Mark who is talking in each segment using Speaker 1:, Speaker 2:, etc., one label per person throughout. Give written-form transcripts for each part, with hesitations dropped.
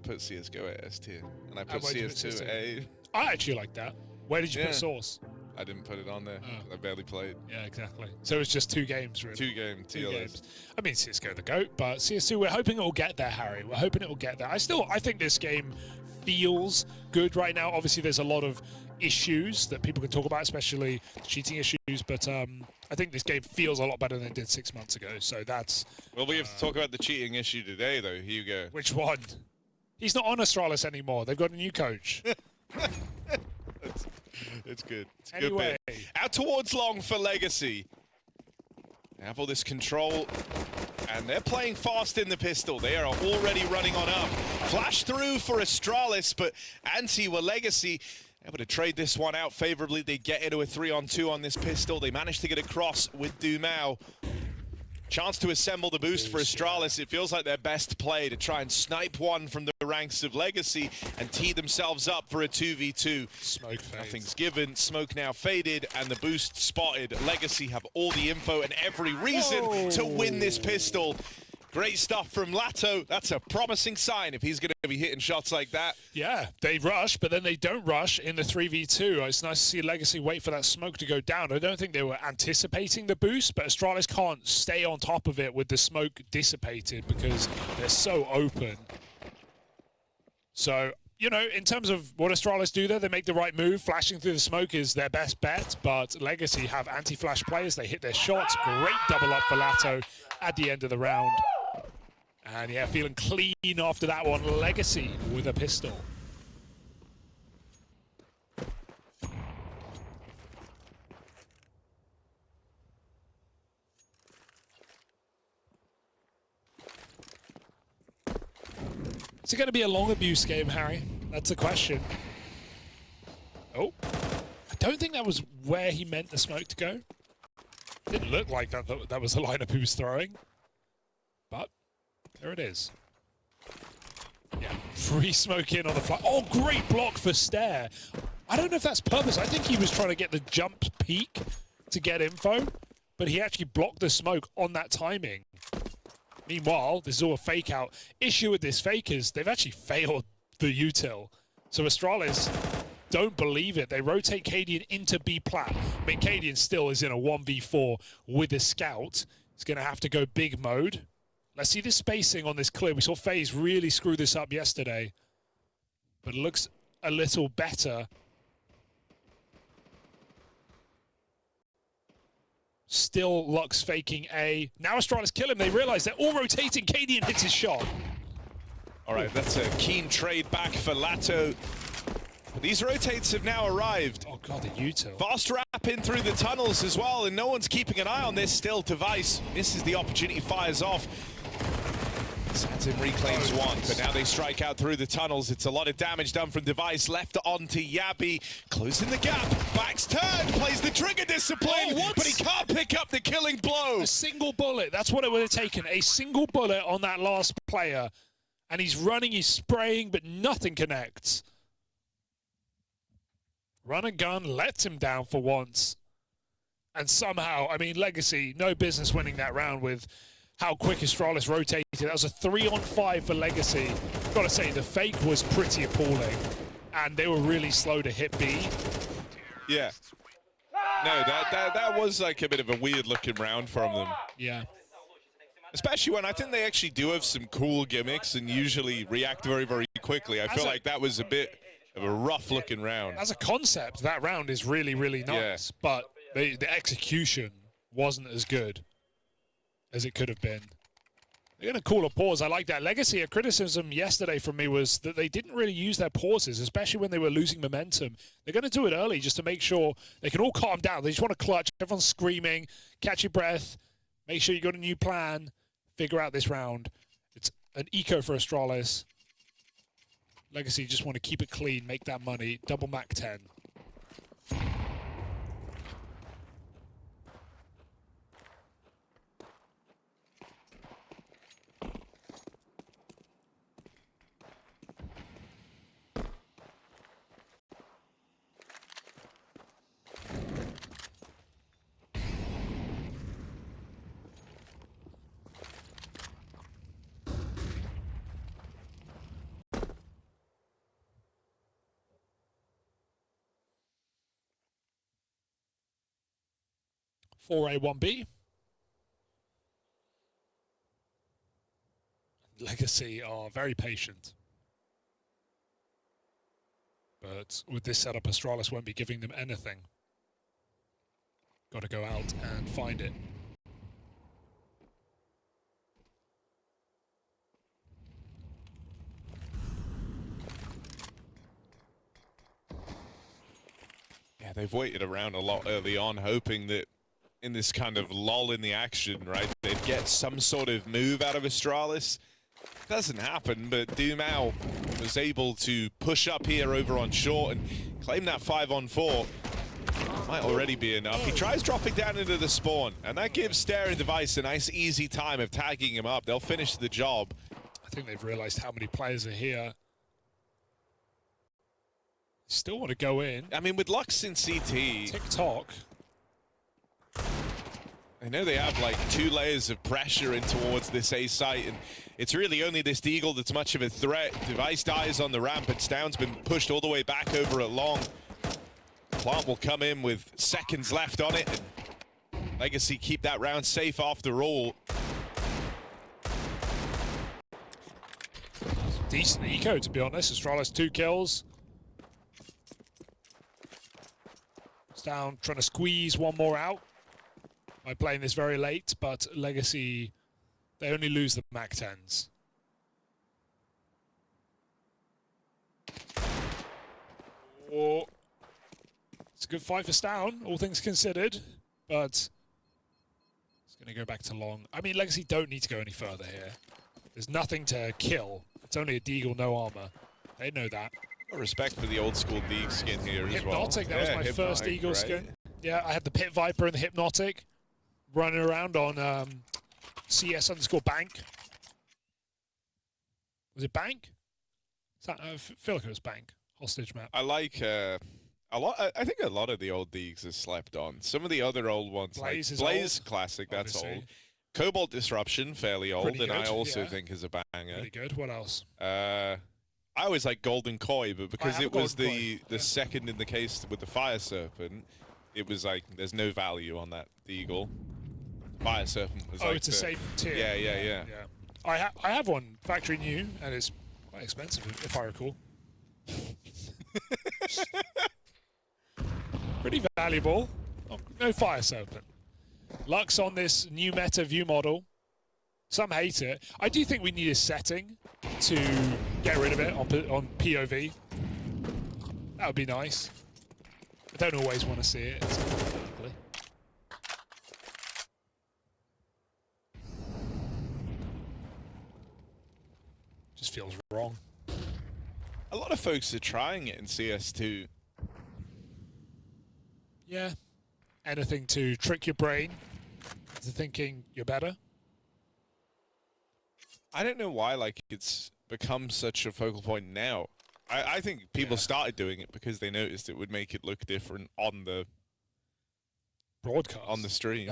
Speaker 1: put CSGO at S tier, and I put
Speaker 2: why did you put
Speaker 1: CS2 at A.
Speaker 2: I actually like that. Where did you put Source?
Speaker 1: I didn't put it on there. I barely played.
Speaker 2: Yeah, exactly. So it's just 2 games, really.
Speaker 1: 2 games.
Speaker 2: I mean, CSGO the GOAT, but CS2, we're hoping it will get there, Harry. We're hoping it will get there. I think this game feels good right now. Obviously, there's a lot of issues that people can talk about, especially cheating issues, but I think this game feels a lot better than it did 6 months ago. So that's...
Speaker 1: Well, we have to talk about the cheating issue today, though, Hugo.
Speaker 2: Which one? He's not on Astralis anymore. They've got a new coach.
Speaker 1: It's good. It's a
Speaker 2: anyway.
Speaker 1: good bit. Out towards long for Legacy. They have all this control, and they're playing fast in the pistol. They are already running on up. Flash through for Astralis, but Anti were Legacy able to trade this one out favorably. They get into a 3-on-2 on this pistol. They managed to get across with Dumao. Chance to assemble the boost for Astralis. It feels like their best play to try and snipe one from the ranks of Legacy and tee themselves up for a 2v2.
Speaker 2: Smoke fades.
Speaker 1: Nothing's given. Smoke now faded and the boost spotted. Legacy have all the info and every reason to win this pistol. Great stuff from Lato. That's a promising sign if he's going to be hitting shots like that.
Speaker 2: Yeah, they rush, but then they don't rush in the 3v2. It's nice to see Legacy wait for that smoke to go down. I don't think they were anticipating the boost, but Astralis can't stay on top of it with the smoke dissipated because they're so open. So, you know, in terms of what Astralis do there, they make the right move. Flashing through the smoke is their best bet, but Legacy have anti-flash players. They hit their shots. Great double up for Lato at the end of the round. And yeah, feeling clean after that one. Legacy with a pistol. Is it going to be a long abuse game, Harry? That's the question. Oh, I don't think that was where he meant the smoke to go. Didn't look like that was the lineup he was throwing. But there it is. Yeah, free smoke in on the fly. Oh, great block for Stare. I don't know if that's purpose. I think he was trying to get the jump peak to get info, but he actually blocked the smoke on that timing. Meanwhile, this is all a fake out. Issue with this fake is they've actually failed the util. So Astralis don't believe it. They rotate cadiaN into B plat. I mean, cadiaN still is in a 1v4 with a scout. He's going to have to go big mode. Let's see the spacing on this clear. We saw FaZe really screw this up yesterday, but it looks a little better. Still Lux faking A. Now Astralis kill him. They realize they're all rotating. cadiaN hits his shot.
Speaker 1: All right, that's a keen trade back for Lato. These rotates have now arrived.
Speaker 2: Oh god, the util.
Speaker 1: Fast wrap in through the tunnels as well, and no one's keeping an eye on this still. Device misses the opportunity, fires off. Satin reclaims one, but now they strike out through the tunnels. It's a lot of damage done from Device. Left onto Yabi, closing the gap. Backs turned, plays the trigger discipline, but he can't pick up the killing blow.
Speaker 2: A single bullet, that's what it would have taken. A single bullet on that last player. And he's running, he's spraying, but nothing connects. Run and gun lets him down for once. And somehow, I mean, Legacy, no business winning that round with how quick Astralis rotated. That was a 3-on-5 for Legacy. Gotta say, the fake was pretty appalling. And they were really slow to hit B.
Speaker 1: Yeah. No, that was like a bit of a weird looking round from them.
Speaker 2: Yeah.
Speaker 1: Especially when I think they actually do have some cool gimmicks and usually react very, very quickly. I feel like that was a bit of a rough looking round.
Speaker 2: As a concept, that round is really, really nice. Yeah. But the execution wasn't as good as it could have been. They're going to call a pause. I like that. Legacy, a criticism yesterday from me was that they didn't really use their pauses, especially when they were losing momentum. They're going to do it early just to make sure they can all calm down. They just want to clutch. Everyone's screaming. Catch your breath. Make sure you got a new plan. Figure out this round. It's an eco for Astralis. Legacy just want to keep it clean, make that money. Double Mac 10. 4A, 1B. Legacy are very patient. But with this setup, Astralis won't be giving them anything. Got to go out and find it.
Speaker 1: Yeah, they've waited around a lot early on, hoping that in this kind of lull in the action, right, they'd get some sort of move out of Astralis. Doesn't happen, but Dumao was able to push up here over on short and claim that 5-on-4. Might already be enough. He tries dropping down into the spawn, and that gives Stare and Device a nice, easy time of tagging him up. They'll finish the job.
Speaker 2: I think they've realized how many players are here. Still want to go in.
Speaker 1: I mean, with Lux in CT...
Speaker 2: TikTok.
Speaker 1: I know they have like 2 layers of pressure in towards this A site, and it's really only this Deagle that's much of a threat. Device dies on the ramp, and Stound's been pushed all the way back over at long. Plant will come in with seconds left on it, and Legacy keep that round safe after all.
Speaker 2: Decent eco, to be honest. Astralis 2 kills. Stound trying to squeeze one more out by playing this very late, but Legacy, they only lose the Mac 10s. Oh, it's a good fight for Stound, all things considered, but it's going to go back to long. I mean, Legacy don't need to go any further here. There's nothing to kill. It's only a Deagle, no armor. They know that.
Speaker 1: Respect for the old school Deagle skin here as well.
Speaker 2: Hypnotic, that was my first Eagle skin. Yeah, I had the Pit Viper and the Hypnotic running around on CS_bank. Was it bank? I feel like it was bank. Hostage map.
Speaker 1: I like a lot. I think a lot of the old Deags is slept on. Some of the other old ones,
Speaker 2: Blaze
Speaker 1: like Blaze
Speaker 2: old,
Speaker 1: Classic, that's
Speaker 2: obviously.
Speaker 1: Old. Cobalt Disruption, fairly old,
Speaker 2: Pretty
Speaker 1: and
Speaker 2: good,
Speaker 1: I also
Speaker 2: yeah.
Speaker 1: think is a banger.
Speaker 2: Pretty good. What else?
Speaker 1: I always like Golden Koi, but because it was the
Speaker 2: yeah.
Speaker 1: second in the case with the Fire Serpent, it was like there's no value on that Deagle. Fire Serpent was like
Speaker 2: it's the same tier.
Speaker 1: Yeah.
Speaker 2: I have one factory new, and it's quite expensive if I recall. Pretty valuable. Oh, no Fire Serpent. Lux on this new meta view model. Some hate it. I do think we need a setting to get rid of it on POV. That would be nice. I don't always want to see it. It's ugly. Just feels wrong.
Speaker 1: A lot of folks are trying it in CS2.
Speaker 2: Yeah. Anything to trick your brain into thinking you're better.
Speaker 1: I don't know why like it's become such a focal point now. I think people started doing it because they noticed it would make it look different on the
Speaker 2: broadcast,
Speaker 1: on the stream.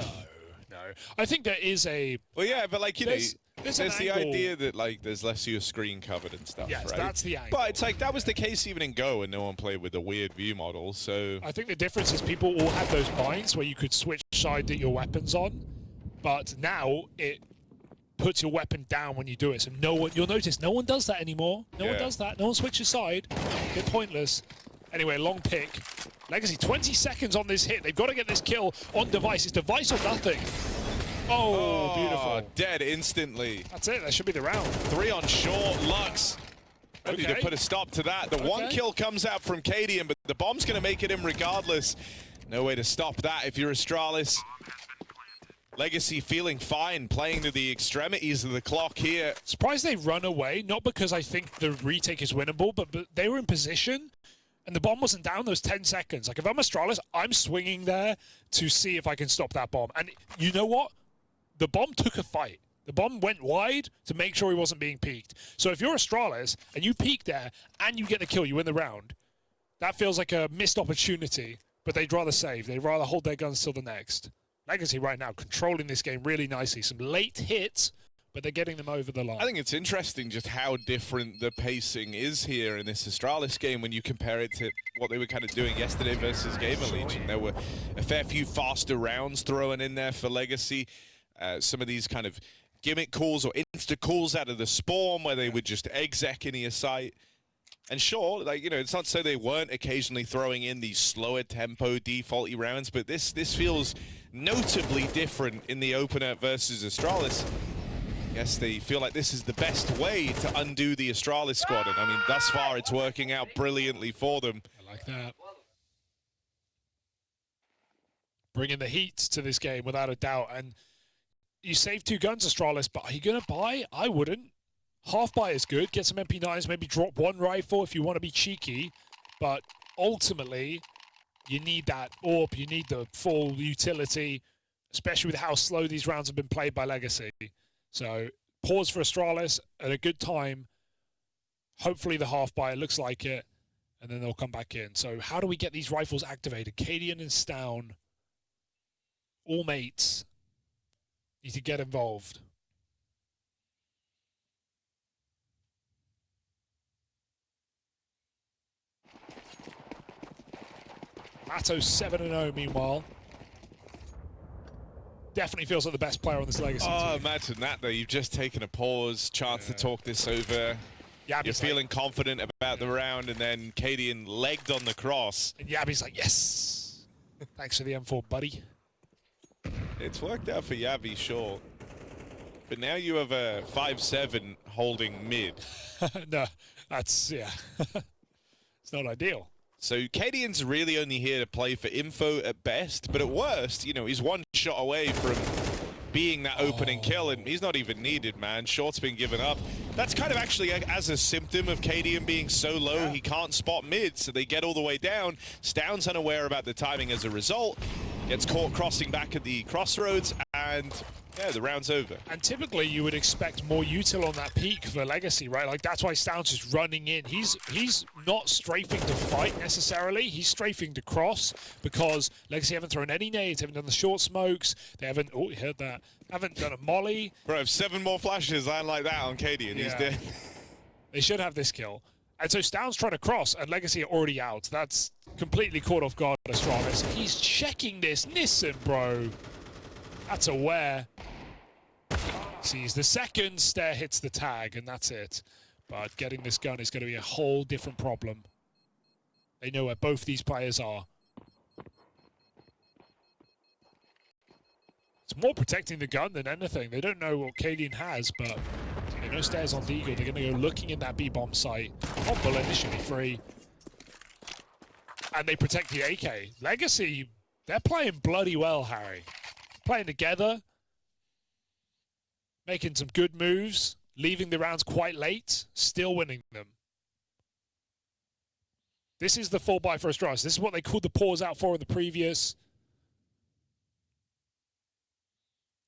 Speaker 2: No. I think there is a...
Speaker 1: Well, yeah, but like, you know,
Speaker 2: there's
Speaker 1: the
Speaker 2: angle.
Speaker 1: idea that like there's less of your screen covered and stuff,
Speaker 2: Yes,
Speaker 1: right?
Speaker 2: that's the angle.
Speaker 1: But it's like that was the case even in Go, and no one played with a weird view model. So
Speaker 2: I think the difference is people all had those binds where you could switch side that your weapon's on, but now it puts your weapon down when you do it. So no one, you'll notice, no one does that anymore. No one does that. No one switches side. Bit pointless. Anyway, long pick. Legacy, 20 seconds on this hit. They've got to get this kill on Device. It's Device or nothing. Oh, beautiful.
Speaker 1: Dead instantly.
Speaker 2: That's it. That should be the round.
Speaker 1: 3 on short. Lux ready to
Speaker 2: Okay.
Speaker 1: put a stop to that. The one kill comes out from cadiaN, but the bomb's going to make it in regardless. No way to stop that if you're Astralis. Legacy feeling fine, playing to the extremities of the clock here.
Speaker 2: Surprised they run away, not because I think the retake is winnable, but they were in position and the bomb wasn't down those 10 seconds. Like, if I'm Astralis, I'm swinging there to see if I can stop that bomb. And you know what? The bomb took a fight. The bomb went wide to make sure he wasn't being peeked. So if you're Astralis and you peek there and you get the kill, you win the round. That feels like a missed opportunity, but they'd rather save. They'd rather hold their guns till the next. Legacy right now controlling this game really nicely. Some late hits, but they're getting them over the line.
Speaker 1: I think it's interesting just how different the pacing is here in this Astralis game when you compare it to what they were kind of doing yesterday versus GamerLegion. There were a fair few faster rounds thrown in there for Legacy. Some of these kind of gimmick calls or insta calls out of the spawn where they would just exec in your sight. And sure, like, you know, it's not so they weren't occasionally throwing in these slower tempo defaulty rounds, but this feels notably different in the opener versus Astralis. Yes, they feel like this is the best way to undo the Astralis squad, and I mean, thus far it's working out brilliantly for them.
Speaker 2: I like that. Bringing the heat to this game without a doubt, and you save 2 guns, Astralis, but are you going to buy? I wouldn't. Half buy is good. Get some MP9s, maybe drop 1 rifle if you want to be cheeky. But ultimately, you need that AWP. You need the full utility, especially with how slow these rounds have been played by Legacy. So pause for Astralis at a good time. Hopefully the half buy looks like it, and then they'll come back in. So how do we get these rifles activated? cadiaN and Stown, all mates, need to get involved. Latto's 7-0 meanwhile. Definitely feels like the best player on this Legacy team.
Speaker 1: Imagine that though. You've just taken a pause, chance to talk this over. You're feeling confident about the round, and then cadiaN legged on the cross.
Speaker 2: And Yabby's like, yes! Thanks for the M4, buddy.
Speaker 1: It's worked out for Yabby, sure. But now you have a 5-7 holding mid.
Speaker 2: No, that's, yeah. It's not ideal.
Speaker 1: So cadiaN's really only here to play for info at best, but at worst, you know, he's 1 shot away from being that opening kill, and he's not even needed, man. Short's been given up. That's kind of actually as a symptom of cadiaN being so low, he can't spot mid, so they get all the way down. Stown's unaware about the timing as a result, gets caught crossing back at the crossroads, and yeah, the round's over.
Speaker 2: And typically you would expect more util on that peak for Legacy, right? Like, that's why Stown's just running in. He's not strafing to fight necessarily. He's strafing to cross because Legacy haven't thrown any nades, haven't done the short smokes. They haven't, oh, you heard that. Haven't done a molly.
Speaker 1: Bro, if 7 more flashes land like that on cadiaN, he's dead.
Speaker 2: They should have this kill. And so Stown's trying to cross, and Legacy are already out. That's completely caught off guard, Astralis. He's checking this. Nissan, bro. That's aware. Sees the second, Stair hits the tag, and that's it. But getting this gun is going to be a whole different problem. They know where both these players are. It's more protecting the gun than anything. They don't know what cadiaN has, but they know Stair's on Deagle. They're going to go looking in that B-bomb site. On bullet, this should be free. And they protect the AK. Legacy, they're playing bloody well, Harry. Playing together. Making some good moves, leaving the rounds quite late, still winning them. This is the full buy for Astralis. This is what they called the pause out for in the previous.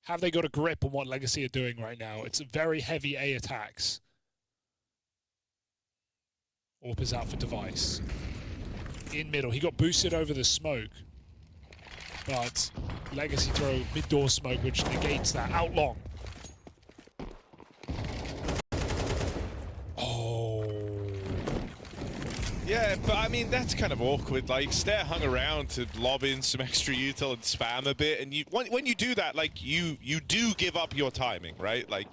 Speaker 2: Have they got a grip on what Legacy are doing right now? It's very heavy A attacks. AWP is out for device. In middle, he got boosted over the smoke. But Legacy throw mid-door smoke, which negates that. Out long.
Speaker 1: Yeah, but I mean, that's kind of awkward. Like, Stair hung around to lob in some extra util and spam a bit, and when you do that, like, you do give up your timing, right? Like,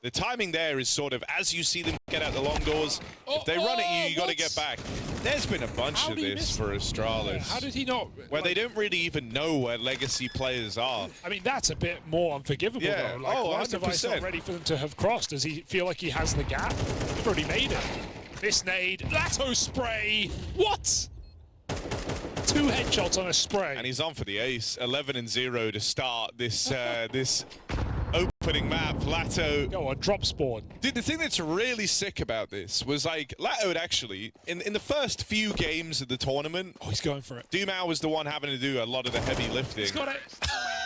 Speaker 1: the timing there is sort of, as you see them get out the long doors, if they run at you got to get back. There's been a bunch of this for Astralis.
Speaker 2: Yeah, how did he not?
Speaker 1: Where they don't really even know where Legacy players are.
Speaker 2: I mean, that's a bit more unforgivable, though. Like, why is Device not ready for them to have crossed? Does he feel like he has the gap? They've already made it. This nade, Latto spray. What? 2 headshots on a spray.
Speaker 1: And he's on for the ace. 11-0 to start this this opening map. Latto.
Speaker 2: Go on, drop spawn.
Speaker 1: Dude, the thing that's really sick about this was, like, Latto had actually, in the first few games of the tournament,
Speaker 2: oh, he's going for it.
Speaker 1: Dumao was the one having to do a lot of the heavy lifting.
Speaker 2: He's got it.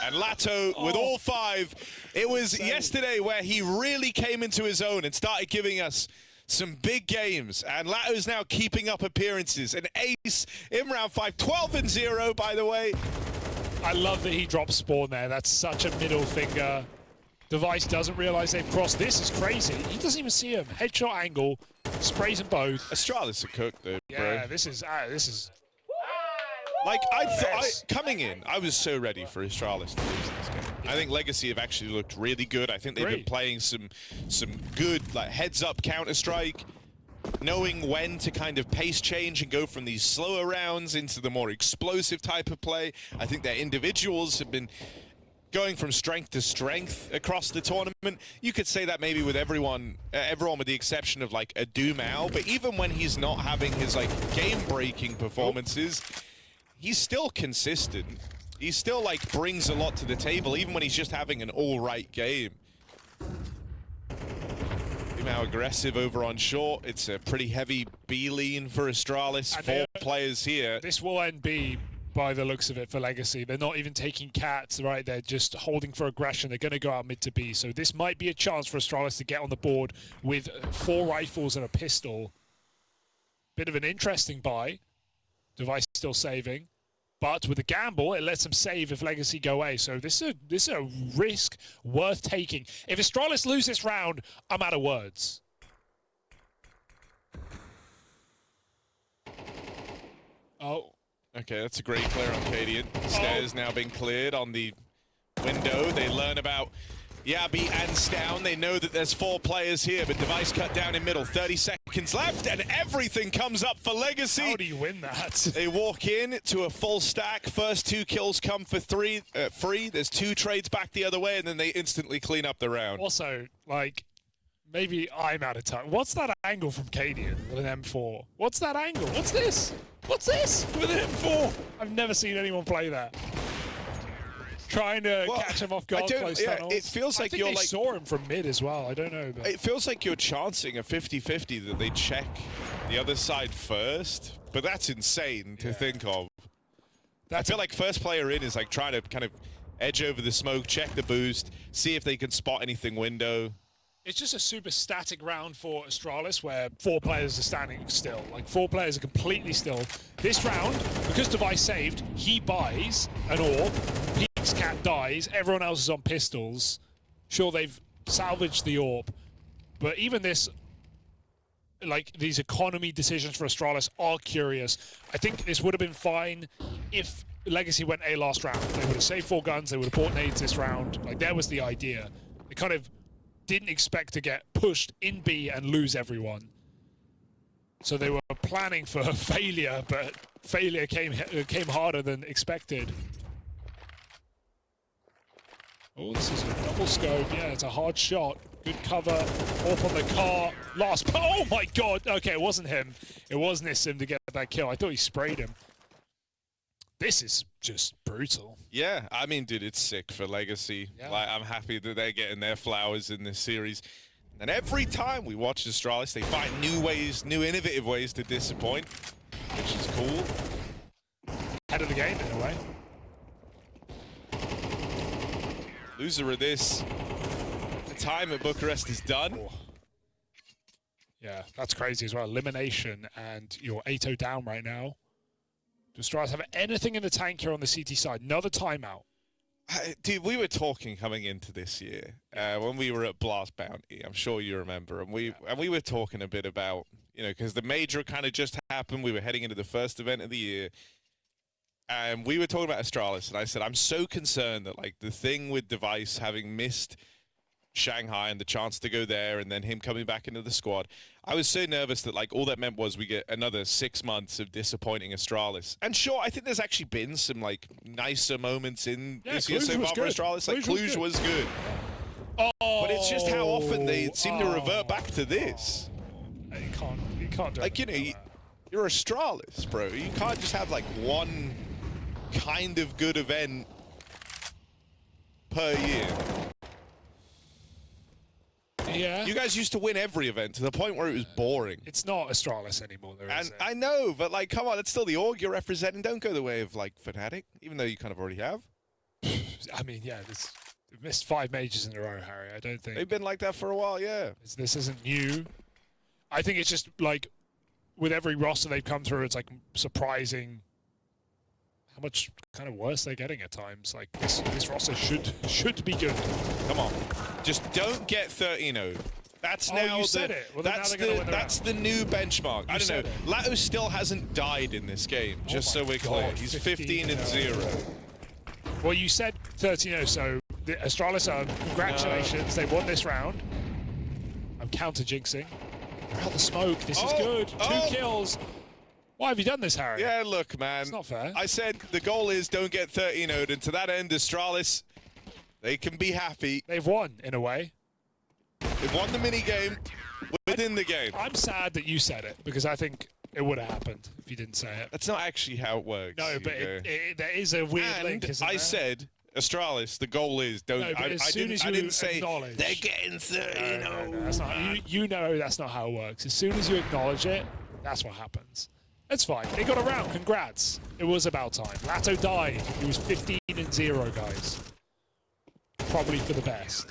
Speaker 1: And Latto, with all 5, it was yesterday where he really came into his own and started giving us some big games, and Latto's now keeping up appearances. An ace in round 5, 12-0, by the way.
Speaker 2: I love that he dropped spawn there. That's such a middle finger Device doesn't realize they've crossed. This is crazy. He doesn't even see him. Headshot angle, sprays them both.
Speaker 1: Astralis are cooked though, bro.
Speaker 2: Yeah, this is
Speaker 1: like coming in, I was so ready for Astralis to lose this game. I think Legacy have actually looked really good. I think they've been playing some good like heads-up Counter-Strike, knowing when to kind of pace change and go from these slower rounds into the more explosive type of play. I think their individuals have been going from strength to strength across the tournament. You could say that maybe with everyone with the exception of like a Dumao, but even when he's not having his like game-breaking performances, he's still consistent. He still like brings a lot to the table, even when he's just having an all-right game. Dumao aggressive over on short. It's a pretty heavy B lean for Astralis. 4 players here.
Speaker 2: This will end B by the looks of it for Legacy. They're not even taking cats, right? They're just holding for aggression. They're going to go out mid to B. So this might be a chance for Astralis to get on the board with 4 rifles and a pistol. Bit of an interesting buy. Device still saving. But with a gamble, it lets them save if Legacy go away. So this is a risk worth taking. If Astralis lose this round, I'm out of words. Oh.
Speaker 1: Okay, that's a great clear on cadiaN. Stairs now being cleared on the window. They learn about Yabi and Stown. They know that there's 4 players here, but Device cut down in middle. 30 seconds left, and everything comes up for Legacy.
Speaker 2: How do you win that?
Speaker 1: They walk in to a full stack. First 2 kills come for free. There's 2 trades back the other way, and then they instantly clean up the round.
Speaker 2: Also, like, maybe I'm out of time. What's that angle from cadiaN with an M4? What's that angle? What's this? What's this with an M4? I've never seen anyone play that. Trying to catch him off guard close tunnels.
Speaker 1: It feels like you're
Speaker 2: they saw him from mid as well. I don't know. But
Speaker 1: it feels like you're chancing a 50-50 that they check the other side first, but that's insane to think of. I feel like first player in is like trying to kind of edge over the smoke, check the boost, see if they can spot anything window.
Speaker 2: It's just a super static round for Astralis where 4 players are standing still. Like 4 players are completely still. This round, because Device saved, he buys an orb, Peak's cat dies, everyone else is on pistols. Sure, they've salvaged the orb, but even this, like these economy decisions for Astralis are curious. I think this would have been fine if Legacy went A last round. They would have saved 4 guns, they would have bought nades this round. Like that was the idea. They kind of didn't expect to get pushed in B and lose everyone. So they were planning for failure, but failure came harder than expected. Oh, this is a double scope. Yeah, it's a hard shot. Good cover. Off on the car. Last. Oh my god. Okay, it wasn't him. It was Nissim to get that kill. I thought he sprayed him. This is just brutal.
Speaker 1: Yeah, I mean, dude, it's sick for Legacy. Yeah. Like, I'm happy that they're getting their flowers in this series. And every time we watch Astralis, they find new ways, new innovative ways to disappoint, which is cool.
Speaker 2: Head of the game, in a way.
Speaker 1: Loser of this, the time at Bucharest is done.
Speaker 2: Oh. Yeah, that's crazy as well. Elimination, and you're 8-0 down right now. Does Astralis have anything in the tank here on the CT side? Another timeout.
Speaker 1: Dude, we were talking coming into this year when we were at Blast Bounty. I'm sure you remember, and we were talking a bit about, you know, because the major kind of just happened. We were heading into the first event of the year, and we were talking about Astralis, and I said I'm so concerned that like the thing with Device having missed Shanghai and the chance to go there, and then him coming back into the squad. I was so nervous that like all that meant was we get another 6 months of disappointing Astralis. And sure, I think there's actually been some like nicer moments in this year so far for Astralis. Like Cluj was good.
Speaker 2: Oh,
Speaker 1: but it's just how often they seem to revert back to this.
Speaker 2: You can't do
Speaker 1: like, you know, you're Astralis, bro. You can't just have like one kind of good event per year.
Speaker 2: Yeah.
Speaker 1: You guys used to win every event to the point where it was boring.
Speaker 2: It's not Astralis anymore, though, is it?
Speaker 1: I know, but like, come on, it's still the org you're representing. Don't go the way of like Fnatic, even though you kind of already have.
Speaker 2: I mean, yeah, they've missed 5 majors in a row, Harry. I don't think
Speaker 1: they've been like that for a while. Yeah,
Speaker 2: this isn't new. I think it's just like with every roster they've come through, it's like surprising how much kind of worse they're getting at times. Like this roster should be good.
Speaker 1: Come on, just don't get 13-0. That's now
Speaker 2: you said it. Well, that's
Speaker 1: the new benchmark. I don't know.
Speaker 2: said it.
Speaker 1: Lato still hasn't died in this game, just so we're clear.
Speaker 2: God,
Speaker 1: He's 15-0.
Speaker 2: Well, you said 13-0, so the Astralis are, congratulations, they won this round. I'm counter-jinxing. They're out the smoke, this is good. 2 kills. Why have you done this, Harry?
Speaker 1: Yeah, look, man.
Speaker 2: It's not fair.
Speaker 1: I said the goal is don't get 13-0'd, and to that end, Astralis, they can be happy.
Speaker 2: They've won, in a way.
Speaker 1: They've won the mini-game within the game.
Speaker 2: I'm sad that you said it, because I think it would have happened if you didn't say it.
Speaker 1: That's not actually how it works.
Speaker 2: No, but there is a weird link, isn't there?
Speaker 1: I said, Astralis, the goal is don't.
Speaker 2: No, but I didn't say
Speaker 1: they're getting 13-0.
Speaker 2: No, that's not, you know that's not how it works. As soon as you acknowledge it, that's what happens. It's fine. They got around. Congrats. It was about time. Lato died. He was 15-0, guys. Probably for the best.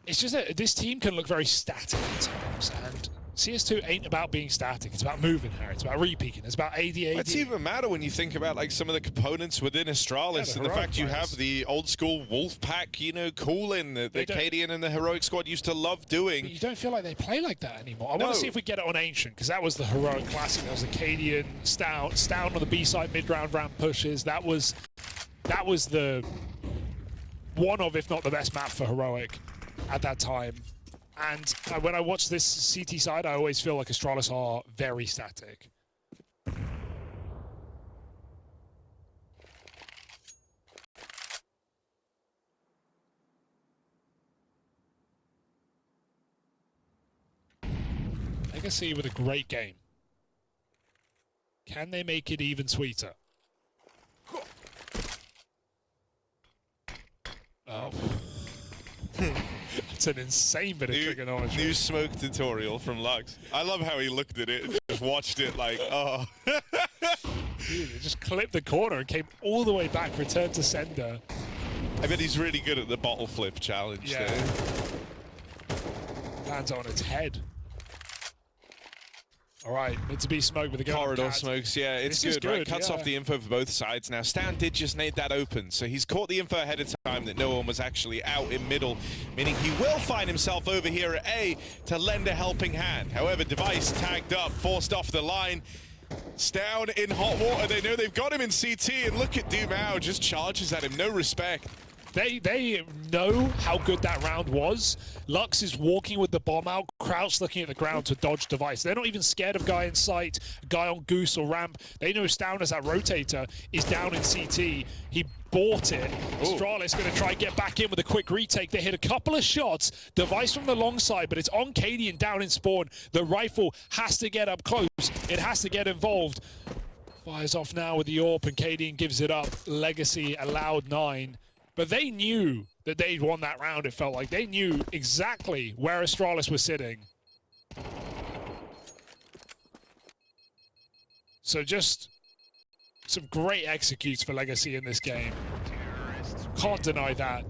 Speaker 2: It's just that this team can look very static at times, and CS2 ain't about being static. It's about moving, Harry. It's about re-peeking. It's about AD.
Speaker 1: What's even matter when you think about like some of the components within Astralis and the fact you have the old school wolf pack, you know, cooling that the cadiaN and the heroic squad used to love doing.
Speaker 2: But you don't feel like they play like that anymore. I want to see if we get it on Ancient, because that was the heroic classic. That was the cadiaN, Stout on the B-side mid-round ramp pushes. That was the one of, if not the best map for heroic at that time. And when I watch this CT side, I always feel like Astralis are very static. Legacy with a great game. Can they make it even sweeter? Oh. It's an insane bit of trigonometry.
Speaker 1: New smoke tutorial from Lux. I love how he looked at it and just watched it like, oh.
Speaker 2: Dude, it just clipped the corner and came all the way back, returned to sender.
Speaker 1: I bet he's really good at the bottle flip challenge there.
Speaker 2: Lands on its head. All right, meant to be smoke with the
Speaker 1: corridor smokes, yeah, it's good, right? Cuts
Speaker 2: yeah.
Speaker 1: off the info for both sides. Now, Stan did just need that open, so he's caught the info ahead of time that no one was actually out in middle, meaning he will find himself over here at A to lend a helping hand. However, Device tagged up, forced off the line. Stan in hot water. They know they've got him in CT, and look at Dumao, just charges at him, no respect.
Speaker 2: They know how good that round was. Lux is walking with the bomb out, crouched looking at the ground to dodge Device. They're not even scared of guy in sight, guy on Goose or Ramp. They know Stan as that rotator is down in CT. He bought it. Astralis going to try and get back in with a quick retake. They hit a couple of shots. Device from the long side, but it's on cadiaN down in spawn. The rifle has to get up close. It has to get involved. Fires off now with the AWP, and cadiaN gives it up. Legacy allowed 9. But they knew that they'd won that round, it felt like. They knew exactly where Astralis was sitting. So just some great executes for Legacy in this game. Can't deny that.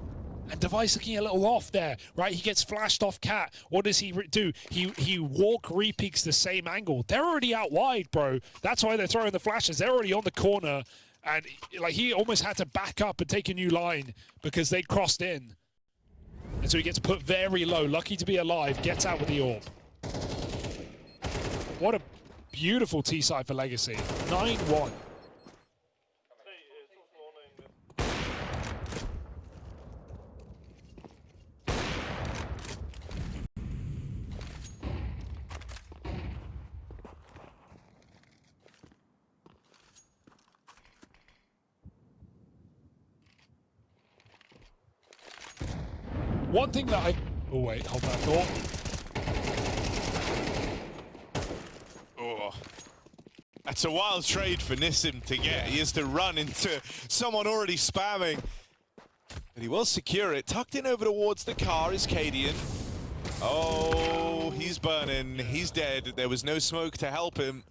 Speaker 2: And Device looking a little off there, right? He gets flashed off Cat. What does he do? He walk re-peeks the same angle. They're already out wide, bro. That's why they're throwing the flashes. They're already on the corner. And like he almost had to back up and take a new line because they crossed in. And so he gets put very low. Lucky to be alive. Gets out with the AWP. What a beautiful T-side for Legacy. 9-1. One thing that I... Oh, wait, hold that thought.
Speaker 1: Oh. That's a wild trade for Nissim to get. He has to run into someone already spamming. But he will secure it. Tucked in over towards the car is cadiaN. Oh, he's burning. He's dead. There was no smoke to help him.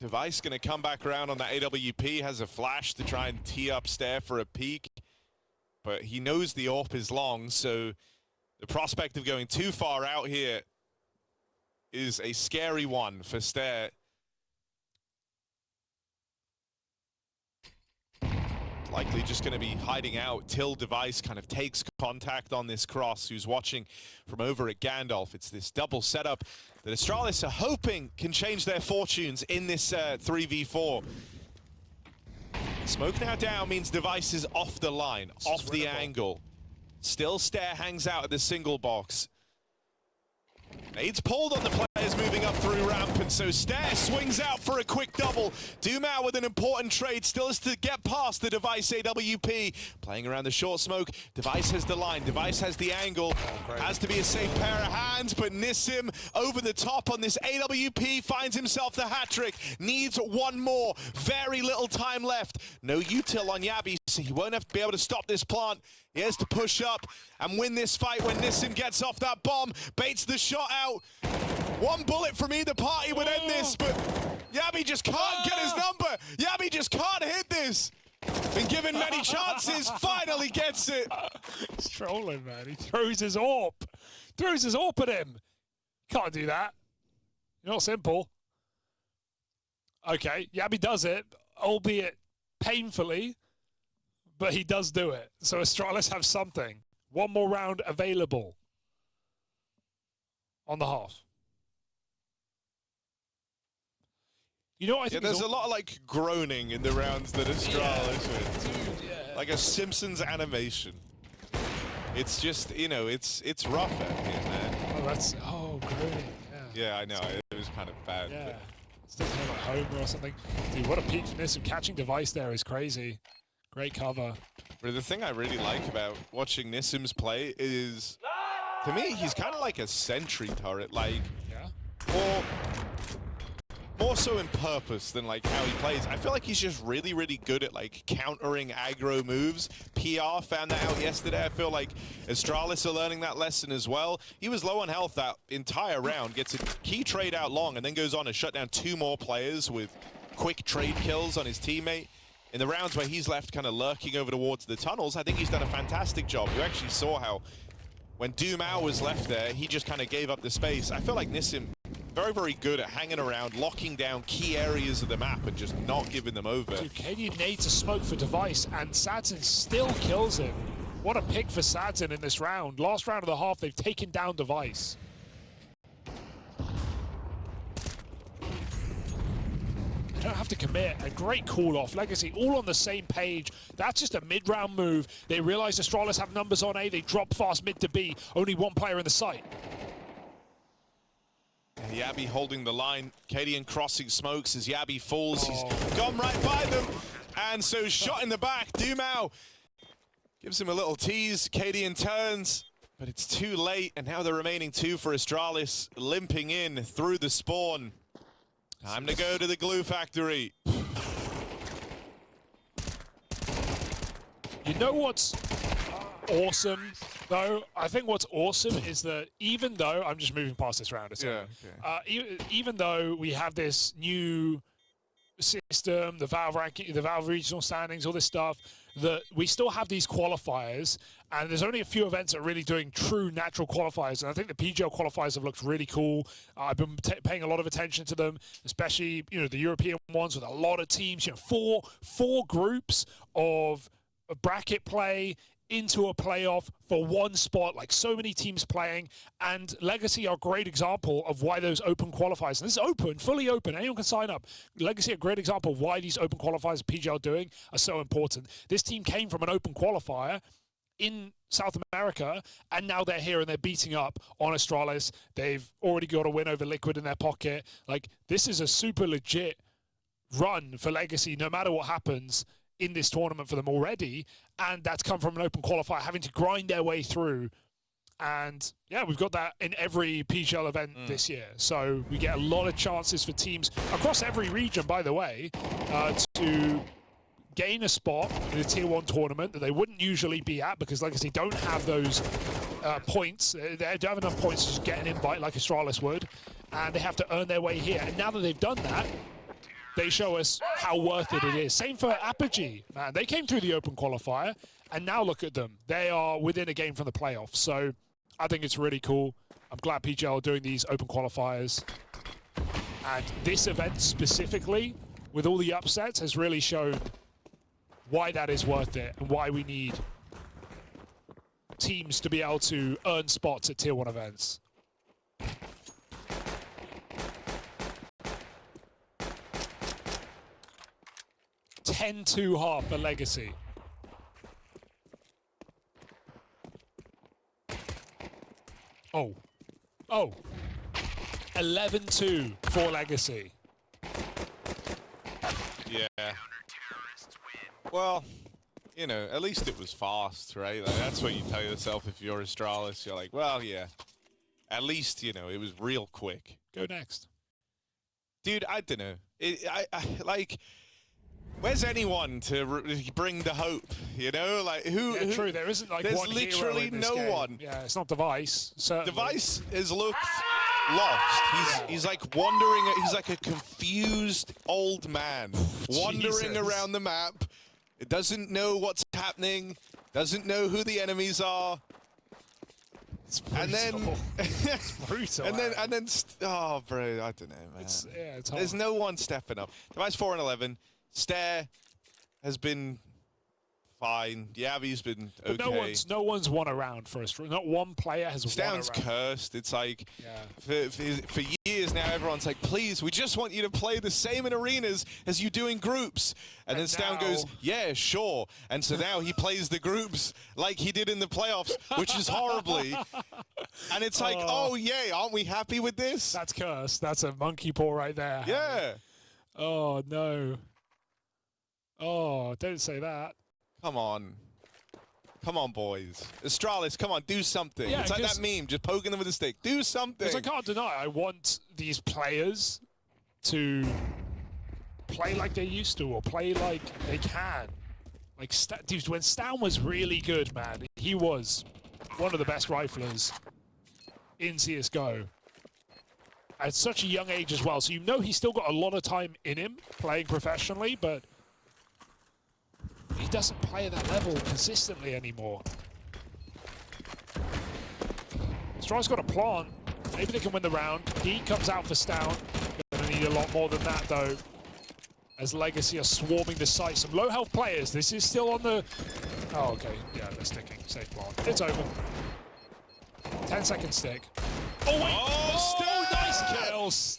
Speaker 1: Device going to come back around on that AWP, has a flash to try and tee up Stair for a peek. But he knows the AWP is long, so the prospect of going too far out here is a scary one for Stair. Likely just going to be hiding out till Device kind of takes contact on this cross, who's watching from over at Gandalf. It's this double setup that Astralis are hoping can change their fortunes in this 3v4. Smoke now down means Device is off the line, off the angle. Still Stair hangs out at the single box. Nades pulled on the players moving up through ramp, and so Stair swings out for a quick double. Doomau with an important trade, still has to get past the Device AWP. Playing around the short smoke, Device has the line, Device has the angle. Has to be a safe pair of hands, but Nissim over the top on this AWP finds himself the hat trick. Needs one more, very little time left. No util on Yabi, so he won't have to be able to stop this plant. He has to push up and win this fight when Nissim gets off that bomb, baits the shot out. One bullet from either party would end this, but Yabi just can't get his number. Yabi just can't hit this. Been given many chances, finally gets it.
Speaker 2: He's trolling, man. He throws his AWP. Throws his AWP at him. Can't do that. Not simple. Okay, Yabi does it, albeit painfully, but he does do it. So Astralis have something. One more round available on the half. You know what I think?
Speaker 1: Yeah, there's a lot of like groaning in the rounds that Astralis wins.
Speaker 2: Dude, yeah.
Speaker 1: Like a Simpsons animation. It's just, you know, it's rough out here, man.
Speaker 2: Oh, that's groaning. Yeah.
Speaker 1: Yeah, I know. It was kind of bad.
Speaker 2: Yeah.
Speaker 1: But
Speaker 2: It's like Homer or something. Dude, what a peak from this. Catching Device there is crazy. Great cover.
Speaker 1: But the thing I really like about watching Nissim's play is, to me, he's kind of like a sentry turret. Like,
Speaker 2: Yeah.
Speaker 1: more so in purpose than like how he plays. I feel like he's just really, really good at like countering aggro moves. PR found that out yesterday. I feel like Astralis are learning that lesson as well. He was low on health that entire round, gets a key trade out long, and then goes on to shut down 2 more players with quick trade kills on his teammate. In the rounds where he's left kind of lurking over towards the tunnels, I think he's done a fantastic job. You actually saw how when Doomau was left there, he just kind of gave up the space. I feel like Nissim, very, very good at hanging around, locking down key areas of the map and just not giving them over.
Speaker 2: Dude, cadiaN nades a smoke for Device, and sadzin still kills him. What a pick for sadzin in this round. Last round of the half, they've taken down Device. They don't have to commit. A great call-off. Legacy all on the same page. That's just a mid-round move. They realize Astralis have numbers on A. They drop fast mid to B. Only one player in the site.
Speaker 1: Yabi holding the line. cadiaN crossing smokes as Yabi falls. He's gone right by them. And so shot in the back. Doomau gives him a little tease. cadiaN turns, but it's too late. And now the remaining 2 for Astralis limping in through the spawn. Time to go to the glue factory.
Speaker 2: You know what's awesome, though? I think what's awesome is that even though, I'm just moving past this round, even though we have this new system, the Valve ranking, the Valve regional standings, all this stuff, that we still have these qualifiers, and there's only a few events that are really doing true natural qualifiers, and I think the PGL qualifiers have looked really cool. I've been paying a lot of attention to them, especially, you know, the European ones with a lot of teams, you know, four groups of bracket play into a playoff for one spot, like so many teams playing, and Legacy are a great example of why those open qualifiers, and this is open, fully open, anyone can sign up. Legacy are a great example of why these open qualifiers PGL are doing are so important. This team came from an open qualifier in South America, and now they're here and they're beating up on Astralis. They've already got a win over Liquid in their pocket. Like, this is a super legit run for Legacy, no matter what happens in this tournament for them already, and that's come from an open qualifier, having to grind their way through. And yeah, we've got that in every PGL event this year. So we get a lot of chances for teams across every region, by the way, to gain a spot in a Tier 1 tournament that they wouldn't usually be at, because Legacy don't have those points. They don't have enough points to just get an invite like Astralis would, and they have to earn their way here. And now that they've done that, they show us how worth it is. Same for Apogee, man. They came through the open qualifier, and now look at them. They are within a game from the playoffs. So I think it's really cool. I'm glad PGL are doing these open qualifiers. And this event specifically, with all the upsets, has really shown why that is worth it and why we need teams to be able to earn spots at Tier 1 events. $10-2 for Legacy. Oh. 11-2 for Legacy.
Speaker 1: Yeah. Well, you know, at least it was fast, right? Like, that's what you tell yourself if you're Astralis. You're like, well, yeah. At least, you know, it was real quick.
Speaker 2: Go next.
Speaker 1: Dude, I don't know. Like, where's anyone to bring the hope? You know, like who?
Speaker 2: Yeah, true. There isn't like
Speaker 1: there's
Speaker 2: one hero
Speaker 1: literally
Speaker 2: in this
Speaker 1: no
Speaker 2: game.
Speaker 1: one.
Speaker 2: Yeah, it's not Device. Certainly.
Speaker 1: Device has looked lost. He's like wandering. He's like a confused old man wandering around the map. It doesn't know what's happening. Doesn't know who the enemies are.
Speaker 2: It's brutal.
Speaker 1: And then,
Speaker 2: it's brutal.
Speaker 1: and then, oh, bro, I don't know, man.
Speaker 2: It's hard.
Speaker 1: There's no one stepping up. Device 4-11. Stare has been fine. Yavi's been okay.
Speaker 2: But no one's won a round for us. Not one player has won a round.
Speaker 1: Stan's cursed. It's like, for years now, everyone's like, please, we just want you to play the same in arenas as you do in groups. And then Stan goes, yeah, sure. And so now he plays the groups like he did in the playoffs, which is horribly. And it's like, oh, yay, aren't we happy with this?
Speaker 2: That's cursed. That's a monkey paw right there.
Speaker 1: Yeah.
Speaker 2: Oh, no. Oh, don't say that.
Speaker 1: Come on. Come on, boys. Astralis, come on, do something.
Speaker 2: Yeah,
Speaker 1: it's like that meme, just poking them with a stick. Do something.
Speaker 2: Because I can't deny, I want these players to play like they used to or play like they can. Like, dude, when Stan was really good, man, he was one of the best riflers in CSGO. At such a young age as well. So you know he's still got a lot of time in him playing professionally, but he doesn't play at that level consistently anymore. Stry's got a plant. Maybe they can win the round. He comes out for Stout. Gonna need a lot more than that, though, as Legacy are swarming the site. Some low health players. This is still on the... Oh, okay. Yeah, they're sticking. Safe plant. It's over. 10-second stick. Oh, wait! Oh, nice kills!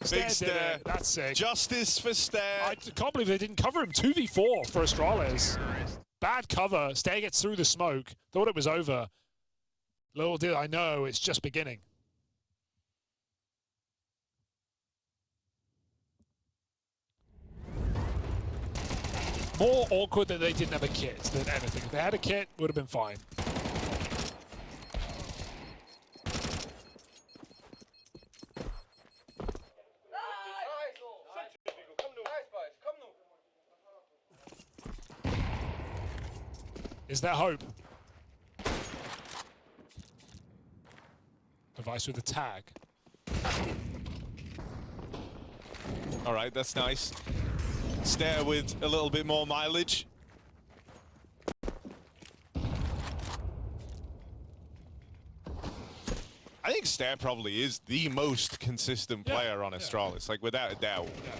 Speaker 1: Big Stare.
Speaker 2: That's sick.
Speaker 1: Justice for Stare.
Speaker 2: I can't believe they didn't cover him. 2v4 for Astralis. Bad cover. Stare gets through the smoke. Thought it was over. Little did I know, it's just beginning. More awkward that they didn't have a kit than anything. If they had a kit, it would have been fine. Is there hope? Device with a tag.
Speaker 1: All right, that's nice. Stare with a little bit more mileage. I think Stare probably is the most consistent player on Astralis, like without a doubt.
Speaker 2: Yeah.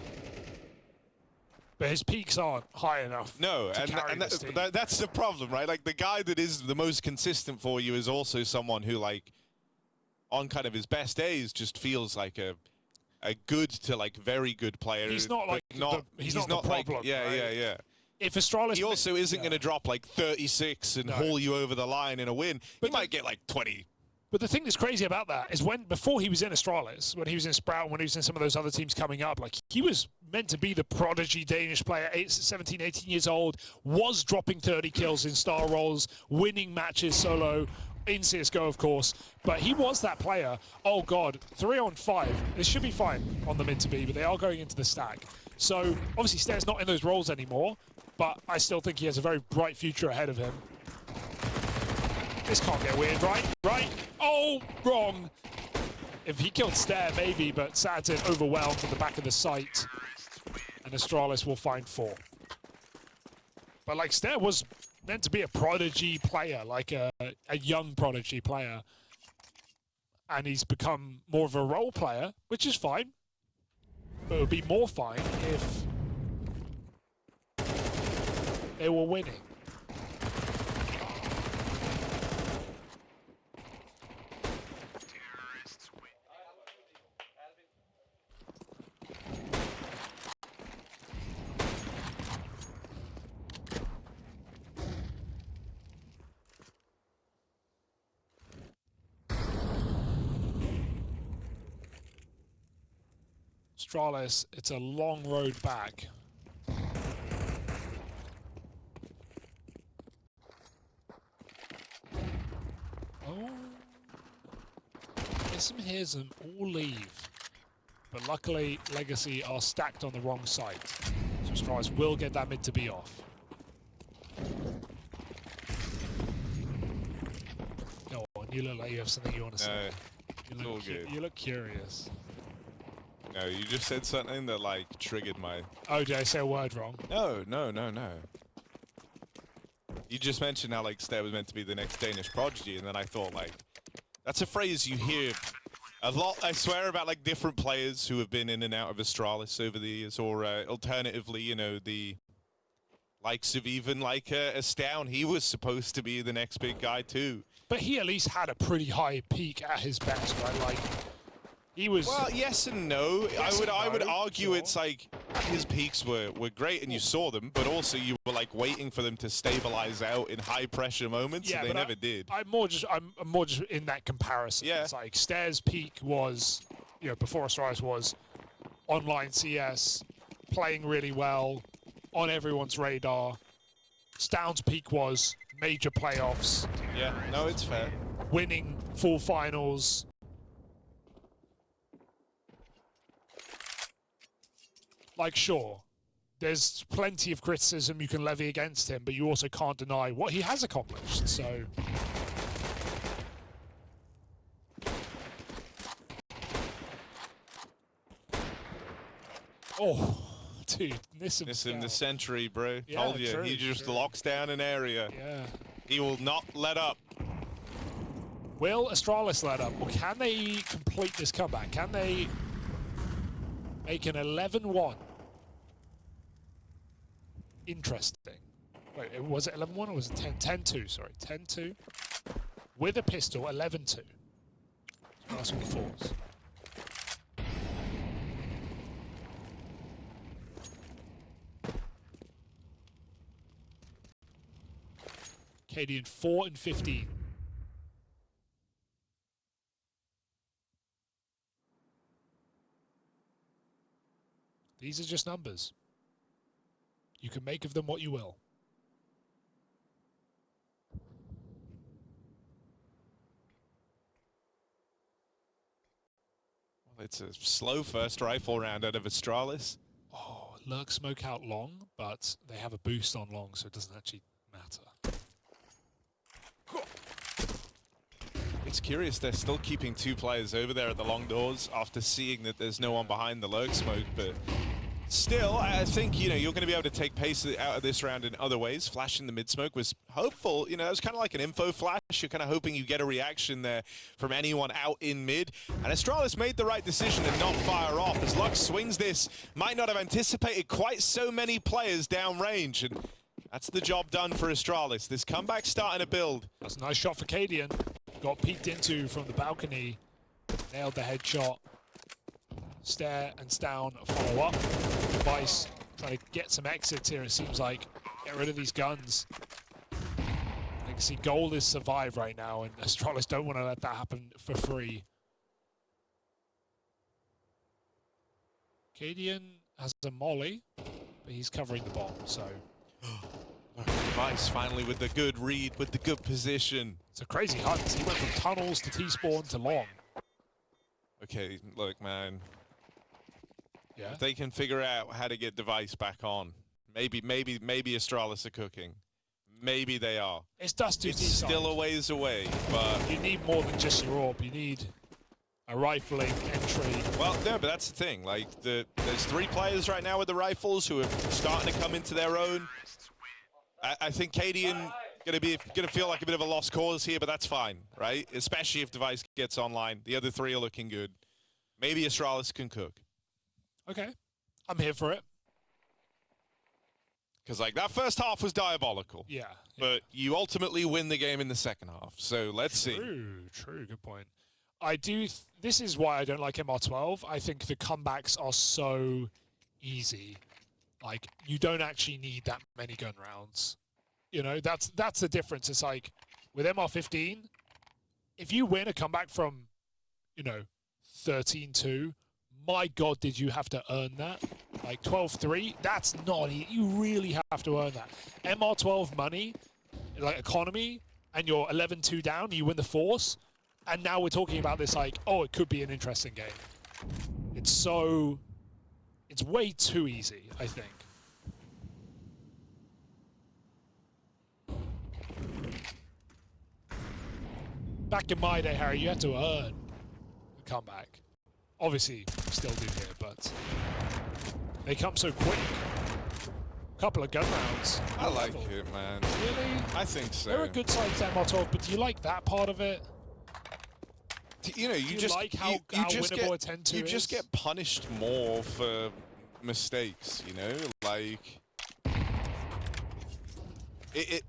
Speaker 2: But his peaks aren't high enough.
Speaker 1: No, and that's the problem, right? Like, the guy that is the most consistent for you is also someone who, like, on kind of his best days, just feels like a good to, like, very good player.
Speaker 2: He's not like he's not the problem.
Speaker 1: Like, yeah.
Speaker 2: If Astralis,
Speaker 1: he also isn't going to drop like 36 and haul you over the line in a win. But he might get like 20.
Speaker 2: But the thing that's crazy about that is before he was in Astralis, when he was in Sprout, when he was in some of those other teams coming up, like, he was meant to be the prodigy Danish player, 17, 18 years old, was dropping 30 kills in star rolls, winning matches solo, in CSGO, of course. But he was that player. Oh, God, 3-on-5. This should be fine on the mid to B, but they are going into the stack. So, obviously, Stare's not in those roles anymore, but I still think he has a very bright future ahead of him. This can't get weird, right? Right? Oh, wrong. If he killed Stare, maybe, but Satin overwhelmed at the back of the site. And Astralis will find 4. But, like, Stare was meant to be a prodigy player, like a young prodigy player. and he's become more of a role player, which is fine. But it would be more fine if they were winning. Astralis, it's a long road back. Oh. There's some here's them all leave. But luckily, Legacy are stacked on the wrong side. So Astralis will get that mid to be off. Go on, you look like you have something you want to say. You look curious.
Speaker 1: No, you just said something that, like, triggered my...
Speaker 2: Oh, did I say a word wrong?
Speaker 1: No. You just mentioned how, like, Stair was meant to be the next Danish prodigy, and then I thought, like, that's a phrase you hear a lot, I swear, about, like, different players who have been in and out of Astralis over the years, or alternatively, you know, the likes of even, like, Astown. He was supposed to be the next big guy, too.
Speaker 2: But he at least had a pretty high peak at his best, right? Like... He was
Speaker 1: well, yes and no.
Speaker 2: Yes
Speaker 1: I would argue
Speaker 2: sure.
Speaker 1: It's like his peaks were great and you saw them, but also you were like waiting for them to stabilize out in high pressure moments, and they never did.
Speaker 2: I'm more just in that comparison.
Speaker 1: Yeah.
Speaker 2: It's like Stair's peak was, you know, before Astralis was online CS, playing really well, on everyone's radar. Stown's peak was major playoffs.
Speaker 1: Yeah, no, it's fair.
Speaker 2: Winning full finals. Like, sure, there's plenty of criticism you can levy against him, but you also can't deny what he has accomplished, so... Oh, dude,
Speaker 1: Nissim the Sentry, bro.
Speaker 2: Yeah,
Speaker 1: Told you,
Speaker 2: true,
Speaker 1: he just
Speaker 2: true.
Speaker 1: locks down an area.
Speaker 2: Yeah.
Speaker 1: He will not let up.
Speaker 2: Will Astralis let up, or can they complete this comeback? Can they make an 11-1? Interesting. Wait, was it 11-1 or was it 10-2? Sorry, 10-2. With a pistol, 11-2. That's what fours. cadiaN 4-15. These are just numbers. You can make of them what you will.
Speaker 1: Well, it's a slow first rifle round out of Astralis.
Speaker 2: Oh, lurk smoke out long, but they have a boost on long, so it doesn't actually matter.
Speaker 1: It's curious, they're still keeping two players over there at the long doors after seeing that there's no one behind the lurk smoke, but still, I think, you know, you're going to be able to take pace out of this round in other ways. Flashing the mid-smoke was hopeful. You know, it was kind of like an info flash. You're kind of hoping you get a reaction there from anyone out in mid. And Astralis made the right decision to not fire off. As Lux swings this, might not have anticipated quite so many players downrange. And that's the job done for Astralis. This comeback starting to build.
Speaker 2: That's a nice shot for cadiaN. Got peeked into from the balcony. Nailed the headshot. Stair and Stown follow up. Device trying to get some exits here, it seems like. Get rid of these guns. Legacy goal is survive right now, and Astralis don't want to let that happen for free. cadiaN has a molly, but he's covering the bomb, so...
Speaker 1: Device finally with the good read, with the good position.
Speaker 2: It's a crazy hunt. He went from tunnels to T-spawn to long.
Speaker 1: Okay, look, man.
Speaker 2: Yeah.
Speaker 1: If they can figure out how to get Device back on, maybe Astralis are cooking. Maybe they are.
Speaker 2: It's Dust2.
Speaker 1: It's still a ways away, but
Speaker 2: you need more than just your AWP. You need a rifling entry.
Speaker 1: Well, no, but that's the thing. Like, there's three players right now with the rifles who are starting to come into their own. I think cadiaN gonna feel like a bit of a lost cause here, but that's fine, right? Especially if Device gets online. The other three are looking good. Maybe Astralis can cook.
Speaker 2: Okay, I'm here for it.
Speaker 1: Because like that first half was diabolical.
Speaker 2: Yeah.
Speaker 1: But you ultimately win the game in the second half. So let's see.
Speaker 2: True, good point. I do. This is why I don't like MR12. I think the comebacks are so easy. Like you don't actually need that many gun rounds. You know, that's the difference. It's like with MR15, if you win a comeback from, you know, 13-2, my God, did you have to earn that? Like 12-3, that's not easy. You really have to earn that. MR12 money, like economy, and you're 11-2 down, you win the force, and now we're talking about this like, oh, it could be an interesting game. It's way too easy, I think. Back in my day, Harry, you had to earn a comeback. Obviously, we still do here, but they come so quick. Couple of gun rounds.
Speaker 1: I like it, man.
Speaker 2: Really?
Speaker 1: I think so.
Speaker 2: They're a good side to MR12, but do you like that part of it?
Speaker 1: You know, you just
Speaker 2: like how
Speaker 1: just
Speaker 2: winnable a 10-2
Speaker 1: you just
Speaker 2: is?
Speaker 1: get punished more for mistakes. You know, like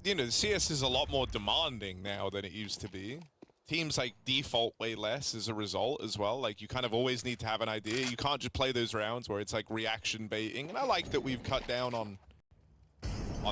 Speaker 1: you know, CS is a lot more demanding now than it used to be. Teams like default way less as a result as well. Like you kind of always need to have an idea. You can't just play those rounds where it's like reaction baiting. And I like that we've cut down on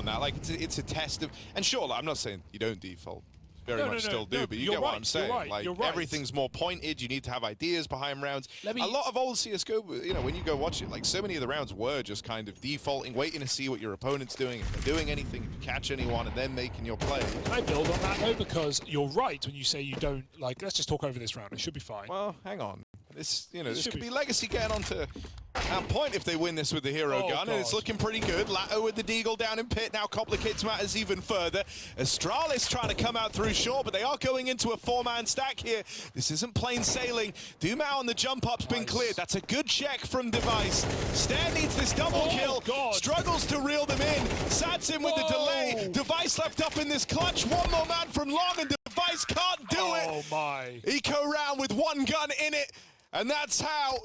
Speaker 1: that. Like it's a test of. And sure, like, I'm not saying you don't default. Very much still do, but you get what I'm saying. Like everything's more pointed. You need to have ideas behind rounds. A lot of old CS:GO, you know, when you go watch it, like so many of the rounds were just kind of defaulting, waiting to see what your opponent's doing, if they're doing anything, if you catch anyone, and then making your play.
Speaker 2: Can I build on that though? Because you're right when you say you don't like. Let's just talk over this round. It should be fine.
Speaker 1: Well, hang on. This, you know, this could be Legacy getting onto that point if they win this with the hero gun,
Speaker 2: God.
Speaker 1: and it's looking pretty good. Latto with the deagle down in pit now complicates matters even further. Astralis trying to come out through short, but they are going into a four-man stack here. This isn't plain sailing. Dumao on the jump up's been cleared. That's a good check from Device. Stair needs this double kill.
Speaker 2: God.
Speaker 1: Struggles to reel them in. Sats in with the delay. Device left up in this clutch. One more man from long, and Device can't do it.
Speaker 2: Oh my.
Speaker 1: Eco round with one gun in it. And that's how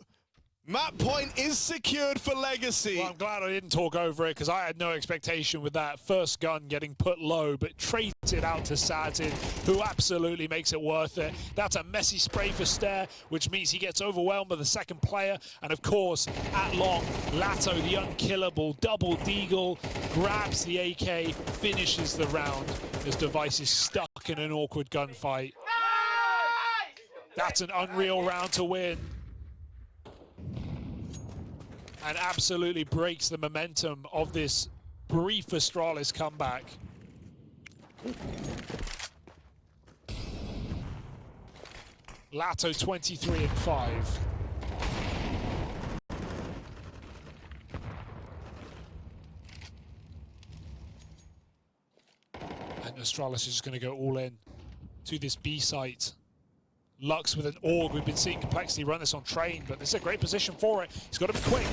Speaker 1: map point is secured for Legacy.
Speaker 2: Well, I'm glad I didn't talk over it because I had no expectation with that first gun getting put low, but trades it out to Sadin, who absolutely makes it worth it. That's a messy spray for Stair, which means he gets overwhelmed by the second player. And of course, at long, Latto, the unkillable double deagle, grabs the AK, finishes the round as Device is stuck in an awkward gunfight. That's an unreal round to win. And absolutely breaks the momentum of this brief Astralis comeback. Latto 23-5. And Astralis is just going to go all in to this B site. Lux with an AUG. We've been seeing Complexity run this on train, but this is a great position for it. He's got to be quick.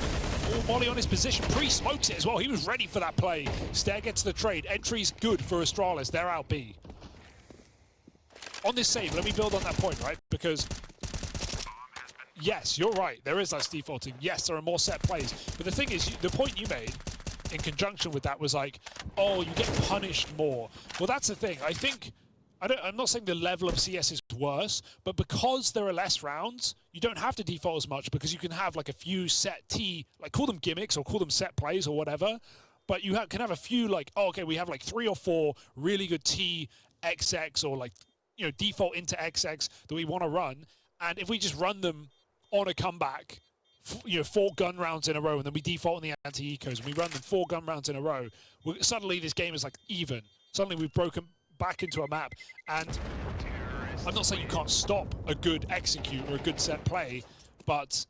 Speaker 2: All Molly on his position. Pre-smokes it as well. He was ready for that play. Stair gets the trade. Entry's good for Astralis. They're out B. On this save, let me build on that point, right? Because, yes, you're right. There is less defaulting. Yes, there are more set plays. But the thing is, the point you made in conjunction with that was like, oh, you get punished more. Well, that's the thing. I think... I'm not saying the level of CS is worse, but because there are less rounds, you don't have to default as much because you can have like a few set T, like call them gimmicks or call them set plays or whatever, but you can have a few like, oh, okay, we have like 3 or 4 really good T, XX or like, you know, default into XX that we want to run, and if we just run them on a comeback, you know, 4 gun rounds in a row, and then we default on the anti-ecos, and we run them 4 gun rounds in a row, suddenly this game is like even. Suddenly we've broken back into a map, and I'm not saying you can't stop a good execute or a good set play, but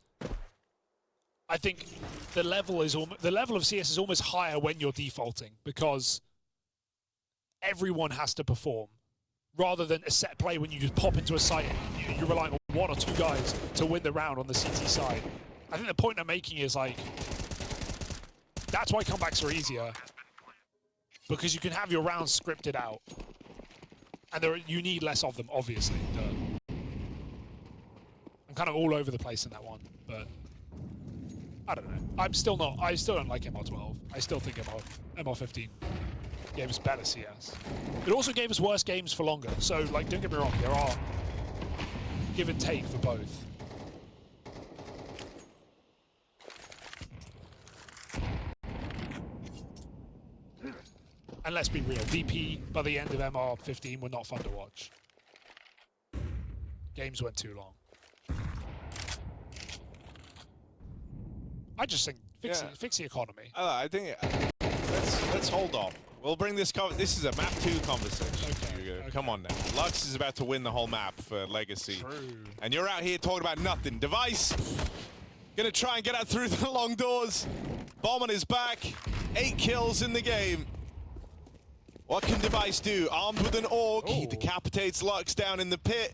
Speaker 2: I think the level of CS is almost higher when you're defaulting because everyone has to perform rather than a set play when you just pop into a site and you're relying on 1 or 2 guys to win the round on the CT side. I think the point I'm making is like that's why comebacks are easier. because you can have your rounds scripted out. And you need less of them, obviously. I'm kind of all over the place in that one, but I don't know. I still don't like MR12. I still think MR15 gave us better CS. It also gave us worse games for longer. So, like, don't get me wrong, there are give and take for both. And let's be real, VP by the end of MR15 were not fun to watch. Games went too long. I just think fix the economy.
Speaker 1: I think let's hold off. We'll bring this. This is a map 2 conversation. Okay. Come on now. Lux is about to win the whole map for Legacy.
Speaker 2: True.
Speaker 1: And you're out here talking about nothing. Device gonna try and get out through the long doors. Bomb on his back. 8 kills in the game. What can Device do? Armed with an AUG, he decapitates Lux down in the pit.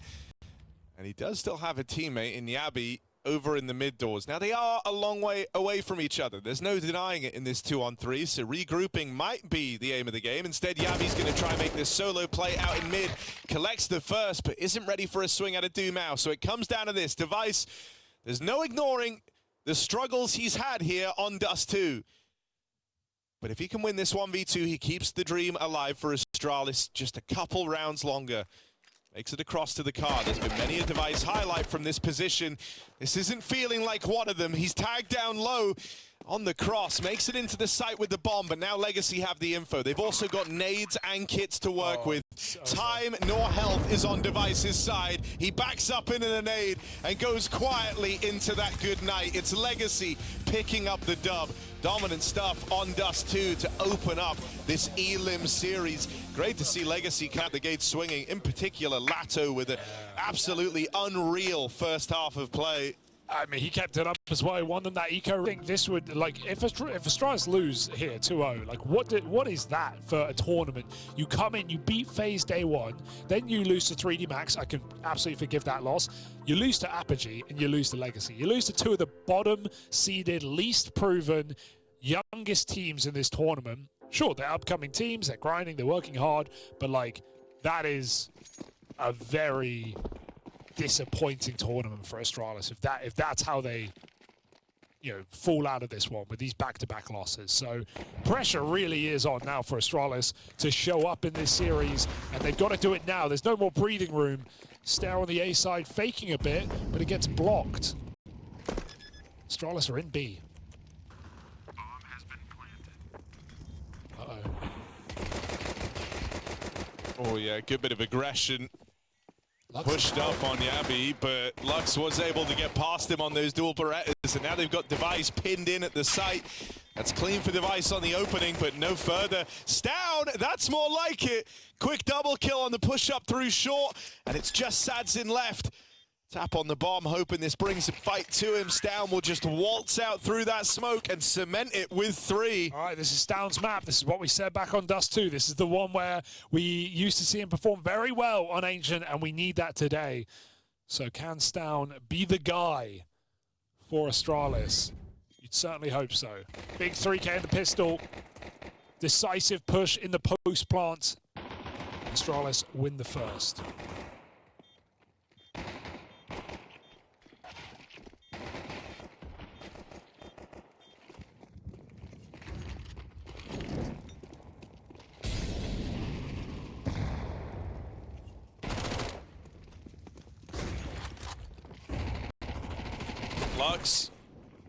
Speaker 1: And he does still have a teammate in Yabi over in the mid doors. Now, they are a long way away from each other. There's no denying it in this 2-on-3, so regrouping might be the aim of the game. Instead, Yabi's going to try and make this solo play out in mid. Collects the first, but isn't ready for a swing out of Dumao. So it comes down to this. Device, there's no ignoring the struggles he's had here on Dust2. But if he can win this 1v2, he keeps the dream alive for Astralis just a couple rounds longer. Makes it across to the car. There's been many a Device highlight from this position. This isn't feeling like one of them. He's tagged down low on the cross. Makes it into the site with the bomb, but now Legacy have the info. They've also got nades and kits to work with. Time nor health is on Device's side. He backs up in a nade and goes quietly into that good night. It's Legacy picking up the dub. Dominant stuff on Dust2 to open up this Elim series. Great to see Legacy cap the gate swinging, in particular Lato with an absolutely unreal first half of play.
Speaker 2: I mean, he kept it up as well. He won them that eco. I think this would, like, if Astralis lose here 2-0, like, what is that for a tournament? You come in, you beat FaZe day 1, then you lose to 3D Max. I can absolutely forgive that loss. You lose to Apogee, and you lose to Legacy. You lose to 2 of the bottom-seeded, least proven, youngest teams in this tournament. Sure, they're upcoming teams, they're grinding, they're working hard, but, like, that is a very disappointing tournament for Astralis if that's how they, you know, fall out of this one with these back-to-back losses. So pressure really is on now for Astralis to show up in this series, and they've got to do it now. There's no more breathing room. Stare on the A side, faking a bit, but it gets blocked. Astralis are in B.
Speaker 1: Oh yeah, good bit of aggression. Pushed up on Yabi, but Lux was able to get past him on those dual Berettas, and now they've got Device pinned in at the site. That's clean for Device on the opening, but no further. Stown, that's more like it. Quick double kill on the push up through short, and it's just SaDzin left. Tap on the bomb, hoping this brings a fight to him. Stown will just waltz out through that smoke and cement it with 3.
Speaker 2: All right, this is Stown's map. This is what we said back on Dust2. This is the one where we used to see him perform very well on Ancient, and we need that today. So can Stown be the guy for Astralis? You'd certainly hope so. Big 3K in the pistol. Decisive push in the post plant. Astralis win the first.
Speaker 1: Lux.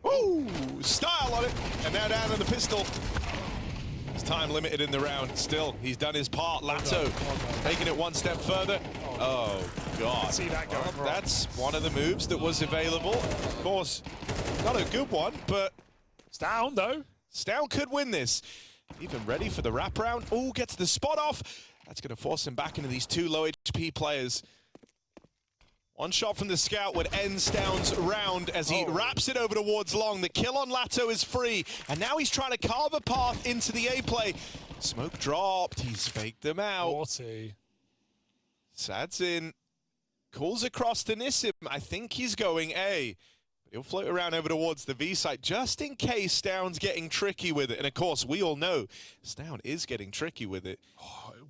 Speaker 1: Woo! Style on it. And now down on the pistol. It's time limited in the round. Still, he's done his part. Lato taking it one step further. Oh, God.
Speaker 2: See that going wrong.
Speaker 1: That's one of the moves that was available. Of course, not a good one, but
Speaker 2: Stown, though.
Speaker 1: Stown could win this. Even ready for the wraparound. Oh, gets the spot off. That's going to force him back into these 2 low HP players. One shot from the scout would end Stown's round as he wraps it over towards Long. The kill on Lato is free, and now he's trying to carve a path into the A play. Smoke dropped. He's faked them out.
Speaker 2: 40.
Speaker 1: SaDzin calls across to Nissim. I think he's going A. He'll float around over towards the V site just in case Stown's getting tricky with it. And of course, we all know Stown is getting tricky with it.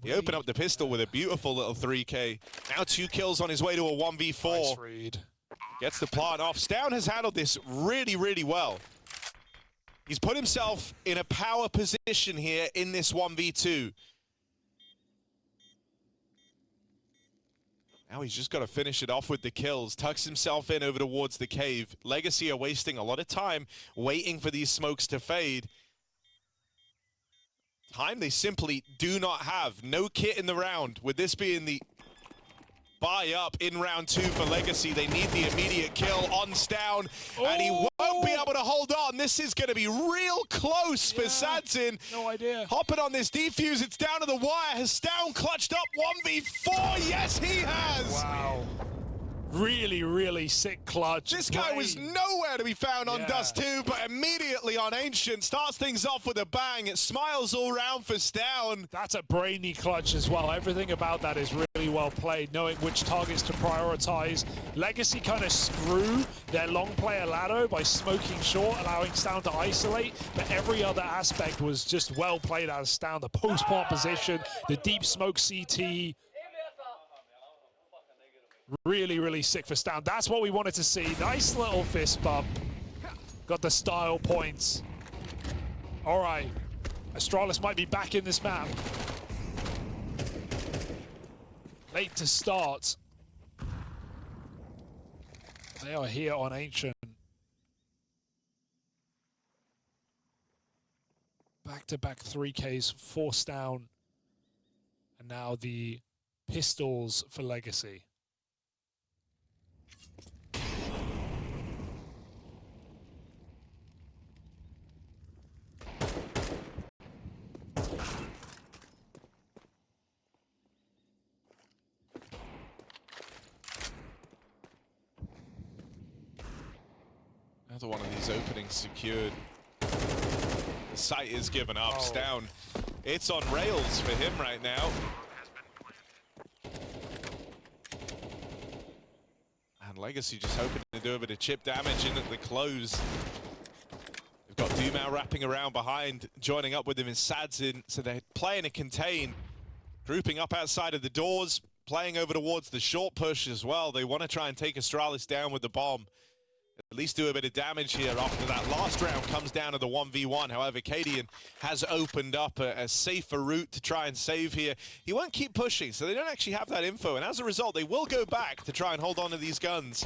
Speaker 1: He opened up the pistol with a beautiful little 3K. Now 2 kills on his way to a 1v4.
Speaker 2: Nice read.
Speaker 1: Gets the plant off. Stown has handled this really, really well. He's put himself in a power position here in this 1v2. Now he's just got to finish it off with the kills. Tucks himself in over towards the cave. Legacy are wasting a lot of time waiting for these smokes to fade. Time they simply do not have. No kit in the round. With this being the buy up in round 2 for Legacy, they need the immediate kill on Stown, and he won't be able to hold on. This is going to be real close for cadiaN.
Speaker 2: No idea.
Speaker 1: Hopping on this defuse, it's down to the wire. Has Stown clutched up 1v4? Yes, he has.
Speaker 2: Wow. Really, really sick clutch.
Speaker 1: This guy was nowhere to be found on Dust2, but immediately on Ancient, starts things off with a bang. It smiles all round for Stown.
Speaker 2: That's a brainy clutch as well. Everything about that is really well played, knowing which targets to prioritize. Legacy kind of screw their long player ladder by smoking short, allowing Stown to isolate, but every other aspect was just well played out of Stown. The post-plant position, the deep smoke CT, really, really sick for Stown. That's what we wanted to see. Nice little fist bump. Got the style points. All right. Astralis might be back in this map. Late to start. They are here on Ancient. Back-to-back 3Ks, forced down. And now the pistols for Legacy.
Speaker 1: Another one of these openings secured. The site is given up.
Speaker 2: Oh.
Speaker 1: Stown. It's on rails for him right now. And Legacy just hoping to do a bit of chip damage in at the close. They've got Dumau wrapping around behind, joining up with him in cadiaN. So they're playing a contain, grouping up outside of the doors, playing over towards the short push as well. They want to try and take Astralis down with the bomb. At least do a bit of damage here after that last round comes down to the 1v1. However, cadiaN has opened up a safer route to try and save here. He won't keep pushing, so they don't actually have that info. And as a result, they will go back to try and hold on to these guns.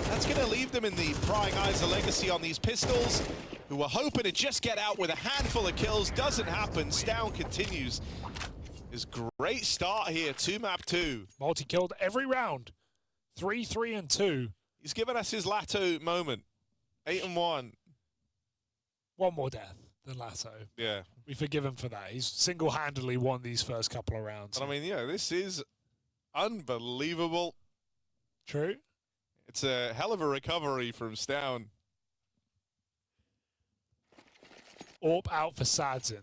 Speaker 1: That's going to leave them in the prying eyes of Legacy on these pistols, who were hoping to just get out with a handful of kills. Doesn't happen. Stown continues his great start here. 2-map 2.
Speaker 2: Multi-killed every round. 3, 3, and 2.
Speaker 1: He's given us his Lato moment. 8 and 1.
Speaker 2: One more death than Lato.
Speaker 1: Yeah.
Speaker 2: We forgive him for that. He's single-handedly won these first couple of rounds.
Speaker 1: But I mean, yeah, this is unbelievable.
Speaker 2: True.
Speaker 1: It's a hell of a recovery from Stown.
Speaker 2: AWP out for cadiaN.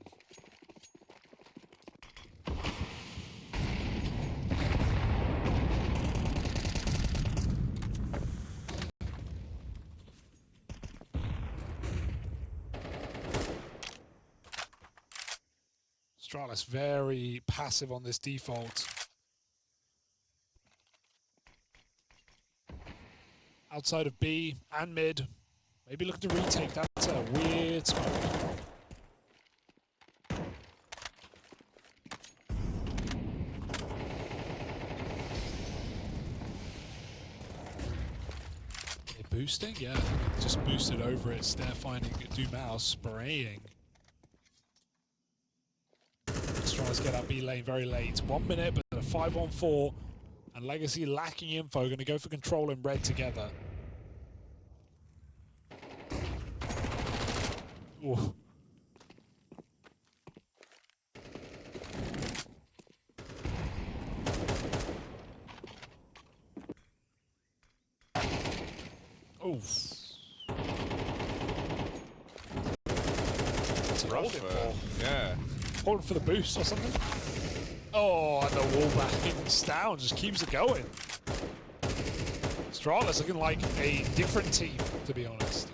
Speaker 2: Astralis very passive on this default. Outside of B and mid. Maybe looking to retake. That's a weird smoke. They're boosting? Yeah, I think it just boosted over it. They're finding Dumau spraying. Astralis get up B lane very late. 1 minute, but a 5-on-4. And Legacy lacking info. Going to go for control in red together. Ooh. Oof. That's a roll for.
Speaker 1: Yeah.
Speaker 2: Holding for the boost or something. Oh, and the wall backing down just keeps it going. Astralis looking like a different team, to be honest.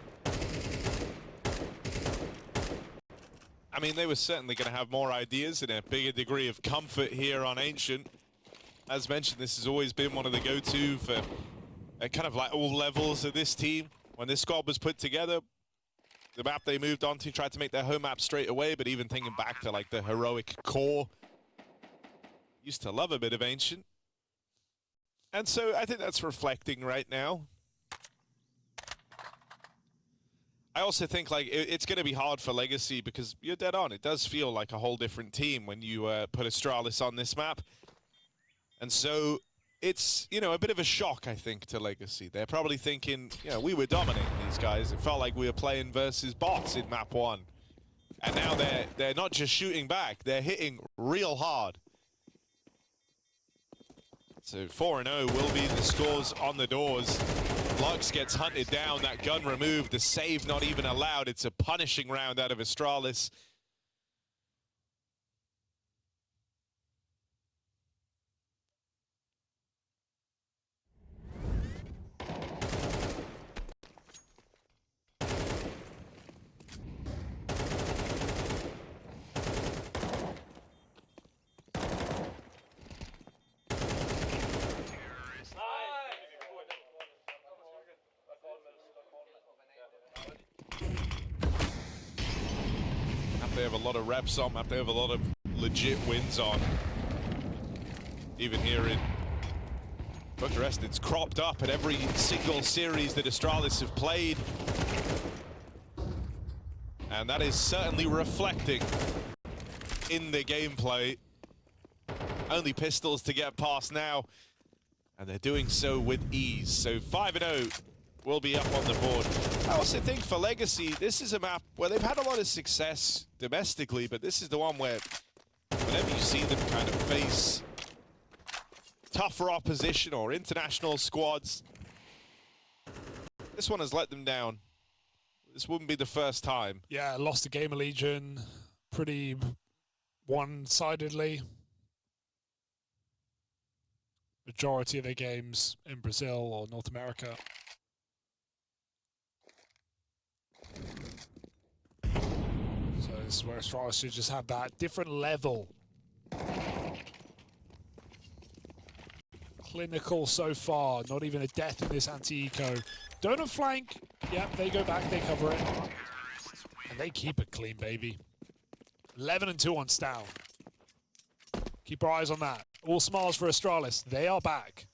Speaker 1: I mean, they were certainly going to have more ideas and a bigger degree of comfort here on Ancient. As mentioned, this has always been one of the go-to for kind of like all levels of this team. When this squad was put together, the map they moved on to tried to make their home map straight away, but even thinking back to like the heroic core, used to love a bit of Ancient. And so I think that's reflecting right now. I also think like it's going to be hard for Legacy because you're dead on. It does feel like a whole different team when you put Astralis on this map. And so it's, you know, a bit of a shock, I think, to Legacy. They're probably thinking, you know, we were dominating these guys. It felt like we were playing versus bots in map 1. And now they're not just shooting back, they're hitting real hard. So 4-0 will be the scores on the doors. Lux gets hunted down, that gun removed, the save not even allowed. It's a punishing round out of Astralis. They have a lot of reps on, they have a lot of legit wins on. Even here in Bucharest, it's cropped up at every single series that Astralis have played. And that is certainly reflecting in the gameplay. Only pistols to get past now, and they're doing so with ease. So 5-0 will be up on the board. I also think for Legacy, this is a map where they've had a lot of success domestically, but this is the one where whenever you see them kind of face tougher opposition or international squads, this one has let them down. This wouldn't be the first time.
Speaker 2: Yeah, lost to GamerLegion pretty one-sidedly. Majority of their games in Brazil or North America. So this is where Astralis should just have that different level. Clinical so far, not even a death in this anti-eco. Donut flank, yep, they go back, they cover it. And they keep it clean, baby. 11-2 on Stow. Keep our eyes on that. All smiles for Astralis, they are back.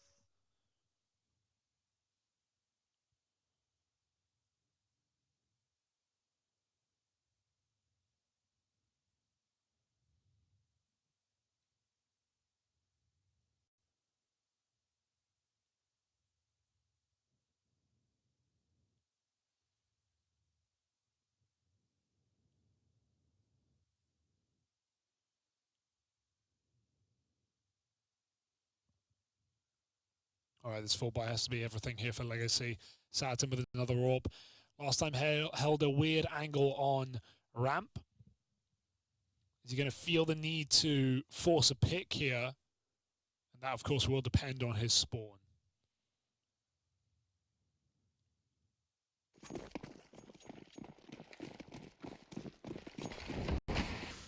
Speaker 2: All right, this full buy has to be everything here for Legacy. Saturn with another orb. Last time held a weird angle on ramp. Is he going to feel the need to force a pick here? And that, of course, will depend on his spawn.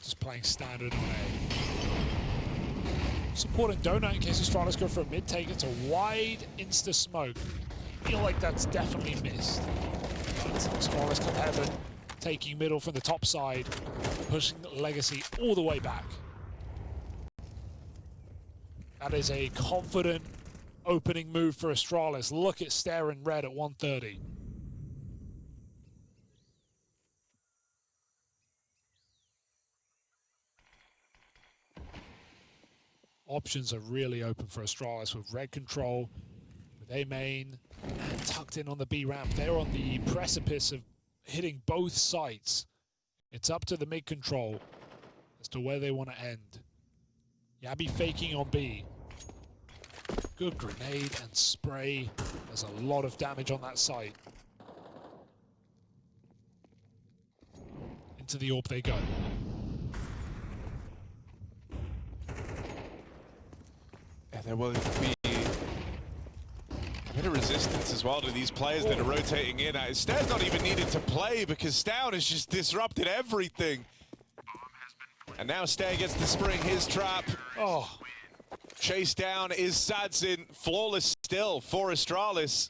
Speaker 2: Just playing standard away. Supporting Donut in case Astralis go for a mid take. It's a wide insta smoke. Feel like that's definitely missed. But Astralis come heaven, taking middle from the top side, pushing Legacy all the way back. That is a confident opening move for Astralis. Look at staring red at 130. Options are really open for Astralis with red control, with A main, and tucked in on the B ramp. They're on the precipice of hitting both sites. It's up to the mid control as to where they want to end. Yabi faking on B. Good grenade and spray. There's a lot of damage on that site. Into the orb they go.
Speaker 1: Yeah, there will be a bit of resistance resistance as well to these players that are rotating in. Stair's not even needed to play because Stown has just disrupted everything. And now Stair gets the spring, his trap.
Speaker 2: Oh.
Speaker 1: Chased down is Sadzin, flawless still for Astralis.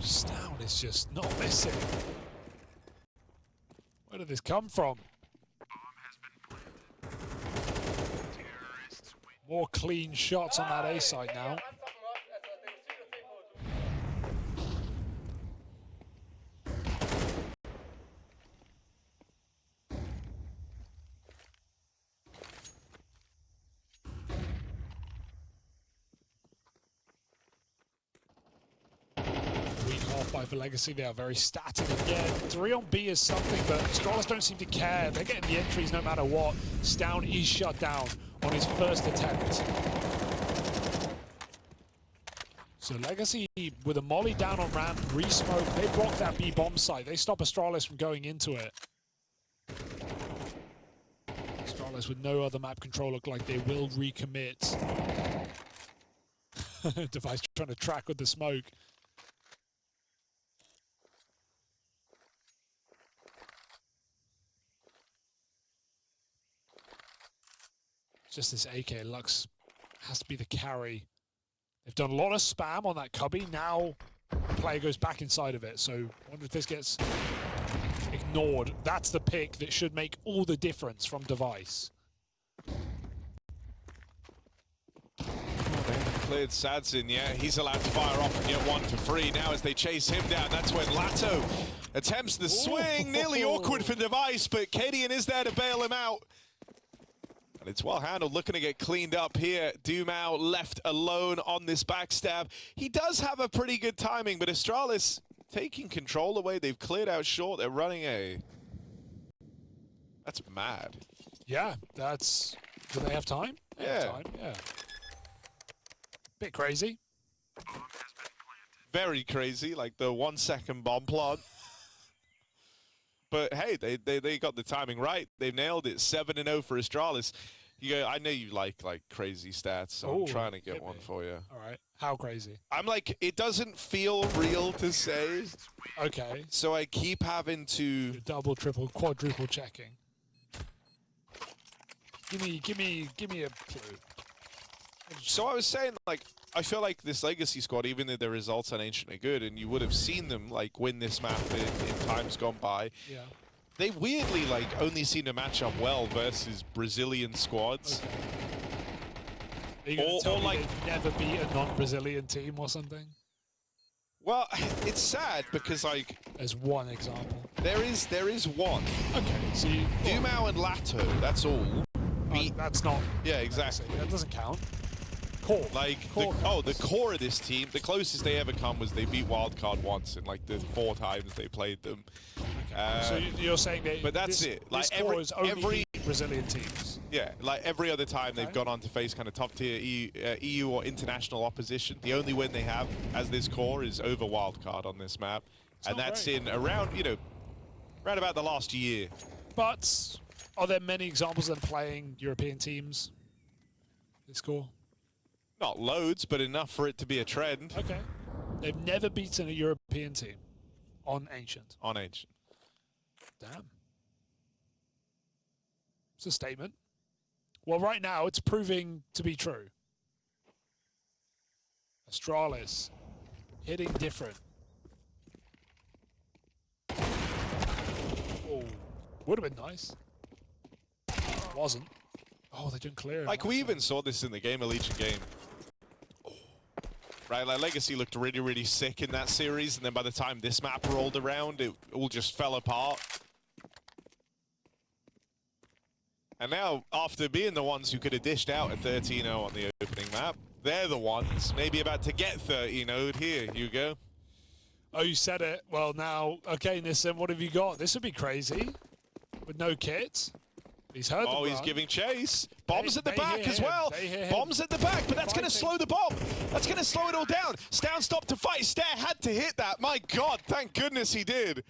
Speaker 2: Stown is just not missing. Where did this come from? More clean shots on that A side now. By for Legacy, they are very static again. 3 on B is something, but Astralis don't seem to care. They're getting the entries no matter what. Stown is shut down on his first attempt. So Legacy with a molly down on ramp, re-smoke, they block that B bomb site. They stop Astralis from going into it. Astralis with no other map control look like they will recommit. Device trying to track with the smoke. Just this AK Lux has to be the carry. They've done a lot of spam on that cubby. Now the player goes back inside of it. So I wonder if this gets ignored. That's the pick that should make all the difference from Device.
Speaker 1: Cleared Sadzin, yeah, he's allowed to fire off and get one for free. Now as they chase him down, that's when Lato attempts the swing. Nearly awkward for Device, but cadiaN is there to bail him out. And it's well handled, looking to get cleaned up here. Dumao left alone on this backstab. He does have a pretty good timing, but Astralis taking control away. They've cleared out short. They're running a... That's mad.
Speaker 2: Yeah, that's... Do they have time? They have time, yeah. Bit crazy.
Speaker 1: Very crazy, like the 1 second bomb plant. But hey, they got the timing right. They've nailed it. 7-0 for Astralis. You go, I know you like crazy stats, so I'm trying to get one for you.
Speaker 2: All right. How crazy?
Speaker 1: I'm like, it doesn't feel real to say.
Speaker 2: Okay.
Speaker 1: So I keep having to
Speaker 2: You're double, triple, quadruple checking. Give me a clue.
Speaker 1: So I was saying, like, I feel like this Legacy squad, even though the results on Ancient are good, and you would have seen them, like, win this map in times gone by,
Speaker 2: yeah.
Speaker 1: They weirdly, like, only seem to match up well versus Brazilian squads.
Speaker 2: Okay. Are you going to tell me they've never beat a non-Brazilian team or something?
Speaker 1: Well, it's sad because, like...
Speaker 2: There's one example.
Speaker 1: There is one.
Speaker 2: Okay, so you...
Speaker 1: Dumao and Lato, that's all.
Speaker 2: That's not...
Speaker 1: Yeah, exactly.
Speaker 2: That doesn't count. Core.
Speaker 1: Like, the core of this team, the closest they ever come was they beat Wildcard once in, like, the 4 times they played them.
Speaker 2: Okay. So you're saying that...
Speaker 1: But that's it. Like,
Speaker 2: this core is only Brazilian teams.
Speaker 1: Yeah, like, every other time they've gone on to face kind of top-tier EU or international opposition, the only win they have as this core is over Wildcard on this map. And that's in around, you know, around about the last year.
Speaker 2: But are there many examples of them playing European teams? This core?
Speaker 1: Not loads, but enough for it to be a trend.
Speaker 2: Okay. They've never beaten a European team on Ancient.
Speaker 1: On Ancient.
Speaker 2: Damn. It's a statement. Well, right now, it's proving to be true. Astralis hitting different. Oh, would have been nice. Wasn't. Oh, they didn't clear it.
Speaker 1: Like, we even saw this in the GamerLegion game. Right, like, Legacy looked really, really sick in that series, and then by the time this map rolled around, it all just fell apart. And now, after being the ones who could have dished out a 13-0 on the opening map, they're the ones maybe about to get 13-0'd. Here, you go.
Speaker 2: Oh, you said it. Well, now, okay, Nissan, what have you got? This would be crazy. With no kit. He's heard
Speaker 1: Oh,
Speaker 2: the
Speaker 1: he's
Speaker 2: run.
Speaker 1: giving chase. Bombs at the
Speaker 2: They
Speaker 1: back
Speaker 2: hear
Speaker 1: as
Speaker 2: him.
Speaker 1: well.
Speaker 2: They hear him.
Speaker 1: Bombs at the back, but that's going to
Speaker 2: Fighting.
Speaker 1: slow the bomb. That's going to slow it all down. Stown stopped to fight. Stair had to hit that. My God, thank goodness he did.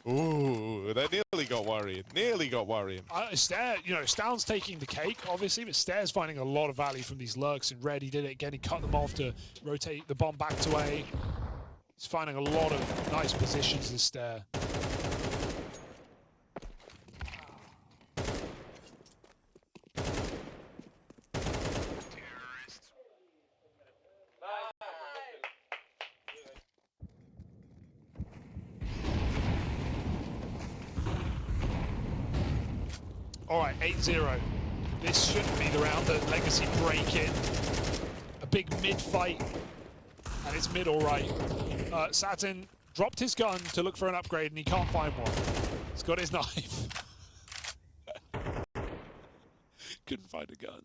Speaker 1: Ooh, they nearly got worried. Nearly got worried.
Speaker 2: Stair, you know, Stown's taking the cake, obviously, but Stair's finding a lot of value from these lurks in red. He did it again. He cut them off to rotate the bomb back to A. He's finding a lot of nice positions, this Stair. All right, 8-0. This shouldn't be the round that Legacy break in. A big mid fight, and it's mid all right. Satin dropped his gun to look for an upgrade, and he can't find one. He's got his knife. Couldn't find a gun.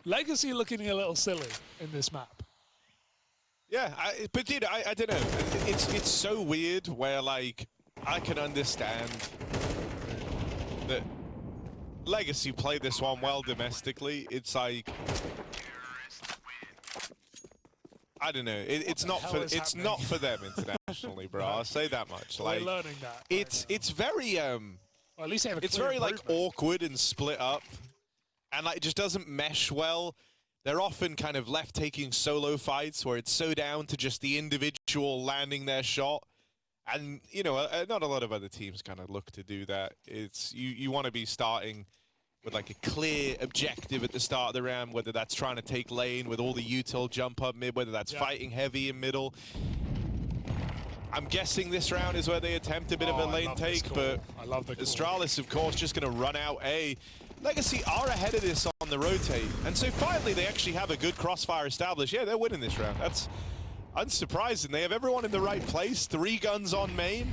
Speaker 2: Legacy looking a little silly in this map.
Speaker 1: Yeah, but dude, I don't know. It's so weird where, like, I can understand that Legacy played this one well domestically. It's like, I don't know. It's not for them internationally, bro. I'll say that much. Like,
Speaker 2: we're learning that.
Speaker 1: It's very
Speaker 2: well, at least they have a
Speaker 1: it's
Speaker 2: clear
Speaker 1: very like
Speaker 2: improvement.
Speaker 1: awkward and split up, and like it just doesn't mesh well. They're often kind of left taking solo fights where it's so down to just the individual landing their shot. And, you know, not a lot of other teams kind of look to do that. It's you want to be starting with like a clear objective at the start of the round, whether that's trying to take lane with all the util jump up mid, whether that's fighting heavy in middle. I'm guessing this round is where they attempt a bit of a lane take, but
Speaker 2: I love the
Speaker 1: Astralis, of course, just going to run out A. Legacy are ahead of this on the rotate, and so finally they actually have a good crossfire established. Yeah, they're winning this round. That's unsurprising. They have everyone in the right place. 3 guns on main.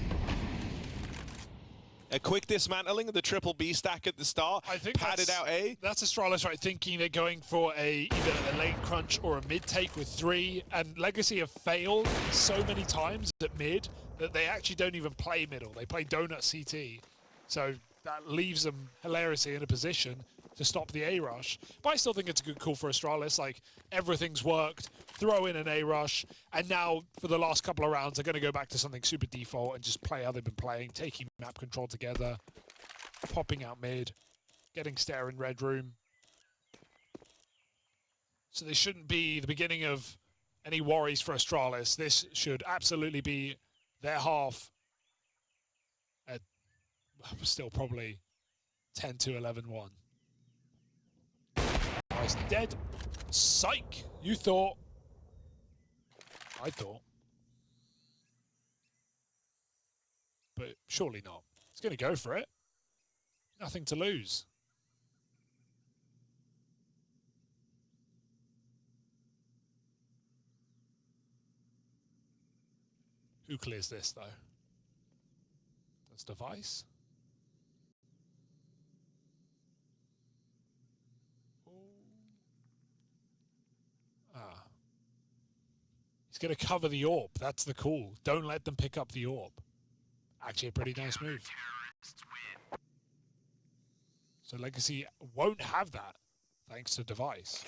Speaker 1: A quick dismantling of the triple B stack at the start.
Speaker 2: I think
Speaker 1: padded out A.
Speaker 2: That's Astralis, right? Thinking they're going for either a lane crunch or a mid take with 3. And Legacy have failed so many times at mid that they actually don't even play middle. They play donut CT. So that leaves them hilariously in a position to stop the A rush. But I still think it's a good call for Astralis. Like, everything's worked. Throw in an A rush, and now for the last couple of rounds, they're going to go back to something super default and just play how they've been playing, taking map control together, popping out mid, getting Stair in red room. So this shouldn't be the beginning of any worries for Astralis. This should absolutely be their half at still probably 10-11-1. Nice dead. Psych! You thought. I thought. But surely not. He's going to go for it. Nothing to lose. Who clears this, though? That's Device. He's going to cover the AWP. That's the call. Don't let them pick up the AWP. Actually, a pretty nice move. So Legacy won't have that, thanks to Device.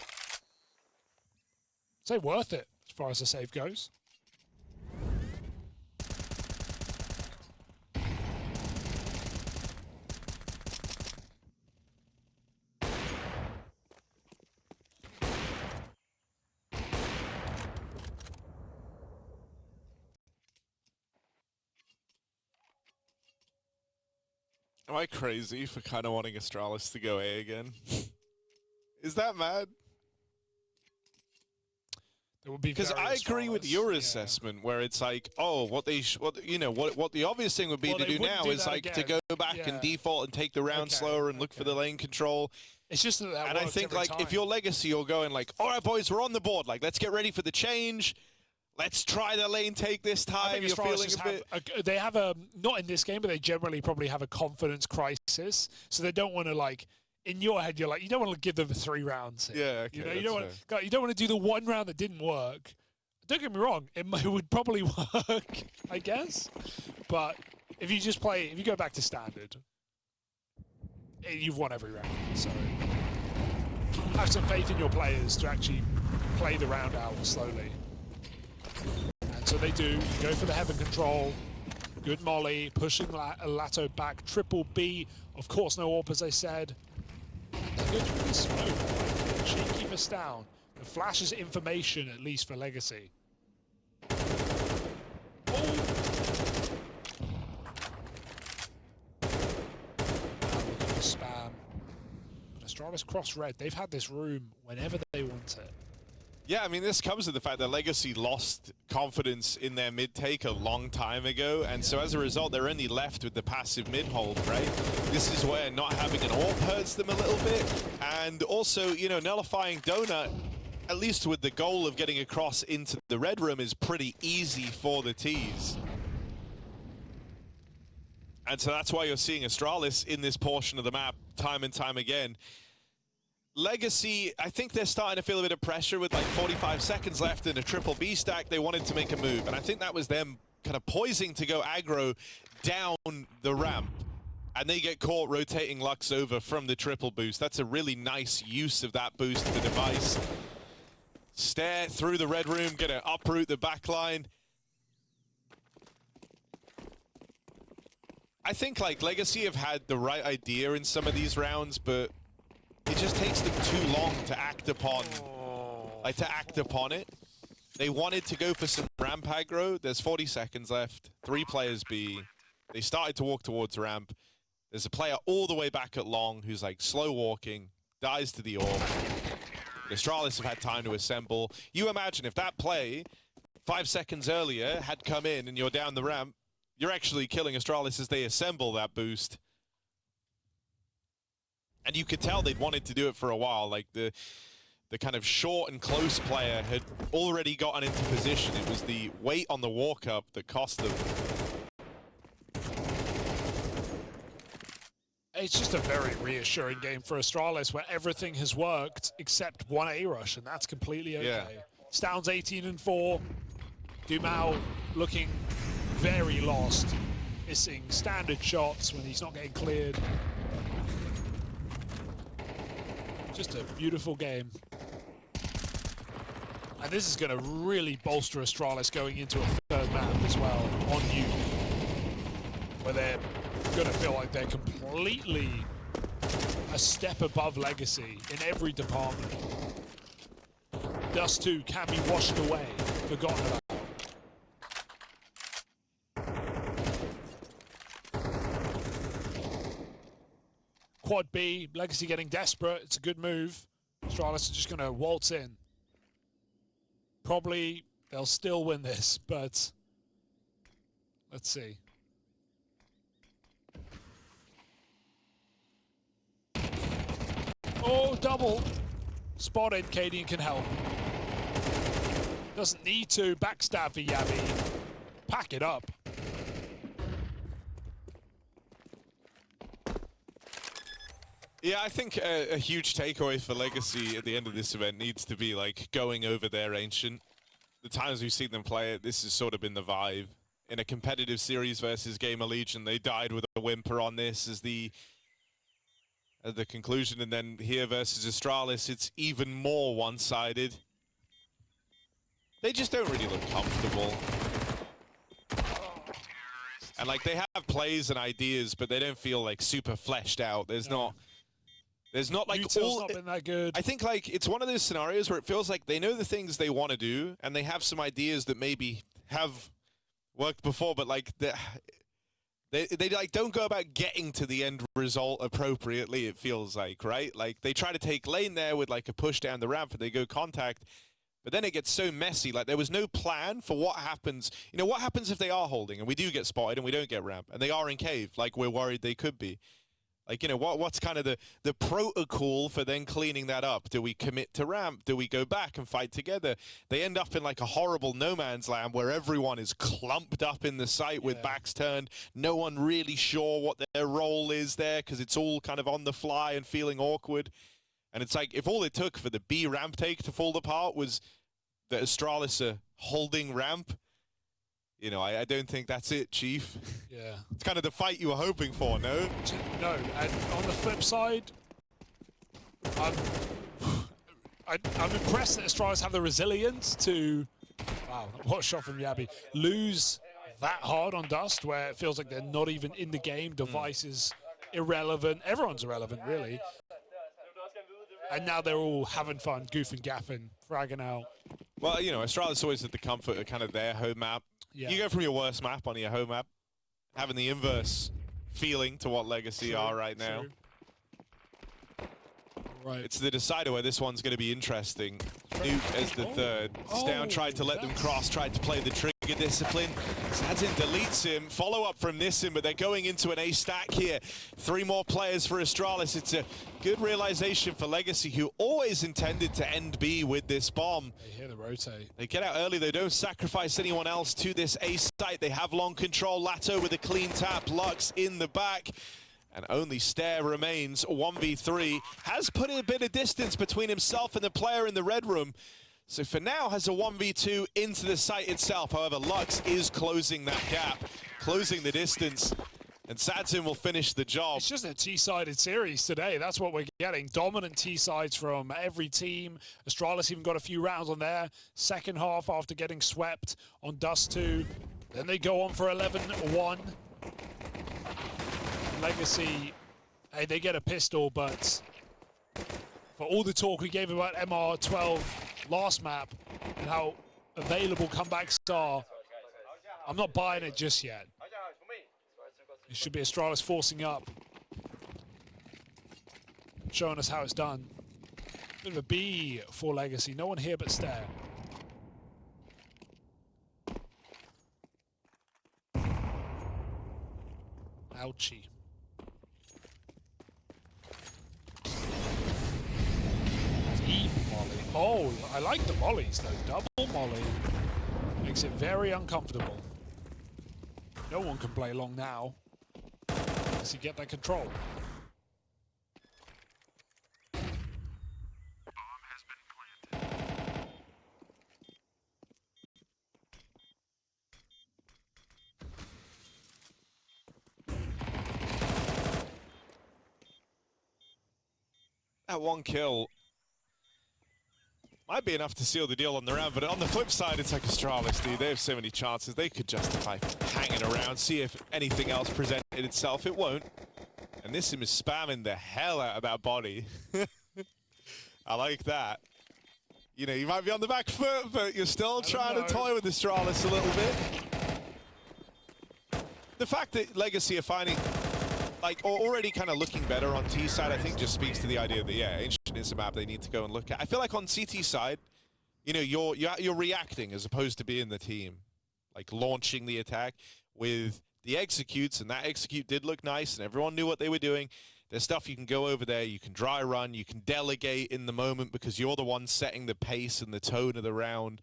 Speaker 2: Say worth it, as far as the save goes.
Speaker 1: Am I crazy for kind of wanting Astralis to go A again? Is that mad? Because I agree with your assessment, where it's like, oh, what the obvious thing would be to do now is like to go back and default and take the round slower and look for the lane control.
Speaker 2: It's just that
Speaker 1: and I think like if you're Legacy, you're going like, all right, boys, we're on the board. Like, let's get ready for the change. Let's try the lane take this time. You're feeling a bit.
Speaker 2: They have a, not in this game, but they generally probably have a confidence crisis. So they don't want to, like, in your head, you're like, you don't want to give them 3 rounds here.
Speaker 1: Yeah, okay,
Speaker 2: you don't want to do the 1 round that didn't work. Don't get me wrong, it would probably work, I guess. But if you just play, if you go back to standard, you've won every round. So have some faith in your players to actually play the round out slowly. And so they do. Go for the heaven control. Good molly, pushing Lato back. Triple B. Of course, no AWP, as I said. They're good with the smoke. Cheeky for Stown. The flash is information, at least for Legacy. Spam. But Astralis cross red. They've had this room whenever they want it.
Speaker 1: Yeah, I mean, this comes to the fact that Legacy lost confidence in their mid-take a long time ago, and so as a result, they're only left with the passive mid-hold, right? This is where not having an AWP hurts them a little bit, and also, you know, nullifying Donut, at least with the goal of getting across into the red room, is pretty easy for the T's. And so that's why you're seeing Astralis in this portion of the map time and time again. Legacy, I think they're starting to feel a bit of pressure with like 45 seconds left in a triple B stack. They wanted to make a move, and I think that was them kind of poising to go aggro down the ramp. And they get caught rotating Lux over from the triple boost. That's a really nice use of that boost for Device. Stare through the red room, gonna uproot the back line. I think like Legacy have had the right idea in some of these rounds, but it just takes them too long to act upon, it. They wanted to go for some ramp aggro. There's 40 seconds left. 3 players B. They started to walk towards ramp. There's a player all the way back at long who's like slow walking, dies to the AWP. The Astralis have had time to assemble. You imagine if that play 5 seconds earlier had come in and you're down the ramp, you're actually killing Astralis as they assemble that boost. And you could tell they'd wanted to do it for a while. Like the kind of short and close player had already gotten into position. It was the weight on the walk up that cost them.
Speaker 2: It's just a very reassuring game for Astralis where everything has worked except one A-rush, and that's completely okay.
Speaker 1: Yeah.
Speaker 2: Stown's 18-4. Dumao looking very lost, missing standard shots when he's not getting cleared. Just a beautiful game. And this is going to really bolster Astralis going into a third map as well on Nuke, where they're going to feel like they're completely a step above Legacy in every department. Dust2 can be washed away, forgotten about. Quad B, Legacy getting desperate. It's a good move. Astralis are just going to waltz in. Probably they'll still win this, but let's see. Oh, double. Spotted. cadiaN can help. Doesn't need to. Backstab for Yavi. Pack it up.
Speaker 1: Yeah, I think a huge takeaway for Legacy at the end of this event needs to be like going over their Ancient. The times we've seen them play it, this has sort of been the vibe. In a competitive series versus GamerLegion, they died with a whimper on this as the conclusion, and then here versus Astralis, it's even more one-sided. They just don't really look comfortable. And like they have plays and ideas, but they don't feel like super fleshed out. There's not like
Speaker 2: Util's not been that good.
Speaker 1: I think like it's one of those scenarios where it feels like they know the things they want to do, and they have some ideas that maybe have worked before, but like they like don't go about getting to the end result appropriately. It feels like, right? Like they try to take lane there with like a push down the ramp, and they go contact, but then it gets so messy. Like there was no plan for what happens. You know, what happens if they are holding and we do get spotted and we don't get ramp, and they are in cave like we're worried they could be. Like, you know, what's kind of the protocol for then cleaning that up? Do we commit to ramp? Do we go back and fight together? They end up in like a horrible no man's land where everyone is clumped up in the site with backs turned. No one really sure what their role is there because it's all kind of on the fly and feeling awkward. And it's like, if all it took for the B ramp take to fall apart was that Astralis are holding ramp, You know, I don't think that's it, Chief.
Speaker 2: Yeah.
Speaker 1: It's kind of the fight you were hoping for, no?
Speaker 2: No, and on the flip side, I'm impressed that Astralis have the resilience to, wow, what a shot from Yabi, lose that hard on Dust, where it feels like they're not even in the game. Device is irrelevant. Everyone's irrelevant, really. And now they're all having fun, goofing, gaffing, fragging out.
Speaker 1: Well, you know, Astralis always had the comfort of kind of their home map. Yeah. You go from your worst map on your home map, having the inverse feeling to what Legacy are right now.
Speaker 2: Right.
Speaker 1: It's the decider where this one's going to be interesting. Nuke as the third. Down tried to let them cross, tried to play the trigger discipline. cadiaN deletes him. Follow up from Nissim, but they're going into an A stack here. 3 more players for Astralis. It's a good realization for Legacy, who always intended to end B with this bomb.
Speaker 2: They hear the rotate.
Speaker 1: They get out early. They don't sacrifice anyone else to this A site. They have long control. Lato with a clean tap. Lux in the back. And only Stare remains. 1v3. Has put a bit of distance between himself and the player in the red room. So for now has a 1v2 into the site itself. However, Lux is closing that gap, closing the distance. And cadiaN will finish the job.
Speaker 2: It's just a T-sided series today. That's what we're getting. Dominant T-sides from every team. Astralis even got a few rounds on there. Second half after getting swept on Dust2. Then they go on for 11-1. Legacy, hey, they get a pistol, but for all the talk we gave about MR12 last map and how available comebacks are, I'm not buying it just yet. It should be Astralis forcing up, showing us how it's done. Bit of a B for Legacy. No one here but Stare. Ouchie. Molly. Oh, I like the mollies though. Double molly makes it very uncomfortable. No one can play long now. Does he get that control?
Speaker 1: That one kill might be enough to seal the deal on the round, but on the flip side, it's like Astralis, dude. They have so many chances. They could justify hanging around, see if anything else presented itself. It won't. And Nissim is spamming the hell out of that body. I like that. You know, you might be on the back foot, but you're still trying to toy with Astralis a little bit. The fact that Legacy are finding, like, already kind of looking better on T side, I think just speaks to the idea that, yeah, Ancient is a map they need to go and look at. I feel like on CT side, you know, you're reacting as opposed to being the team, like launching the attack with the executes, and that execute did look nice, and everyone knew what they were doing. There's stuff you can go over there, you can dry run, you can delegate in the moment because you're the one setting the pace and the tone of the round.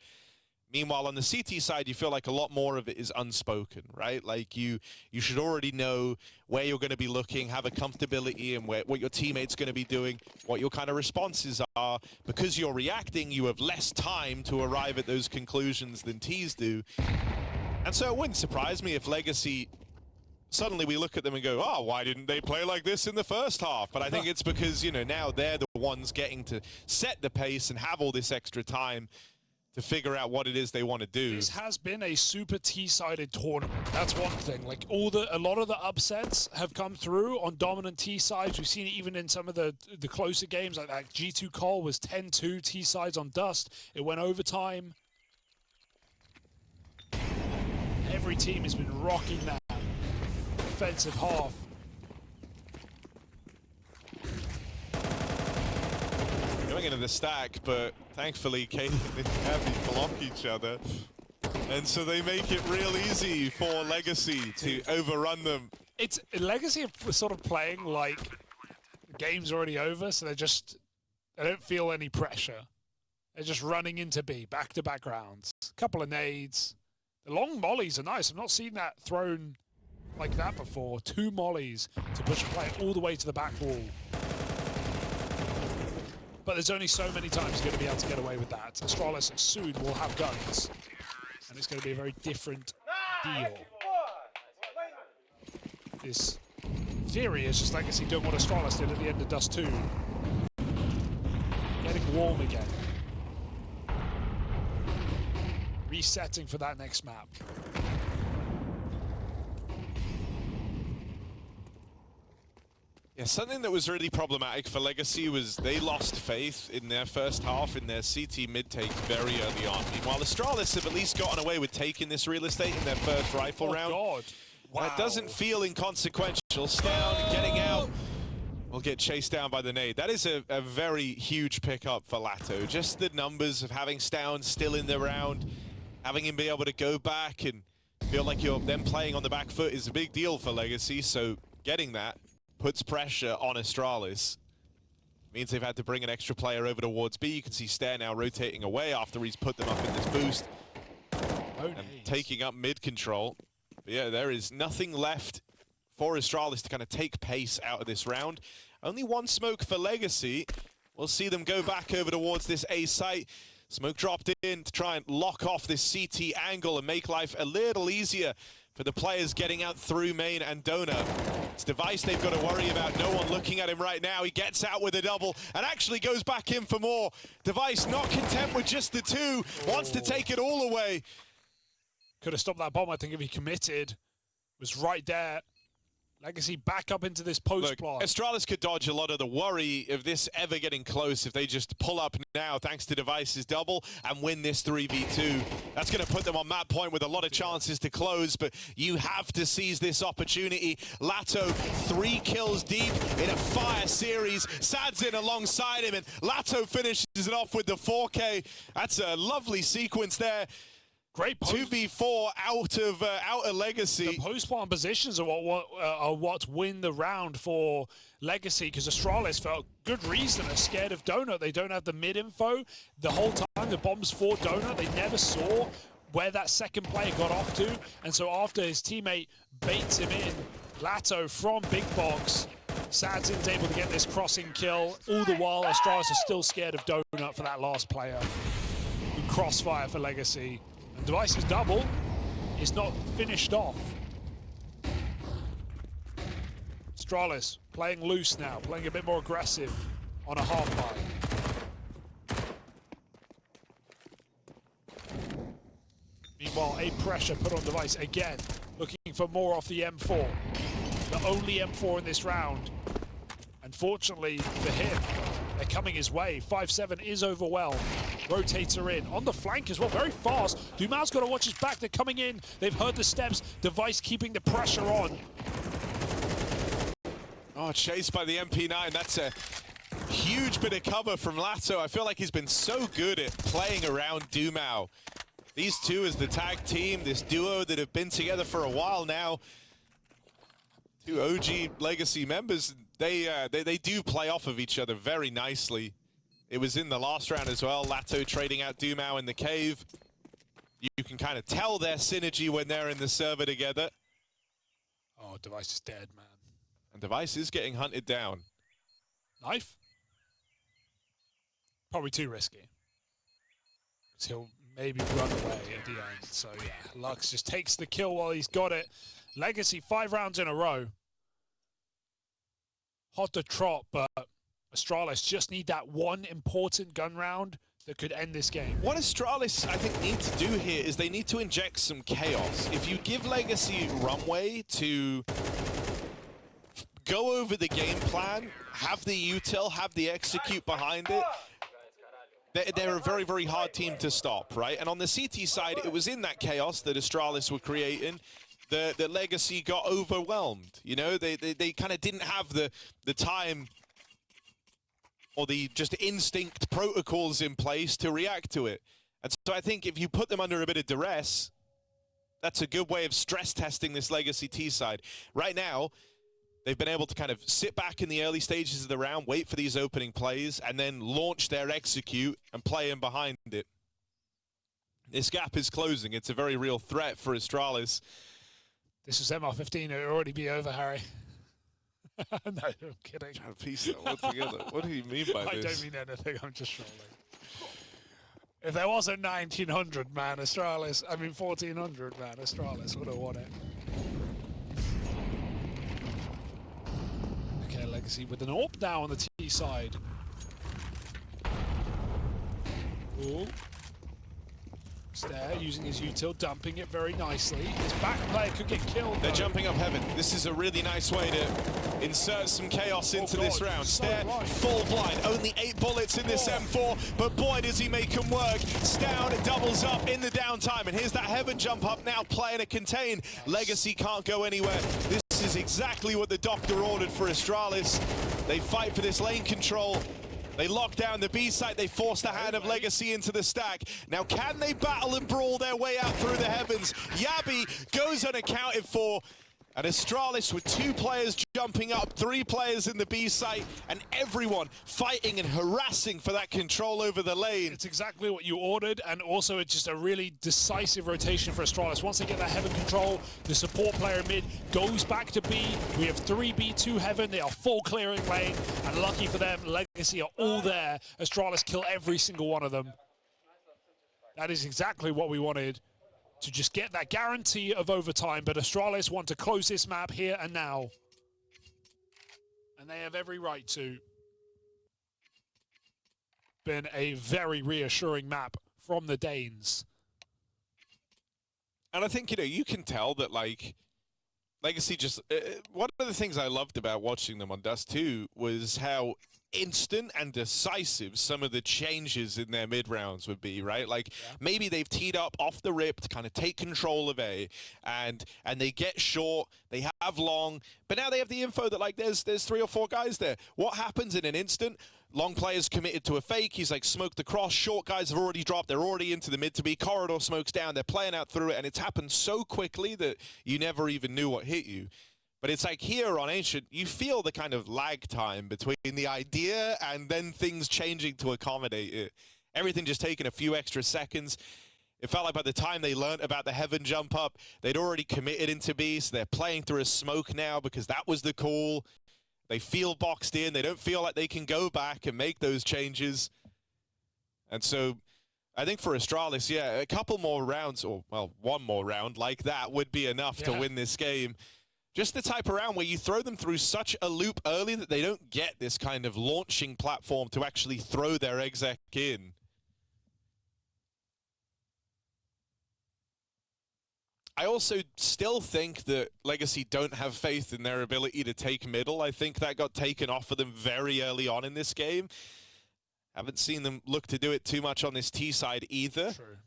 Speaker 1: Meanwhile, on the CT side, you feel like a lot more of it is unspoken, right? Like you should already know where you're going to be looking, have a comfortability in what your teammate's going to be doing, what your kind of responses are. Because you're reacting, you have less time to arrive at those conclusions than Ts do. And so it wouldn't surprise me if Legacy, suddenly we look at them and go, oh, why didn't they play like this in the first half? But I think it's because, you know, now they're the ones getting to set the pace and have all this extra time to figure out what it is they want to do.
Speaker 2: This has been a super T-sided tournament. That's one thing. Like a lot of the upsets have come through on dominant T-sides. We've seen it even in some of the closer games, like that G2 Call was 10-2 T-sides on Dust. It went overtime. Every team has been rocking that offensive half.
Speaker 1: Going into the stack, but thankfully cadiaN and Yabi block each other. And so they make it real easy for Legacy to overrun them.
Speaker 2: It's Legacy are sort of playing like the game's already over, so they don't feel any pressure. They're just running into B, back-to-back rounds. Couple of nades. The long mollies are nice. I've not seen that thrown like that before. 2 mollies to push a player all the way to the back wall. But there's only so many times you're going to be able to get away with that. Astralis soon will have guns. And it's going to be a very different deal. This theory is just Legacy doing what Astralis did at the end of Dust 2. Getting warm again. Resetting for that next map.
Speaker 1: Yeah, something that was really problematic for Legacy was they lost faith in their first half in their CT mid-take very early on. Meanwhile, Astralis have at least gotten away with taking this real estate in their first rifle round.
Speaker 2: God. Wow.
Speaker 1: That doesn't feel inconsequential. Stown getting out will get chased down by the nade. That is a very huge pickup for Lato. Just the numbers of having Stown still in the round, having him be able to go back and feel like you're then playing on the back foot is a big deal for Legacy. So getting that puts pressure on Astralis. Means they've had to bring an extra player over towards B. You can see Stair now rotating away after he's put them up in this boost. And taking up mid control. But yeah, there is nothing left for Astralis to kind of take pace out of this round. Only one smoke for Legacy. We'll see them go back over towards this A site. Smoke dropped in to try and lock off this CT angle and make life a little easier for the players getting out through main and Donut. It's Device they've got to worry about. No one looking at him right now. He gets out with a double and actually goes back in for more. Device not content with just the two. Wants to take it all away.
Speaker 2: Could have stopped that bomb, I think, if he committed. Was right there. Legacy back up into this post block.
Speaker 1: Astralis could dodge a lot of the worry of this ever getting close if they just pull up now thanks to Device's double and win this 3v2. That's going to put them on map point with a lot of chances to close, but you have to seize this opportunity. Lato 3 kills deep in a fire series. Sad's in alongside him and Lato finishes it off with the 4K. That's a lovely sequence there.
Speaker 2: Great
Speaker 1: 2v4 out of Legacy.
Speaker 2: The post-spawn positions are what win the round for Legacy, because Astralis, for good reason, are scared of Donut. They don't have the mid info. The whole time the bomb's for Donut, they never saw where that second player got off to. And so after his teammate baits him in, Lato from Big Box, Sadzin's able to get this crossing kill. All the while, Astralis are still scared of Donut for that last player. Crossfire for Legacy. And Device's double is not finished off. Astralis playing loose now, playing a bit more aggressive on a half line. Meanwhile, a pressure put on Device again, looking for more off the M4. The only M4 in this round. Unfortunately for him, they're coming his way. 5-7 is overwhelmed. Rotator in. On the flank as well, very fast. Dumal's got to watch his back. They're coming in. They've heard the steps. Device keeping the pressure on.
Speaker 1: Oh, chased by the MP9. That's a huge bit of cover from Lato. I feel like he's been so good at playing around Dumal. These two as the tag team, this duo that have been together for a while now. Two OG Legacy members. They do play off of each other very nicely. It was in the last round as well. Lato trading out Dumal in the cave. You can kind of tell their synergy when they're in the server together.
Speaker 2: Oh, Device is dead, man.
Speaker 1: And Device is getting hunted down.
Speaker 2: Knife? Probably too risky. Because he'll maybe run away at the end. So yeah, Lux just takes the kill while he's got it. Legacy 5 rounds in a row. Hot to trot, but Astralis just need that one important gun round that could end this game.
Speaker 1: What Astralis, I think, need to do here is they need to inject some chaos. If you give Legacy runway to go over the game plan, have the util, have the execute behind it, they're a very, very hard team to stop, right? And on the CT side, it was in that chaos that Astralis were creating that Legacy got overwhelmed. You know, they kind of didn't have the time or the just instinct protocols in place to react to it. And so I think if you put them under a bit of duress, that's a good way of stress testing this Legacy T side. Right now, they've been able to kind of sit back in the early stages of the round, wait for these opening plays, and then launch their execute and play in behind it. This gap is closing. It's a very real threat for Astralis.
Speaker 2: This is MR15. It would already be over, Harry. No, I'm kidding.
Speaker 1: Trying to piece that all together. What do you mean by this?
Speaker 2: I don't mean anything. I'm just trolling. If there was a 1900 man, Astralis, I mean 1400 man, Astralis would have won it. Okay, Legacy with an AWP now on the T side. Ooh. Stair using his util, dumping it very nicely. His back player could get killed.
Speaker 1: They're jumping up heaven. This is a really nice way to insert some chaos into this round. Stair, full blind. Only 8 bullets in this M4, but boy, does he make them work. Stoud doubles up in the downtime, and here's that heaven jump up now, playing a contain. Legacy can't go anywhere. This is exactly what the doctor ordered for Astralis. They fight for this lane control. They lock down the B site, they force the hand of Legacy into the stack. Now can they battle and brawl their way out through the heavens? Yabi goes unaccounted for. And Astralis with 2 players jumping up, 3 players in the B site, and everyone fighting and harassing for that control over the lane.
Speaker 2: It's exactly what you ordered, and also it's just a really decisive rotation for Astralis. Once they get that heaven control, the support player mid goes back to B. We have 3B, 2 heaven. They are full clearing lane, and lucky for them, Legacy are all there. Astralis kill every single one of them. That is exactly what we wanted, to just get that guarantee of overtime, but Astralis want to close this map here and now. And they have every right to. Been a very reassuring map from the Danes.
Speaker 1: And I think, you know, you can tell that, like, Legacy just... one of the things I loved about watching them on Dust2 was how instant and decisive some of the changes in their mid rounds would be, right? Like, maybe they've teed up off the rip to kind of take control of A, and they get short, they have long, but now they have the info that, like, there's 3 or 4 guys there. What happens in an instant? Long player's committed to a fake, he's like smoked across, short guys have already dropped, they're already into the mid to B, corridor smokes down, they're playing out through it, and it's happened so quickly that you never even knew what hit you. But it's like here on Ancient, you feel the kind of lag time between the idea and then things changing to accommodate it. Everything just taking a few extra seconds. It felt like by the time they learned about the heaven jump up, they'd already committed into B, so they're playing through a smoke now because that was the call. They feel boxed in, they don't feel like they can go back and make those changes. And so I think for Astralis, yeah, a couple more rounds, or well, 1 more round like that would be enough to win this game. Just the type of round where you throw them through such a loop early that they don't get this kind of launching platform to actually throw their exec in. I also still think that Legacy don't have faith in their ability to take middle. I think that got taken off of them very early on in this game. Haven't seen them look to do it too much on this T side either.
Speaker 2: True.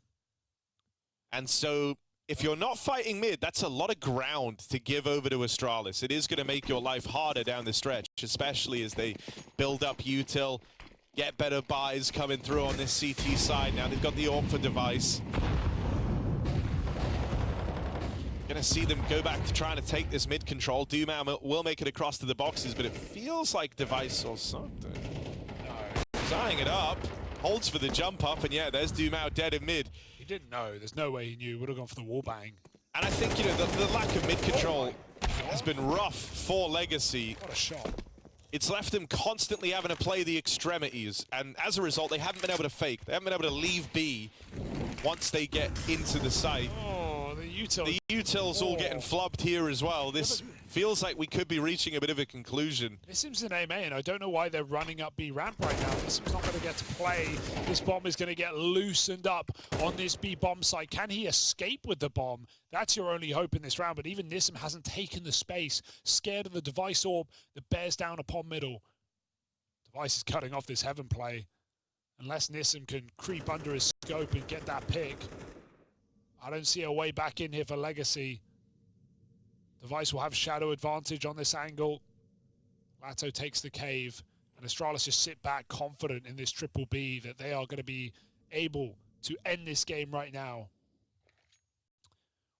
Speaker 1: And so if you're not fighting mid, that's a lot of ground to give over to Astralis. It is going to make your life harder down the stretch, especially as they build up util, get better buys coming through on this CT side. Now they've got the AWP for Device. Gonna see them go back to trying to take this mid control. Doomau will make it across to the boxes, but it feels like Device or something. He's eyeing it up, holds for the jump up, and yeah, there's Doomau dead in mid.
Speaker 2: He didn't know. There's no way he knew. Would have gone for the wall bang.
Speaker 1: And I think, you know, the lack of mid control has been rough for Legacy.
Speaker 2: What a shot.
Speaker 1: It's left them constantly having to play the extremities, and as a result, they haven't been able to fake. They haven't been able to leave B once they get into the site. The util's all getting flubbed here as well. This feels like we could be reaching a bit of a conclusion.
Speaker 2: Nissim's in A main. I don't know why they're running up B ramp right now. Nissim's not going to get to play. This bomb is going to get loosened up on this B bomb site. Can he escape with the bomb? That's your only hope in this round. But even Nissim hasn't taken the space. Scared of the Device orb that bears down upon middle. Device is cutting off this heaven play. Unless Nissim can creep under his scope and get that pick. I don't see a way back in here for Legacy. Device will have shadow advantage on this angle. Lato takes the cave, and Astralis just sit back confident in this triple B that they are going to be able to end this game right now.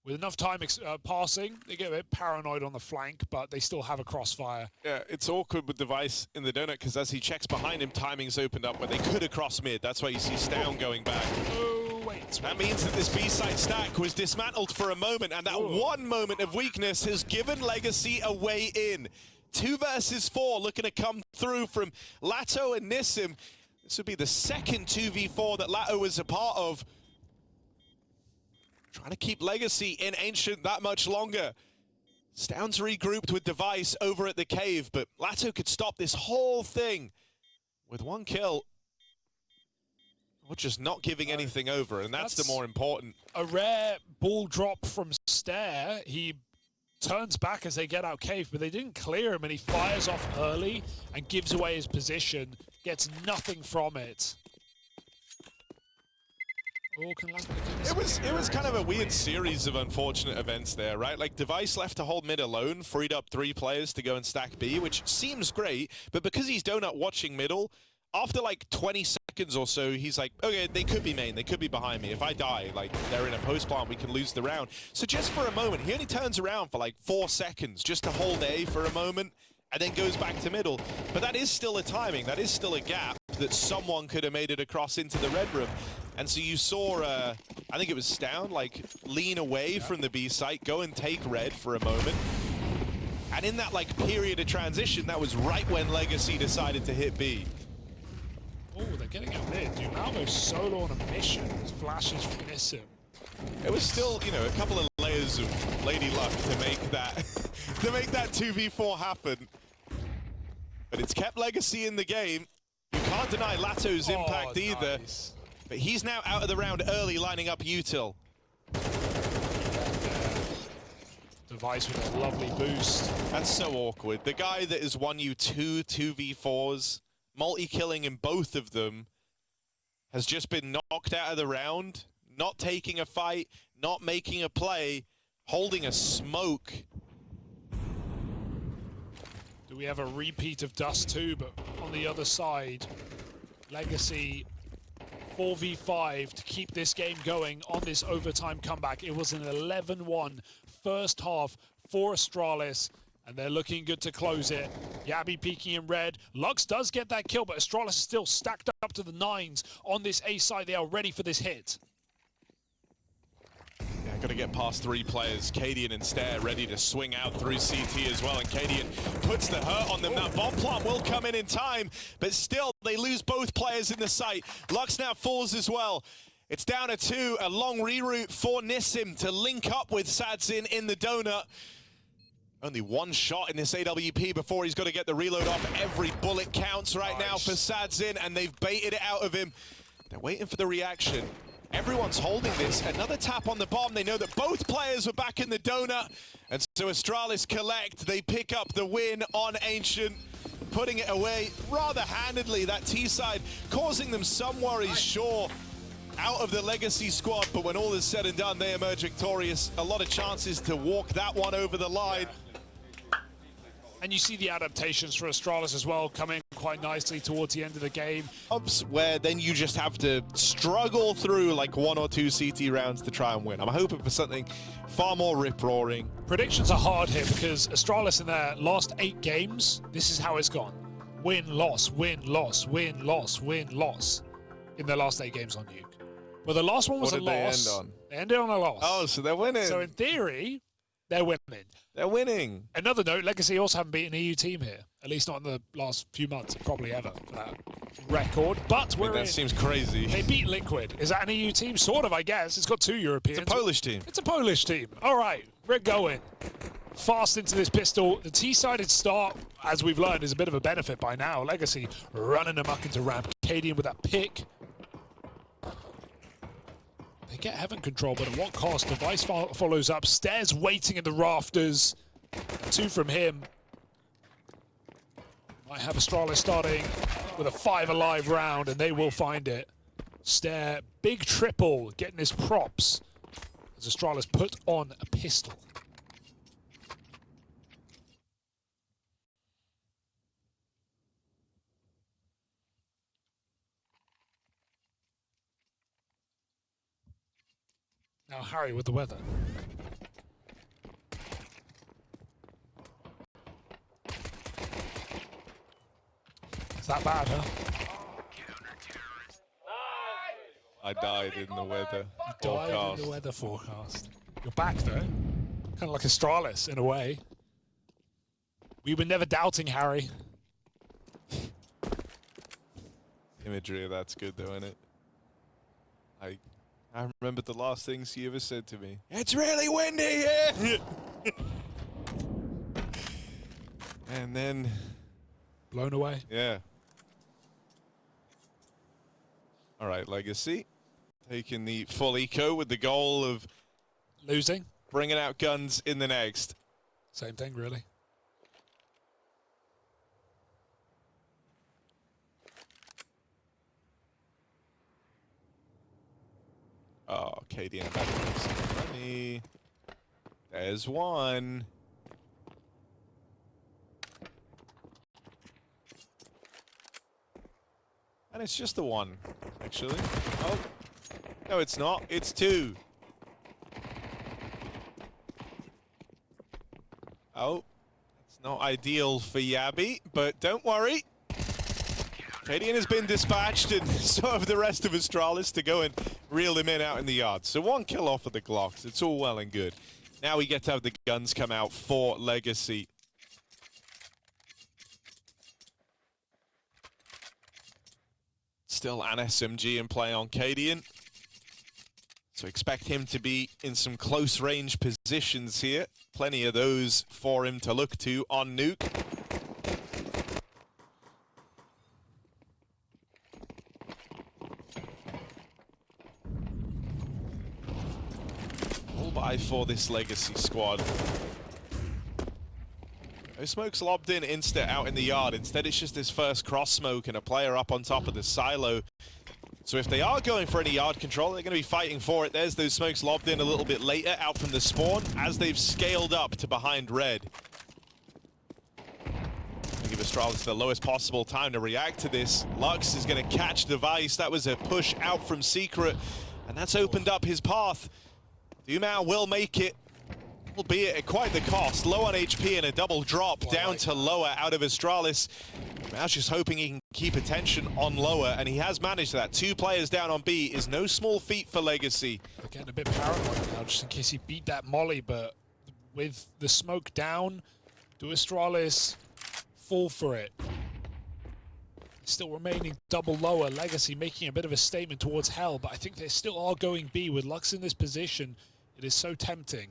Speaker 2: With enough time passing, they get a bit paranoid on the flank, but they still have a crossfire. Yeah,
Speaker 1: it's awkward with Device in the donut, because as he checks behind him, timing's opened up where they could have crossed mid. That's why you see Stown going back. That means that this B-side stack was dismantled for a moment, and that one moment of weakness has given Legacy a way in. 2 versus 4 looking to come through from Lato and Nissim. This would be the second 2v4 that Lato was a part of. Trying to keep Legacy in Ancient that much longer. Stoun's regrouped with Device over at the cave, but Lato could stop this whole thing with one kill. Or just not giving anything over, and that's the more important.
Speaker 2: A rare ball drop from Stare. He turns back as they get out cave, but they didn't clear him, and he fires off early and gives away his position. Gets nothing from it.
Speaker 1: It was kind of a weird series of unfortunate events there, right? Like, Device left to hold mid alone, freed up 3 players to go and stack B, which seems great, but because he's donut watching middle, after like 20 seconds or so, he's like, okay, they could be main, they could be behind me. If I die, like, they're in a post plant, we can lose the round. So just for a moment, he only turns around for like 4 seconds just to hold A for a moment, and then goes back to middle. But that is still a timing, that is still a gap that someone could have made it across into the red room. And so you saw, I think it was Stoun, like, lean away from the B site, go and take red for a moment. And in that, like, period of transition, that was right when Legacy decided to hit B.
Speaker 2: Oh, they're getting out mid. Dumalvo's solo on a mission. His flashes miss him.
Speaker 1: It was still, you know, a couple of layers of lady luck to make that to make that 2v4 happen. But it's kept Legacy in the game. You can't deny Lato's impact either.
Speaker 2: Nice.
Speaker 1: But he's now out of the round early, lining up util.
Speaker 2: Device with a lovely boost.
Speaker 1: That's so awkward. The guy that has won you 2v4s, multi-killing in both of them, has just been knocked out of the round, not taking a fight, not making a play, holding a smoke.
Speaker 2: Do we have a repeat of Dust2, but on the other side, Legacy 4v5 to keep this game going on this overtime comeback. It was an 11-1 first half for Astralis, and they're looking good to close it. Yabi peeking in red. Lux does get that kill, but Astralis is still stacked up to the 9s on this A side. They are ready for this hit.
Speaker 1: Yeah, got to get past 3 players. cadiaN and Stare ready to swing out through CT as well, and cadiaN puts the hurt on them. That bomb plant will come in time, but still they lose both players in the site. Lux now falls as well. It's down to 2, a long reroute for Nissim to link up with Sadzin in the donut. Only 1 shot in this AWP before he's got to get the reload off. Every bullet counts right now for Sadzin, and they've baited it out of him. They're waiting for the reaction. Everyone's holding this. Another tap on the bomb. They know that both players were back in the donut. And so Astralis collect. They pick up the win on Ancient, putting it away rather handedly. That T-side causing them some worries, sure, out of the Legacy squad. But when all is said and done, they emerge victorious. A lot of chances to walk that one over the line.
Speaker 2: And you see the adaptations for Astralis as well coming quite nicely towards the end of the game.
Speaker 1: Where then you just have to struggle through like 1 or 2 CT rounds to try and win. I'm hoping for something far more rip-roaring.
Speaker 2: Predictions are hard here because Astralis in their last 8 games, this is how it's gone. Win, loss, win, loss, win, loss, win, loss in their last 8 games on Nuke. Well, the last one was a loss.
Speaker 1: What did they end on?
Speaker 2: They ended on a loss.
Speaker 1: Oh, so they're winning.
Speaker 2: So in theory, they're winning.
Speaker 1: They're winning.
Speaker 2: Another note, Legacy also haven't beaten an EU team here. At least not in the last few months, probably ever, for that record. But
Speaker 1: that seems crazy.
Speaker 2: They beat Liquid. Is that an EU team? Sort of, I guess. It's got 2 Europeans.
Speaker 1: It's a Polish team.
Speaker 2: It's a Polish team. All right, we're going. Fast into this pistol. The T-sided start, as we've learned, is a bit of a benefit by now. Legacy running amok into ramp. cadiaN with that pick. They get heaven control, but at what cost? Device follows up. Stares waiting in the rafters. 2 from him. Might have Astralis starting with a 5 alive round, and they will find it. Stare, big triple, getting his props as Astralis put on a pistol. Now Harry with the weather. Is that bad, huh?
Speaker 1: I died in the weather
Speaker 2: Died
Speaker 1: forecast.
Speaker 2: in the weather forecast. You're back though. Kind of like Astralis in a way. We were never doubting Harry.
Speaker 1: imagery of that's good though, isn't it? I remember the last things he ever said to me. It's really windy here! And then...
Speaker 2: blown away.
Speaker 1: Yeah. Alright, Legacy. Taking the full eco with the goal of...
Speaker 2: losing.
Speaker 1: Bringing out guns in the next.
Speaker 2: Same thing, really.
Speaker 1: Oh, cadiaN back to some money. There's one. And it's just the one, actually. Oh, no, it's not. It's two. Oh, it's not ideal for Yabby, but don't worry. cadiaN has been dispatched, and so have the rest of Astralis to go and reel him in out in the yard. So one kill off of the Glocks. It's all well and good. Now we get to have the guns come out for Legacy. Still an SMG in play on cadiaN. So expect him to be in some close range positions here. Plenty of those for him to look to on Nuke. All by for this Legacy squad. No smoke's lobbed in insta out in the yard. Instead, it's just this first cross smoke and a player up on top of the silo. So if they are going for any yard control, they're going to be fighting for it. There's those smokes lobbed in a little bit later out from the spawn as they've scaled up to behind red. Give Astralis the lowest possible time to react to this. Lux is going to catch Device. That was a push out from Secret, and that's opened up his path. Dumao will make it, albeit at quite the cost. Low on HP and a double drop down to lower out of Astralis. Dumau's just hoping he can keep attention on lower, and he has managed that. 2 players down on B is no small feat for Legacy.
Speaker 2: They're getting a bit paranoid now, just in case he beat that molly, but with the smoke down, do Astralis fall for it? Still remaining double lower. Legacy making a bit of a statement towards hell, but I think they still are going B. With Lux in this position, it is so tempting.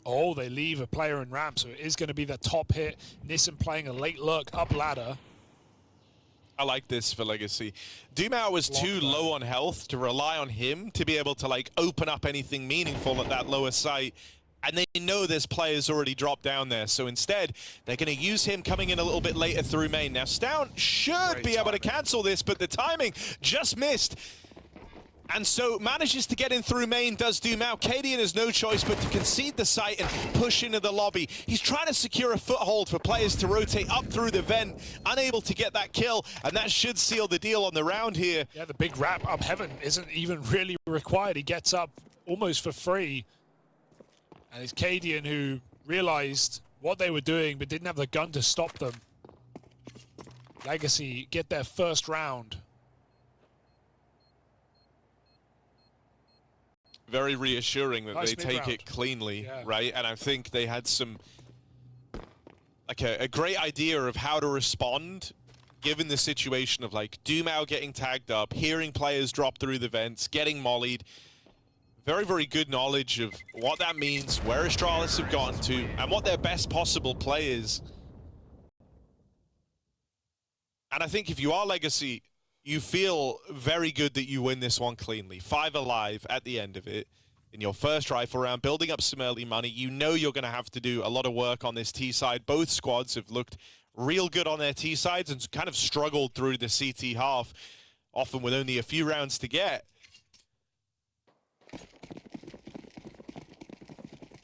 Speaker 2: Oh, they leave a player in ramp, so it is going to be the top hit. Nissan playing a late look up ladder.
Speaker 1: I like this for Legacy. Dumao was too low on health to rely on him to be able to like open up anything meaningful at that lower site. And they know there's players already dropped down there. So instead, they're going to use him coming in a little bit later through main. Now, Stout should be able to cancel this, but the timing just missed. And so manages to get in through main, does Dumao. cadiaN has no choice but to concede the site and push into the lobby. He's trying to secure a foothold for players to rotate up through the vent, unable to get that kill, and that should seal the deal on the round here.
Speaker 2: Yeah, the big wrap up heaven isn't even really required. He gets up almost for free. And it's cadiaN who realized what they were doing but didn't have the gun to stop them. Legacy get their first round.
Speaker 1: Very reassuring that
Speaker 2: Nice
Speaker 1: they take
Speaker 2: mid-round.
Speaker 1: it cleanly,
Speaker 2: Yeah.
Speaker 1: right? And I think they had some, like a great idea of how to respond given the situation of like Dumao getting tagged up, hearing players drop through the vents, getting mollied. Very, very good knowledge of what that means, where Astralis have gotten to, and what their best possible play is. And I think if you are Legacy, you feel very good that you win this one cleanly. 5 alive at the end of it in your first rifle round, building up some early money. You know you're going to have to do a lot of work on this T side. Both squads have looked real good on their T sides and kind of struggled through the CT half, often with only a few rounds to get.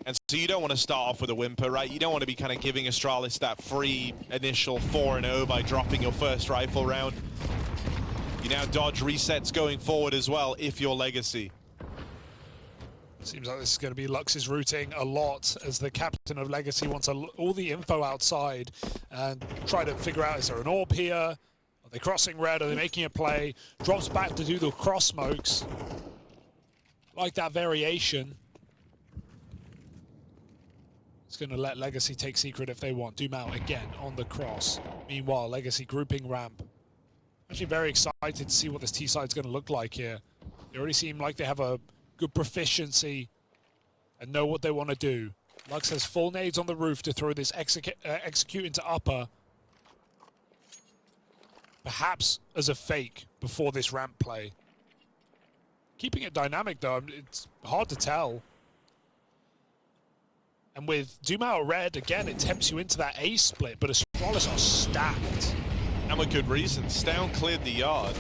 Speaker 1: And so you don't want to start off with a whimper, right? You don't want to be kind of giving Astralis that free initial 4-0 by dropping your first rifle round. You now dodge resets going forward as well if you're Legacy.
Speaker 2: Seems like this is going to be Lux's routing a lot as the captain of Legacy wants all the info outside and try to figure out, is there an AWP here? Are they crossing red? Are they making a play? Drops back to do the cross smokes. Like that variation. It's going to let Legacy take secret if they want. Dumao again on the cross. Meanwhile, Legacy grouping ramp. Actually very excited to see what this T side's going to look like here. They already seem like they have a good proficiency and know what they want to do. Lux has full nades on the roof to throw this execute into upper. Perhaps as a fake before this ramp play. Keeping it dynamic though, it's hard to tell. And with Doom out red, again, it tempts you into that A split, but Astralis are stacked.
Speaker 1: And with good reason. Stown cleared the yard.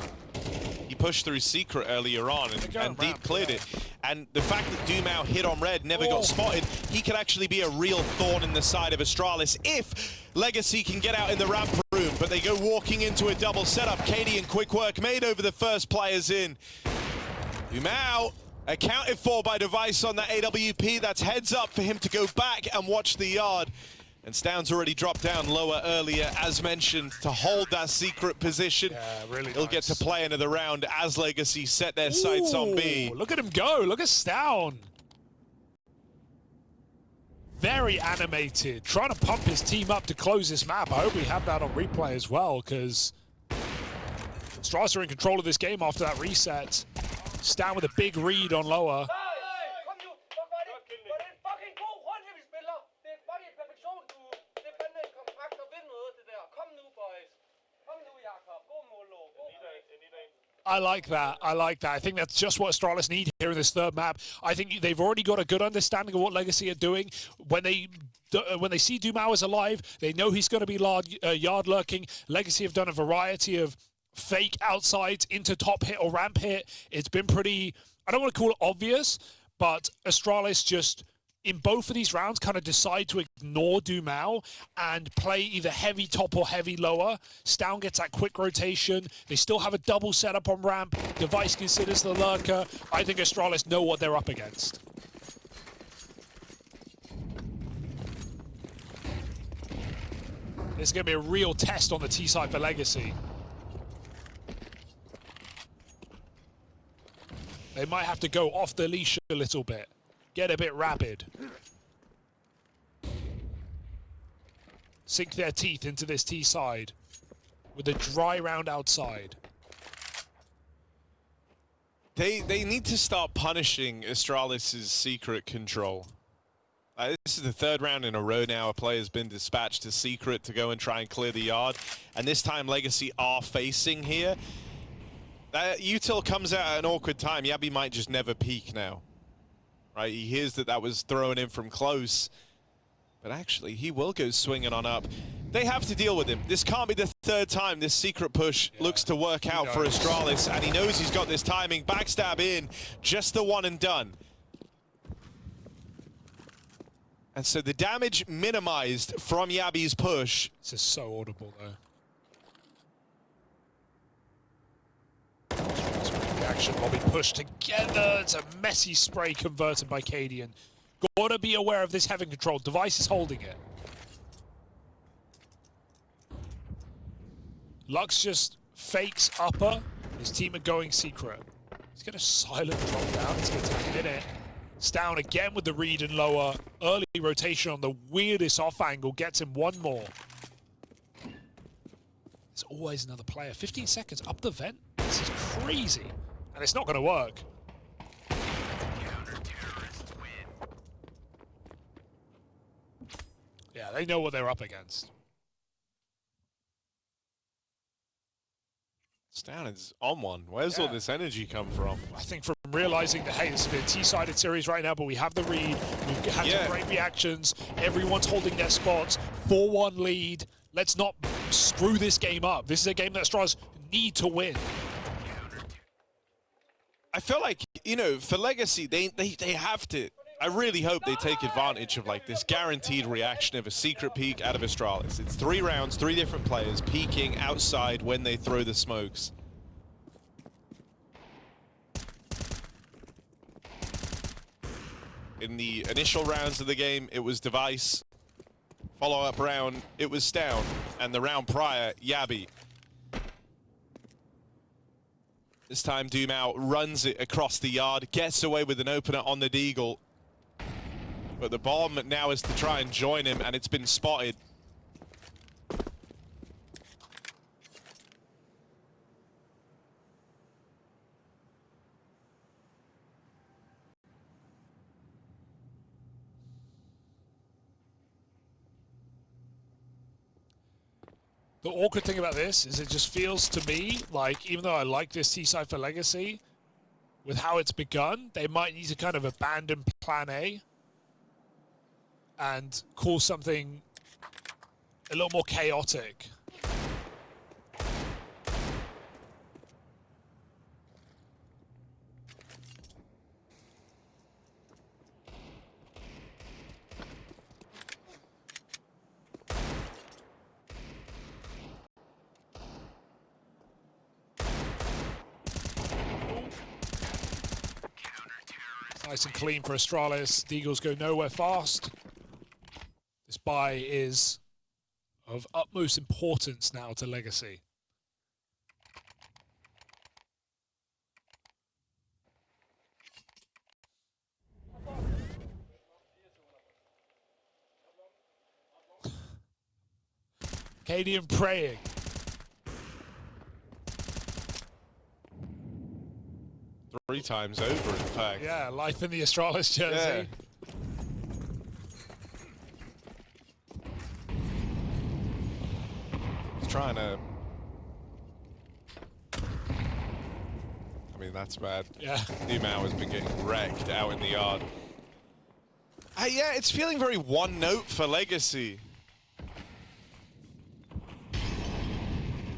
Speaker 1: He pushed through Secret earlier on and Deep cleared it. And the fact that Doom out hit on red, never got spotted, he could actually be a real thorn in the side of Astralis if Legacy can get out in the ramp room. But they go walking into a double setup. cadiaN quick work made over the first players in. Doom out. Accounted for by Device on that AWP. That's heads up for him to go back and watch the yard. And Stown's already dropped down lower earlier, as mentioned, to hold that secret position.
Speaker 2: Yeah, really
Speaker 1: He'll get to play another round as Legacy set their sights on B.
Speaker 2: Look at him go. Look at Stown. Very animated. Trying to pump his team up to close this map. I hope we have that on replay as well, because Astralis are in control of this game after that reset. Stown with a big read on lower. I like that. I like that. I think that's just what Astralis need here in this third map. I think they've already got a good understanding of what Legacy are doing. When they see Doomau is alive, they know he's going to be yard lurking. Legacy have done a variety of fake outsides into top hit or ramp hit. It's been pretty, I don't want to call it obvious, but Astralis just, in both of these rounds, kind of decide to ignore Doomau and play either heavy top or heavy lower. Stown gets that quick rotation. They still have a double setup on ramp. Device considers the lurker. I think Astralis know what they're up against. This is going to be a real test on the T side for Legacy. They might have to go off the leash a little bit. Get a bit rapid. Sink their teeth into this T side with a dry round outside.
Speaker 1: They need to start punishing Astralis' secret control. This is the third round in a row now. A player's been dispatched to secret to go and try and clear the yard. And this time Legacy are facing here. Util comes out at an awkward time. Yabi might just never peek now. Right, he hears that was thrown in from close. But actually, he will go swinging on up. They have to deal with him. This can't be the third time this secret push looks to work out for Astralis. And he knows he's got this timing. Backstab in, just the one and done. And so the damage minimized from Yabi's push.
Speaker 2: This is so audible, though. Reaction lobby pushed together. It's a messy spray converted by cadiaN. Gotta be aware of this having control. Device is holding it. Lux just fakes upper. His team are going secret. He's gonna silent drop down. It's gonna take a minute. Stown again with the read and lower. Early rotation on the weirdest off angle gets him one more. There's always another player. 15 seconds up the vent. This is crazy. And it's not going to work. Yeah, they know what they're up against.
Speaker 1: Stown is on one. Where's all this energy come from?
Speaker 2: I think from realizing that, hey, this is a T-sided series right now, but we have the read. We've had some great reactions. Everyone's holding their spots. 4-1 lead. Let's not screw this game up. This is a game that Astralis need to win.
Speaker 1: I feel like, you know, for Legacy, they have to. I really hope they take advantage of like this guaranteed reaction of a secret peek out of Astralis. It's 3 rounds, 3 different players peeking outside when they throw the smokes. In the initial rounds of the game, it was Device. Follow-up round, it was Stown. And the round prior, Yabi. This time, Doomau runs it across the yard, gets away with an opener on the Deagle. But the bomb now is to try and join him, and it's been spotted.
Speaker 2: The awkward thing about this is it just feels to me like, even though I like this T-Cypher Legacy, with how it's begun, they might need to kind of abandon plan A and call something a little more chaotic. Nice and clean for Astralis. The Eagles go nowhere fast. This buy is of utmost importance now to Legacy. cadiaN praying.
Speaker 1: Three times over, in fact.
Speaker 2: Yeah, life in the Astralis jersey.
Speaker 1: He's trying to... I mean, that's bad.
Speaker 2: Yeah.
Speaker 1: Numao has been getting wrecked out in the yard. Yeah, it's feeling very one-note for Legacy.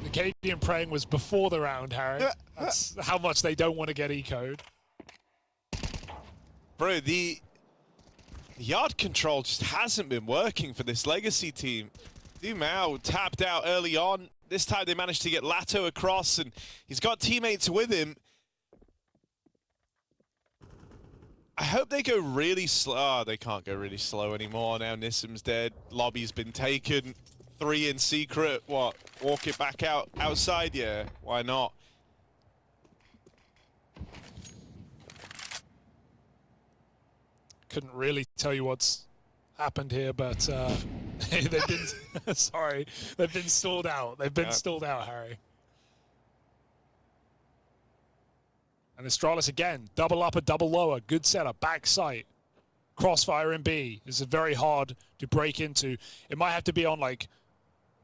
Speaker 2: The cadiaN praying was before the round, Harry. That's how much they don't want to get eco'd.
Speaker 1: Bro, the yard control just hasn't been working for this Legacy team. Numao tapped out early on. This time they managed to get Lato across, and he's got teammates with him. I hope they go really slow. Oh, they can't go really slow anymore. Now Nissim's dead. Lobby's been taken. 3 in secret. What? Walk it back outside? Yeah, why not?
Speaker 2: Couldn't really tell you what's happened here, but they've been sorry, they've been stalled out. They've been stalled out, Harry. And Astralis again, double upper, double lower, good setup, back sight, crossfire in B. This is very hard to break into. It might have to be on, like,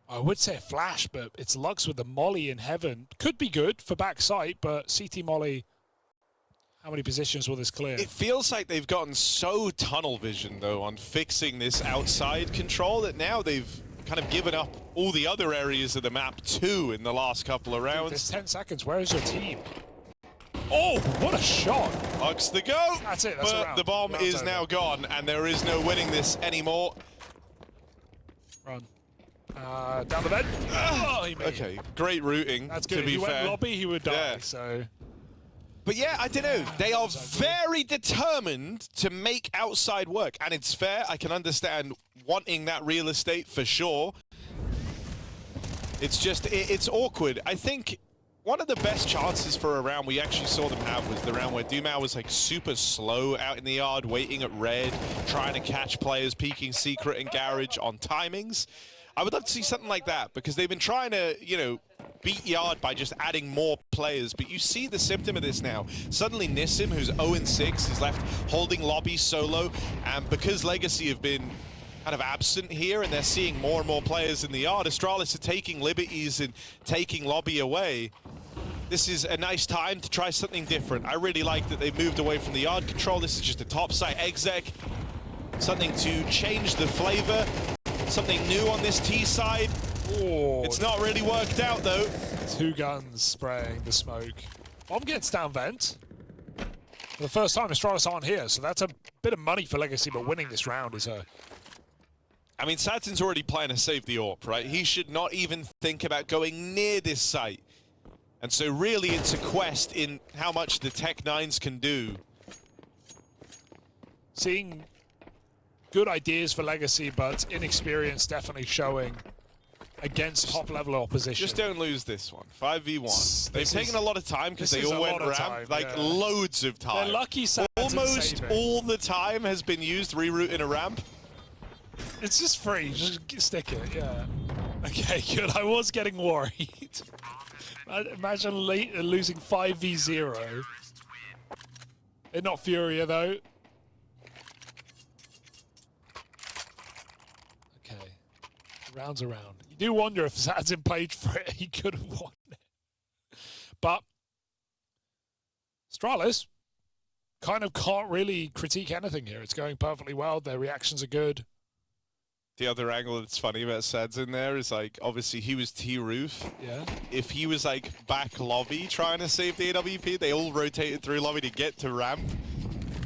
Speaker 2: I would say a flash, but it's Lux with the molly in heaven. Could be good for back sight, but CT molly. How many positions will this clear?
Speaker 1: It feels like they've gotten so tunnel vision, though, on fixing this outside control that now they've kind of given up all the other areas of the map, too, in the last couple of rounds.
Speaker 2: There's 10 seconds. Where is your team? Oh, what a shot.
Speaker 1: Lux the go.
Speaker 2: That's it. That's a
Speaker 1: but
Speaker 2: round.
Speaker 1: the bomb
Speaker 2: Round's
Speaker 1: is
Speaker 2: over.
Speaker 1: now gone, and there is no winning this anymore.
Speaker 2: Run. Down the bed. Oh, he made
Speaker 1: Okay, great routing.
Speaker 2: That's good.
Speaker 1: To
Speaker 2: If
Speaker 1: be
Speaker 2: he
Speaker 1: fair.
Speaker 2: went lobby, he would die.
Speaker 1: Yeah.
Speaker 2: So.
Speaker 1: But yeah, I don't know. They are very determined to make outside work. And it's fair. I can understand wanting that real estate for sure. It's just, it's awkward. I think one of the best chances for a round we actually saw them have was the round where Numao was like super slow out in the yard, waiting at red, trying to catch players, peeking secret and garage on timings. I would love to see something like that because they've been trying to, you know, beat yard by just adding more players, but you see the symptom of this now. Suddenly Nissim, who's 0-6, is left holding lobby solo, and because Legacy have been kind of absent here and they're seeing more and more players in the yard, Astralis are taking liberties and taking lobby away. This is a nice time to try something different. I really like that they've moved away from the yard control. This is just a top site exec, something to change the flavor. Something new on this T side.
Speaker 2: Oh,
Speaker 1: it's not really worked out though.
Speaker 2: 2 guns spraying the smoke. Bomb gets down vent. For the first time, Astralis aren't here, so that's a bit of money for Legacy, but winning this round is a...
Speaker 1: I mean, Satin's already playing to save the AWP, right? He should not even think about going near this site. And so really it's a quest in how much the Tech-9s can do.
Speaker 2: Seeing good ideas for Legacy, but inexperience definitely showing against top-level opposition.
Speaker 1: Just don't lose this one. 5v1. They've taken a lot of time because they all went ramp, like loads of time.
Speaker 2: They're lucky Satin
Speaker 1: almost all the time has been used rerouting a ramp.
Speaker 2: It's just free. Just stick it, yeah. Okay, good. I was getting worried. Imagine losing 5v0. They're not FURIA, though. Okay. Rounds around. You do wonder if Zadzin played for it, he could have won it. But Astralis kind of can't really critique anything here. It's going perfectly well. Their reactions are good.
Speaker 1: The other angle that's funny about Zadzin there is, like, obviously he was T-roof.
Speaker 2: Yeah.
Speaker 1: If he was, like, back lobby trying to save the AWP, they all rotated through lobby to get to ramp.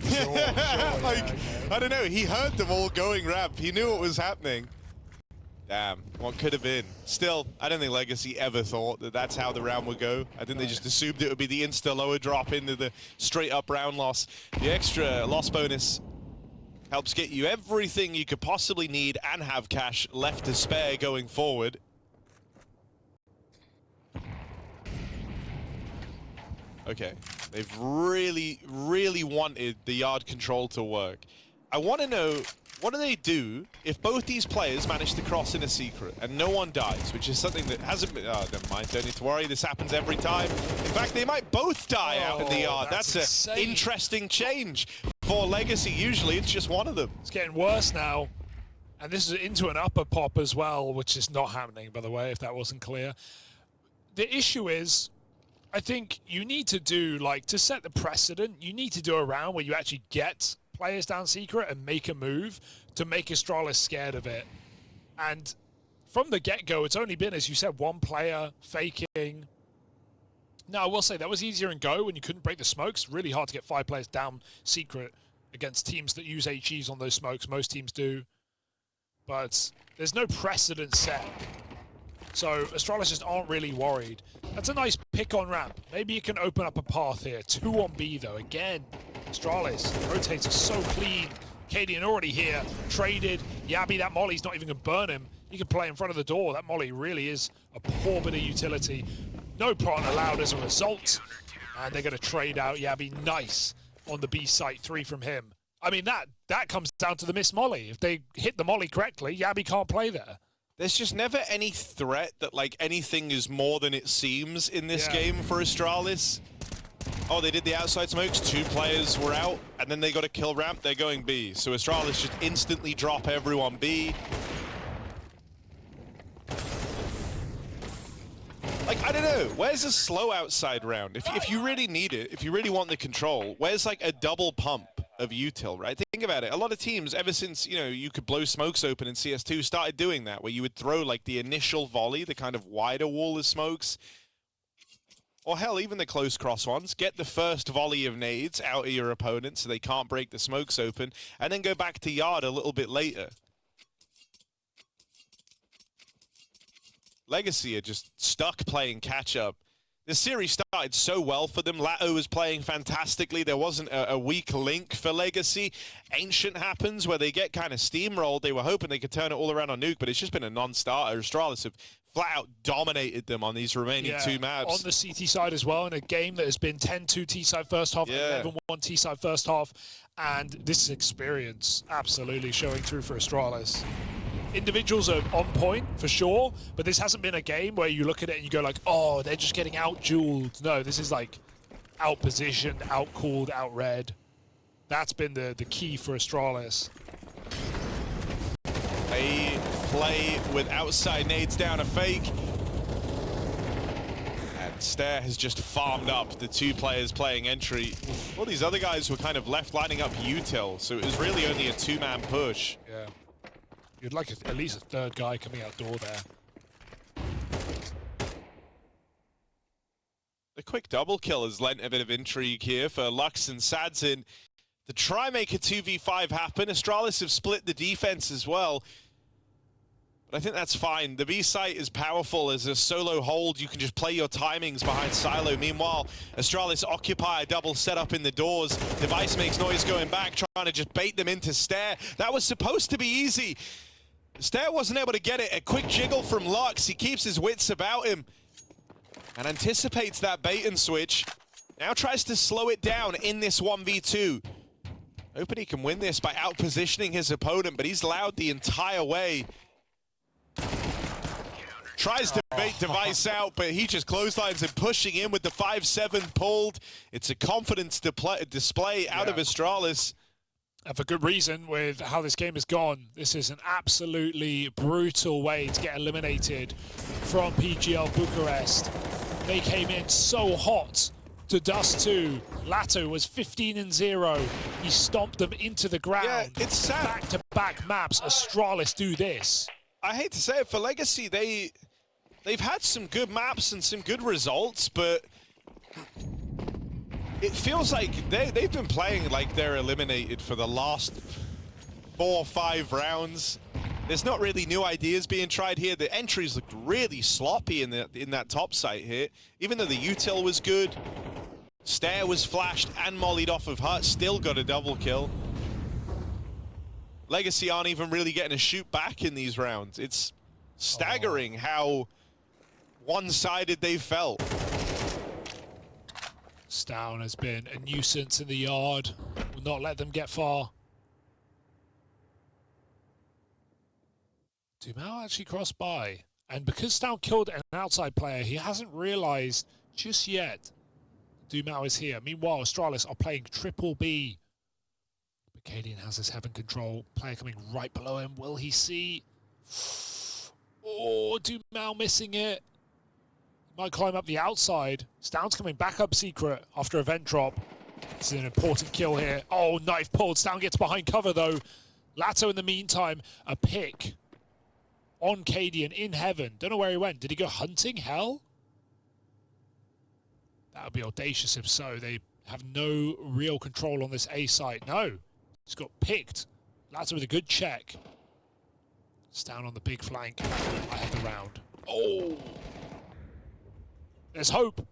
Speaker 2: Sure,
Speaker 1: Like,
Speaker 2: yeah, okay.
Speaker 1: I don't know, he heard them all going ramp. He knew what was happening. Damn, what could have been. Still, I don't think Legacy ever thought that that's how the round would go. I think they just assumed it would be the insta-lower drop into the straight-up round loss. The extra loss bonus helps get you everything you could possibly need and have cash left to spare going forward. Okay, they've really, really wanted the yard control to work. I want to know, what do they do if both these players manage to cross in a secret and no one dies, which is something that hasn't been... Oh, never mind, don't need to worry, this happens every time. In fact, they might both die out in the yard. That's an interesting change for Legacy. Usually, it's just one of them.
Speaker 2: It's getting worse now. And this is into an upper pop as well, which is not happening, by the way, if that wasn't clear. The issue is, I think you need to do, like, to set the precedent, you need to do a round where you actually get players down secret and make a move to make Astralis scared of it. And from the get-go, it's only been, as you said, one player faking. Now, I will say that was easier in Go when you couldn't break the smokes. Really hard to get 5 players down secret against teams that use HEs on those smokes. Most teams do. But there's no precedent set. So Astralis just aren't really worried. That's a nice pick on ramp. Maybe you can open up a path here. 2 on B, though. Again, Astralis rotates are so clean. cadiaN already here, traded. Yabby, that molly's not even going to burn him. He can play in front of the door. That molly really is a poor bit of utility. No plant allowed as a result. And they're going to trade out Yabby. Nice on the B site. 3 from him. I mean, that comes down to the missed molly. If they hit the molly correctly, Yabby can't play there.
Speaker 1: There's just never any threat that, like, anything is more than it seems in this game for Astralis. Oh, they did the outside smokes, 2 players were out, and then they got a kill ramp, they're going B. So Astralis just instantly drop everyone B. Like, I don't know, where's a slow outside round? If you really need it, if you really want the control, where's, like, a double pump of util, right? Think about it. A lot of teams, ever since, you know, you could blow smokes open in CS2, started doing that, where you would throw, like, the initial volley, the kind of wider wall of smokes, or hell, even the close cross ones. Get the first volley of nades out of your opponent so they can't break the smokes open, and then go back to yard a little bit later. Legacy are just stuck playing catch-up. The series started so well for them. Lato was playing fantastically. There wasn't a weak link for Legacy. Ancient happens where they get kind of steamrolled. They were hoping they could turn it all around on Nuke, but it's just been a non-starter. Astralis have flat out dominated them on these remaining 2 maps.
Speaker 2: On the CT side as well, in a game that has been 10-2 T-side first half, 11-1 T-side first half, and this is experience absolutely showing through for Astralis. Individuals are on point for sure, but this hasn't been a game where you look at it and you go like, oh, they're just getting out-dueled. No, this is like out-positioned, out-called, out-read. That's been the key for Astralis.
Speaker 1: They play with outside nades down a fake. And Stair has just farmed up the 2 players playing entry. All these other guys were kind of left lining up util, so it was really only a 2-man push.
Speaker 2: Yeah. You'd like at least a 3rd guy coming out door there.
Speaker 1: The quick double kill has lent a bit of intrigue here for Lux and Zadzin to try make a 2v5 happen. Astralis have split the defense as well. But I think that's fine. The B site is powerful as a solo hold. You can just play your timings behind Silo. Meanwhile, Astralis occupy a double setup in the doors. Device makes noise going back, trying to just bait them into Stair. That was supposed to be easy. Stair wasn't able to get it. A quick jiggle from Lux. He keeps his wits about him and anticipates that bait and switch. Now tries to slow it down in this 1v2. Hoping he can win this by out-positioning his opponent, but he's loud the entire way. Tries to bait Device out, but he just clotheslines him, pushing in with the 5-7 pulled. It's a confidence display out of Astralis.
Speaker 2: And for good reason, with how this game has gone. This is an absolutely brutal way to get eliminated from PGL Bucharest. They came in so hot to Dust2. Latto was 15-0. He stomped them into the ground.
Speaker 1: Yeah, it's sad.
Speaker 2: Back-to-back maps. Astralis do this.
Speaker 1: I hate to say it, for Legacy, they've had some good maps and some good results, but it feels like they've been playing like they're eliminated for the last 4 or 5 rounds. There's not really new ideas being tried here. The entries looked really sloppy in that top site here. Even though the util was good, Stair was flashed and mollied off of Hut, still got a double kill. Legacy aren't even really getting a shoot back in these rounds. It's staggering how one-sided they felt.
Speaker 2: Stown has been a nuisance in the yard. Will not let them get far. Dumao actually crossed by. And because Stown killed an outside player, he hasn't realized just yet Dumao is here. Meanwhile, Astralis are playing triple B. But cadiaN has his heaven control. Player coming right below him. Will he see? Oh, Dumao missing it. Might climb up the outside. Stown's coming back up secret after a vent drop. This is an important kill here. Oh, knife pulled. Stown gets behind cover though. Latto in the meantime, a pick on cadiaN in heaven. Don't know where he went. Did he go hunting hell? That would be audacious if so. They have no real control on this A site. No, he's got picked. Latto with a good check. Stown on the big flank. I have the round. Oh. There's hope.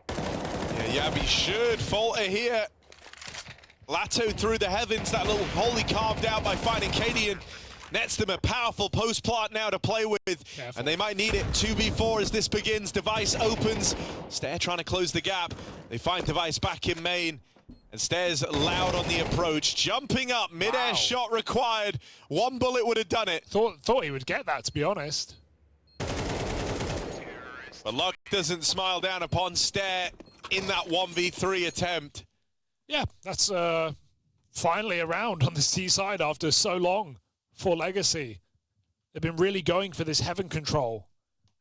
Speaker 1: Yeah, Yabi should falter here. Latto through the heavens, that little hole he carved out by finding cadiaN. Nets them a powerful post plant now to play with. Careful. And they might need it. 2v4 as this begins. Device opens. Stair trying to close the gap. They find Device back in main. And Stair's loud on the approach. Jumping up, mid-air shot required. One bullet would have done it.
Speaker 2: Thought he would get that, to be honest.
Speaker 1: But luck doesn't smile down upon Stair in that 1v3 attempt.
Speaker 2: Yeah, that's finally a round on this T side after so long for Legacy. They've been really going for this heaven control.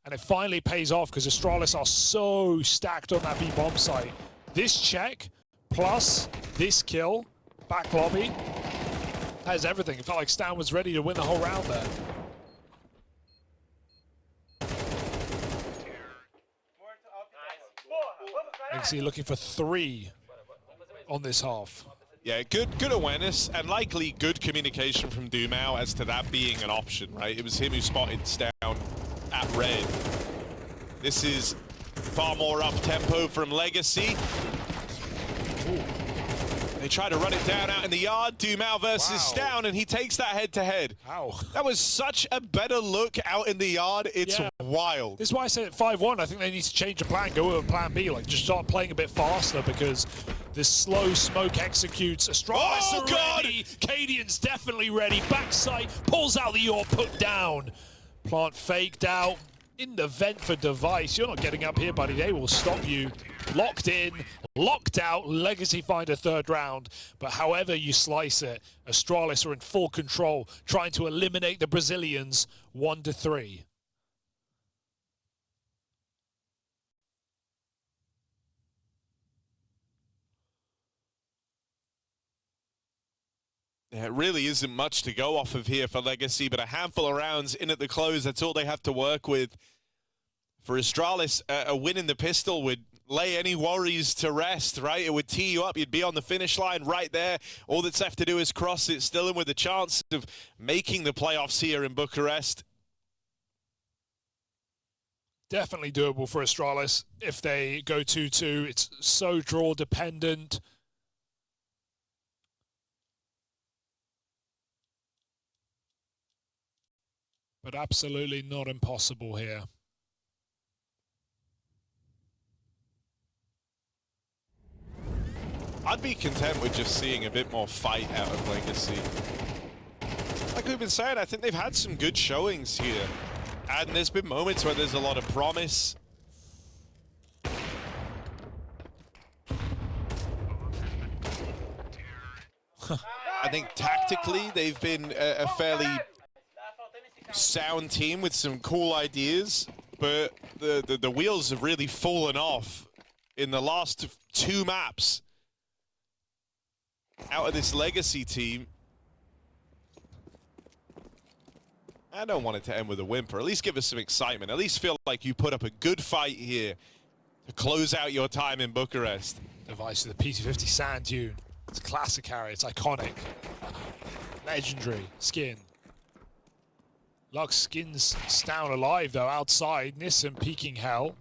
Speaker 2: And it finally pays off because Astralis are so stacked on that B-bomb site. This check plus this kill, back lobby, has everything. It felt like Stan was ready to win the whole round there. Legacy looking for 3 on this half.
Speaker 1: Yeah, good awareness and likely good communication from Dumao as to that being an option, right? It was him who spotted Stown at red. This is far more up-tempo from Legacy. Ooh. They try to run it down out in the yard. Dumao versus Stown, and he takes that head-to-head.
Speaker 2: Wow.
Speaker 1: That was such a better look out in the yard. It's wild.
Speaker 2: This is why I said at 5-1, I think they need to change the plan, go with a plan B, like just start playing a bit faster because this slow smoke executes. Astralis are ready. cadiaN's definitely ready. Backside, pulls out the AWP, put down. Plant faked out. In the vent for Device. You're not getting up here, buddy. They will stop you. Locked in, locked out. Legacy find a 3rd round. But however you slice it, Astralis are in full control, trying to eliminate the Brazilians 1-3.
Speaker 1: Yeah, it really isn't much to go off of here for Legacy, but a handful of rounds in at the close, that's all they have to work with. For Astralis, a win in the pistol would lay any worries to rest, right? It would tee you up. You'd be on the finish line right there. All that's left to do is cross it, still in with a chance of making the playoffs here in Bucharest.
Speaker 2: Definitely doable for Astralis if they go 2-2. It's so draw dependent. But absolutely not impossible here.
Speaker 1: I'd be content with just seeing a bit more fight out of Legacy. Like we've been saying, I think they've had some good showings here. And there's been moments where there's a lot of promise. I think tactically they've been a fairly sound team with some cool ideas, but the wheels have really fallen off in the last 2 maps out of this Legacy team. I don't want it to end with a whimper. At least give us some excitement. At least feel like you put up a good fight here to close out your time in Bucharest.
Speaker 2: Device to the P250 sand dune. It's a classic carry. It's iconic. Legendary skin. Lux skins down alive though outside. Nissan peeking hell.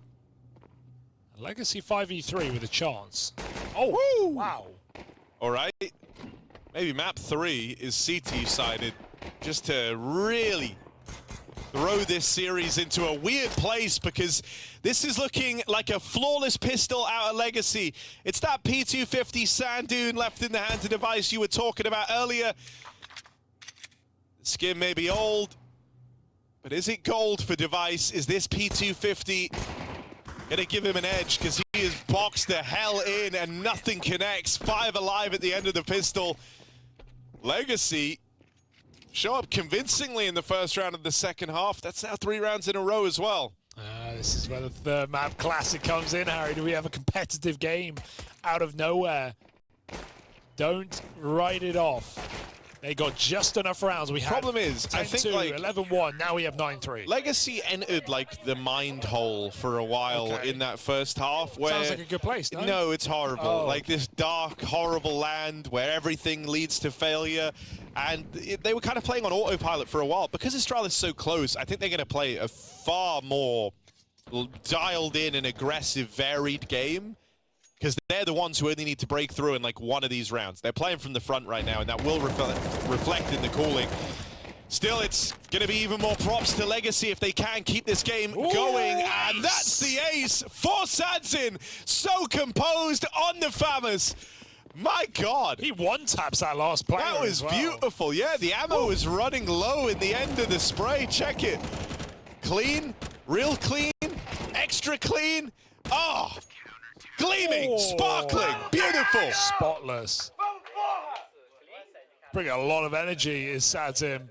Speaker 2: A Legacy 5v3 with a chance. Oh, woo! Wow.
Speaker 1: All right. Maybe map 3 is CT sided just to really throw this series into a weird place, because this is looking like a flawless pistol out of Legacy. It's that P250 sand dune left in the hands of Device you were talking about earlier. The skin may be old, but is it gold for Device? Is this P250 gonna give him an edge? Because he has boxed the hell in and nothing connects. 5 alive at the end of the pistol. Legacy show up convincingly in the first round of the second half. That's now 3 rounds in a row as well.
Speaker 2: This is where the third map classic comes in, Harry. Do we have a competitive game out of nowhere? Don't write it off. They got just enough rounds. We had
Speaker 1: problem is, I think
Speaker 2: 10-2, 11-1, now we have 9-3.
Speaker 1: Legacy entered like the mind hole for a while in that first half. Where
Speaker 2: sounds like a good place, no?
Speaker 1: No, it's horrible.
Speaker 2: Oh.
Speaker 1: Like this dark, horrible land where everything leads to failure. And they were kind of playing on autopilot for a while. Because Astralis is so close, I think they're going to play a far more dialed in and aggressive, varied game. Because they're the ones who only need to break through in like one of these rounds. They're playing from the front right now, and that will reflect in the cooling. Still, it's going to be even more props to Legacy if they can keep this game going. And that's the ace for sadzin. So composed on the FAMAS. My God.
Speaker 2: He one-taps that last player.
Speaker 1: That was beautiful. Yeah, the ammo was running low in the end of the spray. Check it. Clean, real clean, extra clean. Oh, gleaming, sparkling, beautiful.
Speaker 2: Spotless. Bring a lot of energy is sadzin.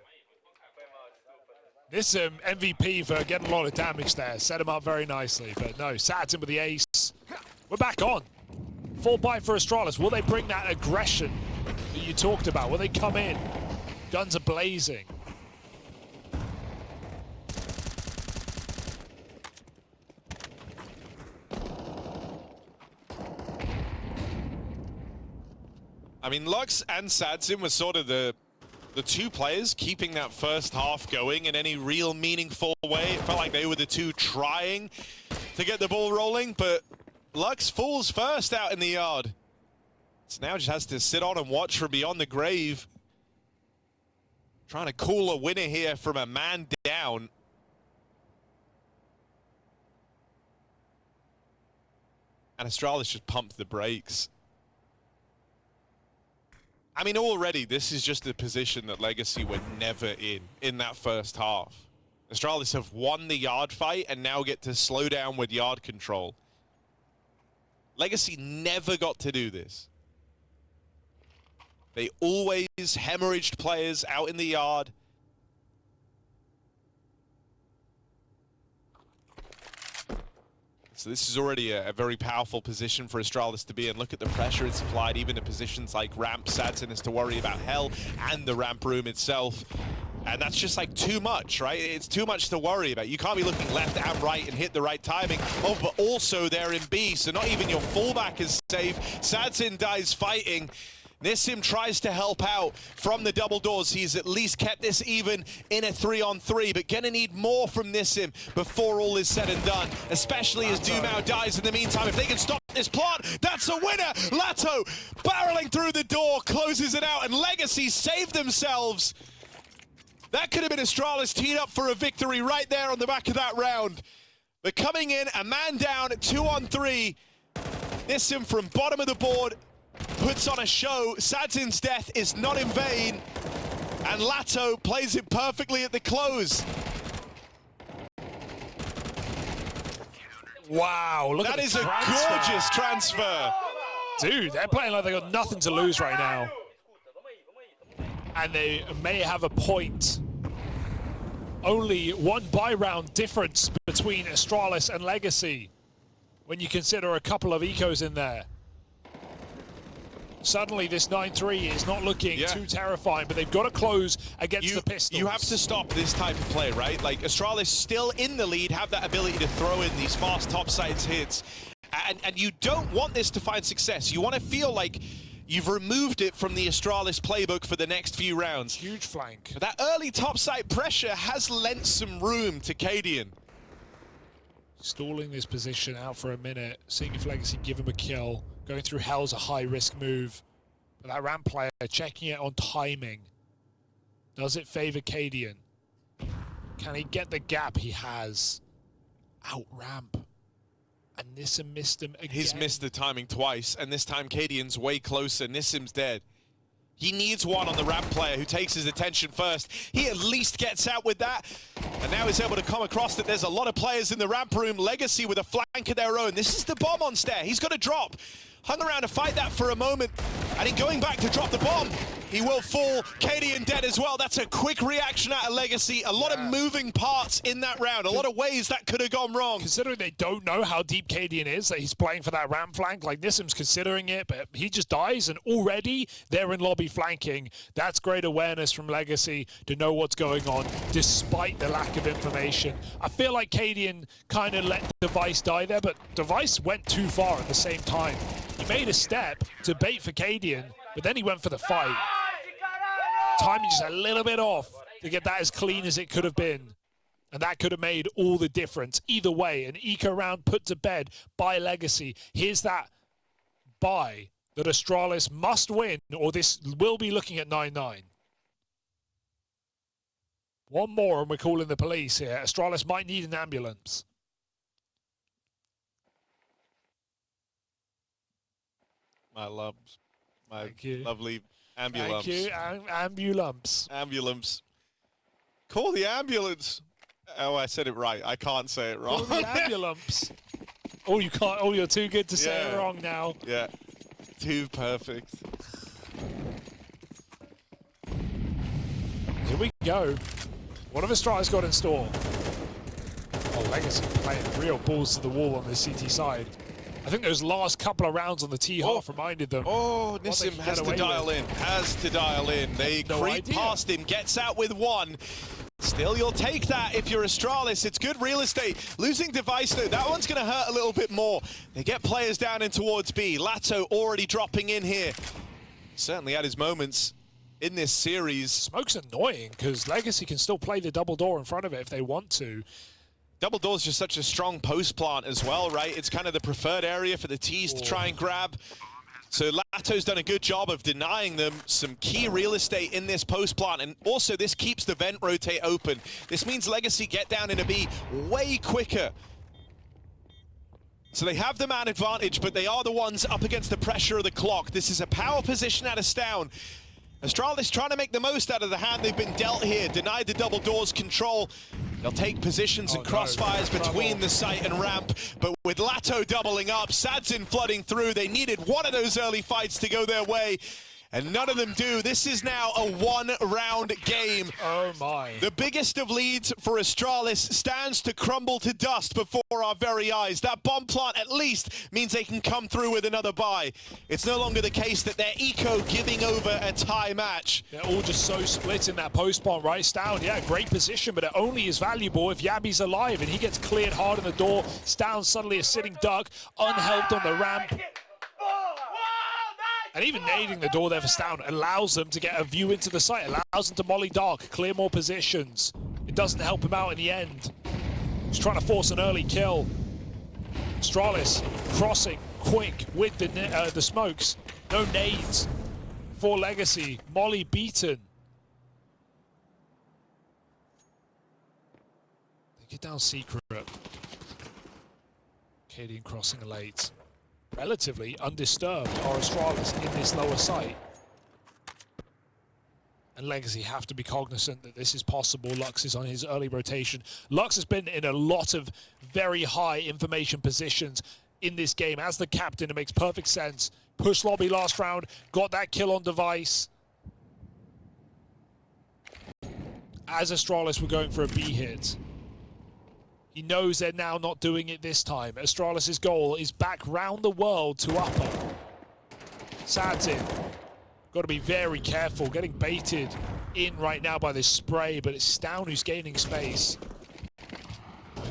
Speaker 2: This MVP for getting a lot of damage there. Set him up very nicely. But no, sadzin with the ace. We're back on. Full buy for Astralis. Will they bring that aggression that you talked about? Will they come in? Guns are blazing.
Speaker 1: I mean, Lux and sadzin were sort of the 2 players keeping that first half going in any real meaningful way. It felt like they were the 2 trying to get the ball rolling, but Lux falls first out in the yard. So now just has to sit on and watch from beyond the grave. Trying to call a winner here from a man down. And Astralis just pumped the brakes. I mean, already, this is just a position that Legacy were never in that first half. Astralis have won the yard fight and now get to slow down with yard control. Legacy never got to do this. They always hemorrhaged players out in the yard. So this is already a very powerful position for Astralis to be in. Look at the pressure it's applied, even to positions like ramp. sadzin has to worry about hell and the ramp room itself. And that's just like too much, right? It's too much to worry about. You can't be looking left and right and hit the right timing. Oh, but also they're in B, so not even your fullback is safe. sadzin dies fighting. Nissim tries to help out from the double doors. He's at least kept this even in a 3-on-3, but gonna need more from Nissim before all is said and done, especially as Dumao dies in the meantime. If they can stop this plot, that's a winner! Lato barreling through the door, closes it out, and Legacy save themselves. That could have been Astralis teed up for a victory right there on the back of that round. But coming in, a man down, 2-on-3. Nissim from bottom of the board puts on a show. sadzin's death is not in vain, and Lato plays it perfectly at the close.
Speaker 2: Wow, look
Speaker 1: that
Speaker 2: at
Speaker 1: is a gorgeous transfer.
Speaker 2: Dude, they're playing like they got nothing to lose right now. and they may have a point. Only one buy round difference between Astralis and Legacy when you consider a couple of ecos in there. Suddenly this 9-3 is not looking too terrifying, but they've got to close against the Pistols.
Speaker 1: You have to stop this type of play, right? Like, Astralis still in the lead, have that ability to throw in these fast topside hits. And you don't want this to find success. You want to feel like you've removed it from the Astralis playbook for the next few rounds.
Speaker 2: Huge flank.
Speaker 1: But that early topside pressure has lent some room to cadiaN.
Speaker 2: Stalling this position out for a minute, seeing if Legacy give him a kill. Going through Hell's a high-risk move. But that ramp player checking it on timing. Does it favor cadiaN? Can he get the gap? He has. Out ramp. And Nissim missed him again.
Speaker 1: He's missed the timing twice, and this time cadiaN's way closer. Nissim's dead. He needs one on the ramp player who takes his attention first. He at least gets out with that. And now he's able to come across that there's a lot of players in the ramp room. Legacy with a flank of their own. This is the bomb on Stair. He's got to drop. Hung around to fight that for a moment. And in going back to drop the bomb, he will fall. cadiaN dead as well. That's a quick reaction out of Legacy. A lot of moving parts in that round. A lot of ways that could have gone wrong.
Speaker 2: Considering they don't know how deep cadiaN is, that he's playing for that ramp flank, like Nissim's considering it, but he just dies, and already they're in lobby flanking. That's great awareness from Legacy to know what's going on, despite the lack of information. I feel like cadiaN kind of let Device die there, but Device went too far at the same time. He made a step to bait for cadiaN, but then he went for the fight. Timing just a little bit off to get that as clean as it could have been. And that could have made all the difference. Either way, an eco round put to bed by Legacy. Here's that buy that Astralis must win, or this will be looking at 9-9. One more and we're calling the police here. Astralis might need an ambulance.
Speaker 1: My loves. My lovely ambulance.
Speaker 2: Thank you, ambulance.
Speaker 1: Ambulance. Call the ambulance. Oh, I said it right. I can't say it wrong.
Speaker 2: Call the ambulance. Oh, you can't. Oh, you're too good to say it wrong now.
Speaker 1: Yeah. Too perfect.
Speaker 2: Here we go. What have Astralis got in store? Oh, Legacy playing real balls to the wall on the CT side. I think those last couple of rounds on the T-half reminded them.
Speaker 1: Oh, Nissim has to dial in. Has to dial in. They creep past him. Gets out with one. Still, you'll take that if you're Astralis. It's good real estate. Losing Device, though, that one's going to hurt a little bit more. They get players down in towards B. Lato already dropping in here. Certainly had his moments in this series.
Speaker 2: Smoke's annoying because Legacy can still play the double door in front of it if they want to.
Speaker 1: Double door's just such a strong post plant as well, right? It's kind of the preferred area for the T's to try and grab. So Lato's done a good job of denying them some key real estate in this post plant, and also this keeps the vent rotate open. This means Legacy get down into B way quicker. So they have the man advantage, but they are the ones up against the pressure of the clock. This is a power position at Astown. Astralis trying to make the most out of the hand they've been dealt here. Denied the double doors control. They'll take positions and crossfires between the site and ramp, but with Lato doubling up, Sadzin flooding through, they needed one of those early fights to go their way, and none of them do. This is now a one-round game.
Speaker 2: Oh my.
Speaker 1: The biggest of leads for Astralis stands to crumble to dust before our very eyes. That bomb plant at least means they can come through with another buy. It's no longer the case that they're eco giving over a tie match.
Speaker 2: They're all just so split in that post bomb, right? Stown, yeah, great position, but it only is valuable if Yabi's alive and he gets cleared hard on the door. Stown suddenly a sitting duck, unhelped on the ramp. And even nading the door there for Stown allows them to get a view into the site, allows them to molly dark, clear more positions. It doesn't help him out in the end. He's trying to force an early kill. Astralis crossing quick with the smokes. No nades for Legacy. Molly beaten. They get down secret. cadiaN crossing late. Relatively undisturbed are Astralis in this lower site. And Legacy have to be cognizant that this is possible. Lux is on his early rotation. Lux has been in a lot of very high information positions in this game. As the captain, it makes perfect sense. Push lobby last round, got that kill on Device. as Astralis were going for a B hit. He knows they're now not doing it this time. Astralis' goal is back round the world to upper. cadiaN, got to be very careful, getting baited in right now by this spray, but it's Stown who's gaining space.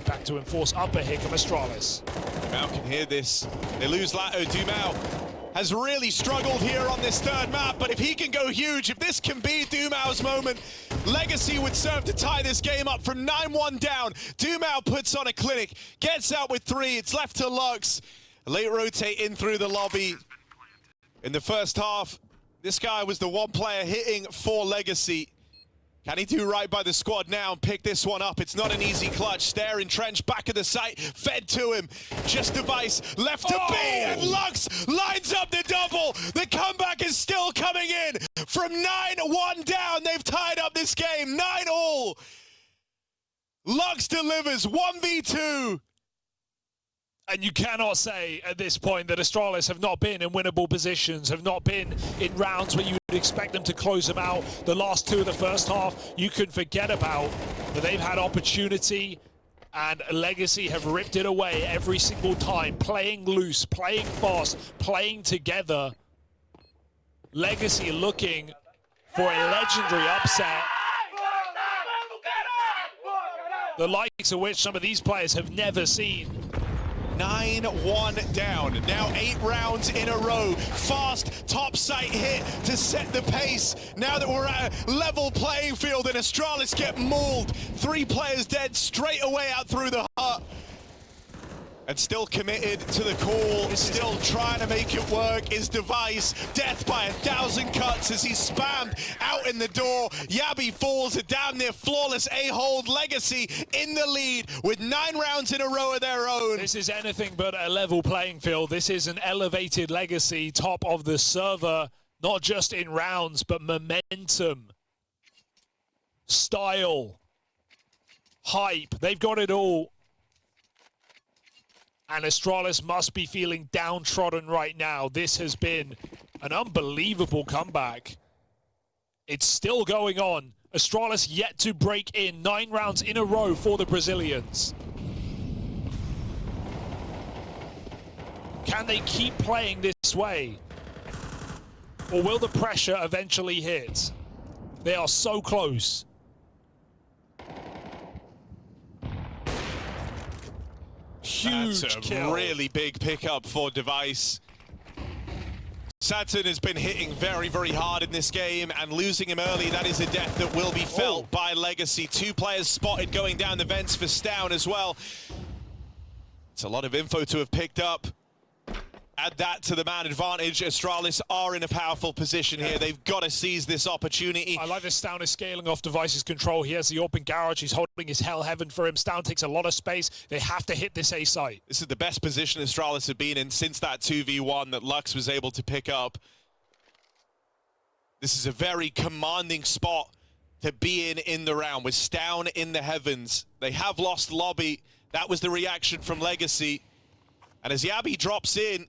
Speaker 2: Back to enforce upper here from Astralis.
Speaker 1: Dumau can hear this. They lose Lato. Dumau has really struggled here on this third map, but if he can go huge, if this can be Dumau's moment, Legacy would serve to tie this game up from 9-1 down. Dumau puts on a clinic, gets out with 3. It's left to Lux. Late rotate in through the lobby. In the first half, this guy was the one player hitting for Legacy. Can he do right by the squad now and pick this one up? It's not an easy clutch. Stare entrenched, back of the site, fed to him. Just device, left to B, and Lux lines up the double. The comeback is still coming in. From 9-1 down, they've tied up this game, 9-all. Lux delivers 1v2.
Speaker 2: And you cannot say at this point that Astralis have not been in winnable positions, have not been in rounds where you would expect them to close them out. The last 2 of the first half, you can forget about, but they've had opportunity, and Legacy have ripped it away every single time, playing loose, playing fast, playing together. Legacy looking for a legendary upset, the likes of which some of these players have never seen.
Speaker 1: 9-1 down, now 8 rounds in a row. Fast top site hit to set the pace. Now that we're at a level playing field and Astralis get mauled. 3 players dead straight away out through the hut. And still committed to the call, still trying to make it work. His device, death by 1,000 cuts as he's spammed out in the door. Yabi falls, a damn near flawless A-hold. Legacy in the lead with 9 rounds in a row of their own.
Speaker 2: This is anything but a level playing field. This is an elevated Legacy, top of the server, not just in rounds, but momentum, style, hype. They've got it all. And Astralis must be feeling downtrodden right now. This has been an unbelievable comeback. It's still going on. Astralis yet to break in. 9 rounds in a row for the Brazilians. Can they keep playing this way? Or will the pressure eventually hit? They are so close. Huge
Speaker 1: That's a
Speaker 2: kill.
Speaker 1: really big pickup for Device. cadiaN has been hitting very, very hard in this game, and losing him early, that is a death that will be felt by Legacy. 2 players spotted going down the vents for Stown as well. It's a lot of info to have picked up. Add that to the man advantage. Astralis are in a powerful position here. They've got to seize this opportunity.
Speaker 2: I like this. Stown is scaling off Device's control. He has the open garage. He's holding his hell heaven for him. Stown takes a lot of space. They have to hit this A site.
Speaker 1: This is the best position Astralis have been in since that 2v1 that Lux was able to pick up. This is a very commanding spot to be in the round with Stown in the heavens. They have lost lobby. That was the reaction from Legacy. And as Yabi drops in,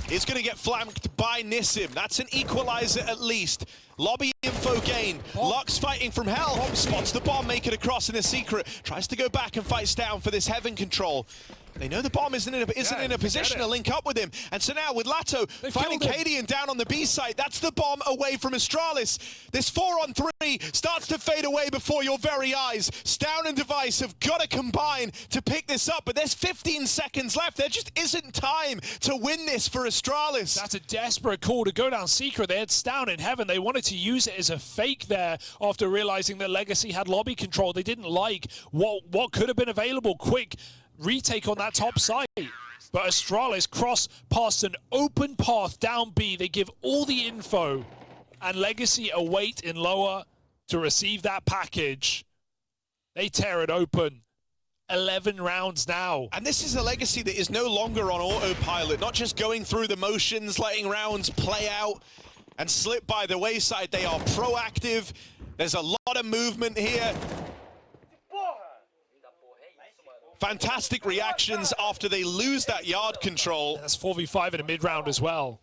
Speaker 1: it's going to get flanked by Nissim. That's an equalizer at least. Lobby info gain. Lux fighting from hell. Spots the bomb, make it across in a secret. Tries to go back and fight Stown for this heaven control. They know the bomb isn't in a position to link up with him. And so now with Lato finding cadiaN down on the B site, that's the bomb away from Astralis. This 4-on-3 starts to fade away before your very eyes. Stown and Device have got to combine to pick this up, but there's 15 seconds left. There just isn't time to win this for Astralis.
Speaker 2: That's a desperate call to go down secret. They had Stown in heaven. They wanted to use it as a fake there after realizing that Legacy had lobby control. They didn't like what could have been available. Quick retake on that top site, but Astralis cross past an open path down B. They give all the info, and Legacy await in lower to receive that package. They tear it open. 11 rounds now.
Speaker 1: And this is a Legacy that is no longer on autopilot, not just going through the motions, letting rounds play out and slip by the wayside. They are proactive. There's a lot of movement here. Fantastic reactions after they lose that yard control.
Speaker 2: That's 4v5 in a mid-round as well.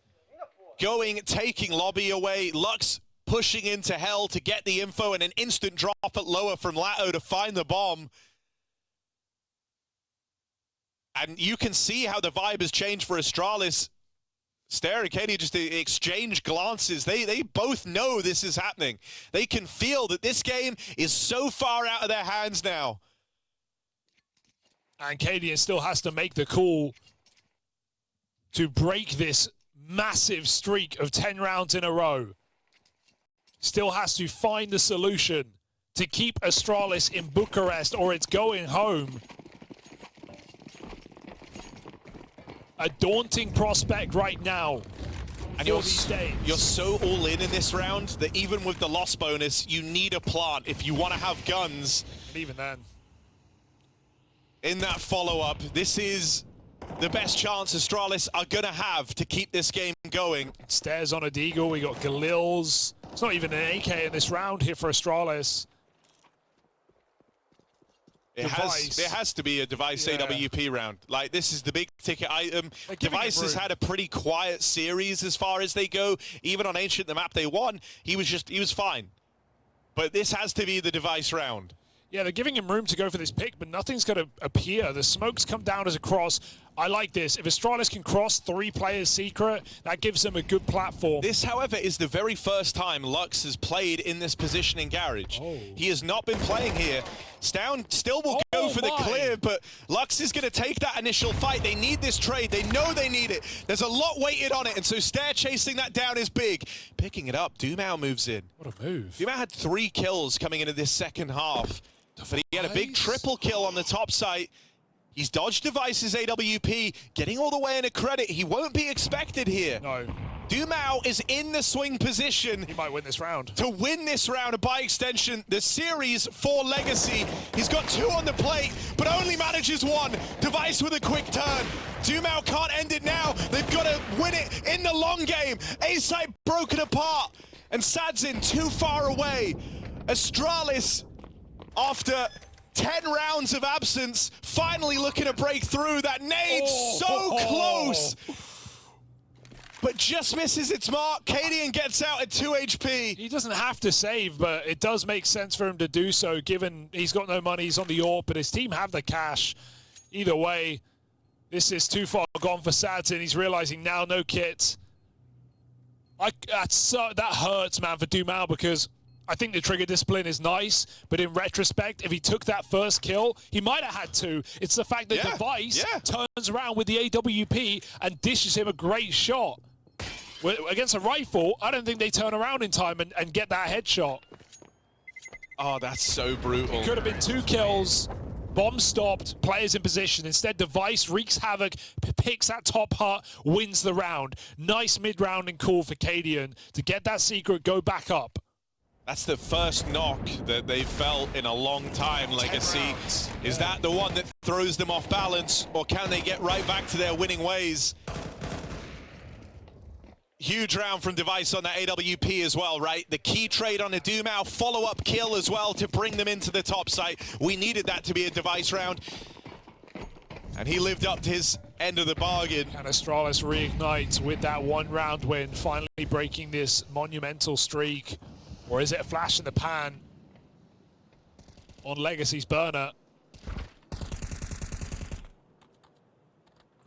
Speaker 1: Taking lobby away. Lux pushing into hell to get the info and an instant drop at lower from Latto to find the bomb. And you can see how the vibe has changed for Astralis. Stare and cadiaN just exchange glances. They both know this is happening. They can feel that this game is so far out of their hands now.
Speaker 2: And cadiaN still has to make the call to break this massive streak of 10 rounds in a row. Still has to find the solution to keep Astralis in Bucharest or it's going home. A daunting prospect right now.
Speaker 1: And you're so all in this round that even with the loss bonus, you need a plant if you want to have guns.
Speaker 2: And even then.
Speaker 1: In that follow-up, this is the best chance Astralis are going to have to keep this game going.
Speaker 2: Stairs on a Deagle, we got Galil's. It's not even an AK in this round here for Astralis.
Speaker 1: There has to be a Device AWP round. Like, this is the big ticket item. Device has had a pretty quiet series as far as they go. Even on Ancient, the map they won, he was fine. But this has to be the Device round.
Speaker 2: Yeah, they're giving him room to go for this pick, but nothing's going to appear. The smokes come down as a cross. I like this. If Astralis can cross 3 players secret, that gives them a good platform.
Speaker 1: This, however, is the very first time Lux has played in this position in Garage.
Speaker 2: Oh.
Speaker 1: He has not been playing here. Stown still will go for the clear, but Lux is going to take that initial fight. They need this trade. They know they need it. There's a lot weighted on it, and so Stair chasing that down is big. Picking it up, Dumao moves in.
Speaker 2: What a move.
Speaker 1: Dumao had 3 kills coming into this second half. But he had a big triple kill on the top site. He's dodged Device's AWP, getting all the way in a credit. He won't be expected here.
Speaker 2: No.
Speaker 1: Dumao is in the swing position.
Speaker 2: He might win this round.
Speaker 1: To win this round, and by extension, the series for Legacy. He's got 2 on the plate, but only manages 1. Device with a quick turn. Dumao can't end it now. They've got to win it in the long game. A-site broken apart, and Sadzin too far away. Astralis, after 10 rounds of absence, finally looking to break through. That nade so close, but just misses its mark. cadiaN gets out at 2 HP.
Speaker 2: He doesn't have to save, but it does make sense for him to do so, given he's got no money, he's on the AWP, but his team have the cash. Either way, this is too far gone for Sadzin. He's realizing now no kit. That hurts, man, for Dumao, because I think the trigger discipline is nice, but in retrospect, if he took that first kill, he might have had 2. It's the fact that Device turns around with the AWP and dishes him a great shot. Against a rifle, I don't think they turn around in time and get that headshot.
Speaker 1: Oh, that's so brutal.
Speaker 2: Could have been 2 kills, bomb stopped, players in position. Instead, Device wreaks havoc, picks that top hut, wins the round. Nice mid-rounding call for cadiaN to get that secret, go back up.
Speaker 1: That's the first knock that they've felt in a long time, Legacy. Is that the one that throws them off balance, or can they get right back to their winning ways? Huge round from Device on that AWP as well, right? The key trade on a Dumao, follow-up kill as well to bring them into the top site. We needed that to be a Device round. And he lived up to his end of the bargain.
Speaker 2: And Astralis reignites with that 1-round win, finally breaking this monumental streak. Or is it a flash in the pan on Legacy's burner?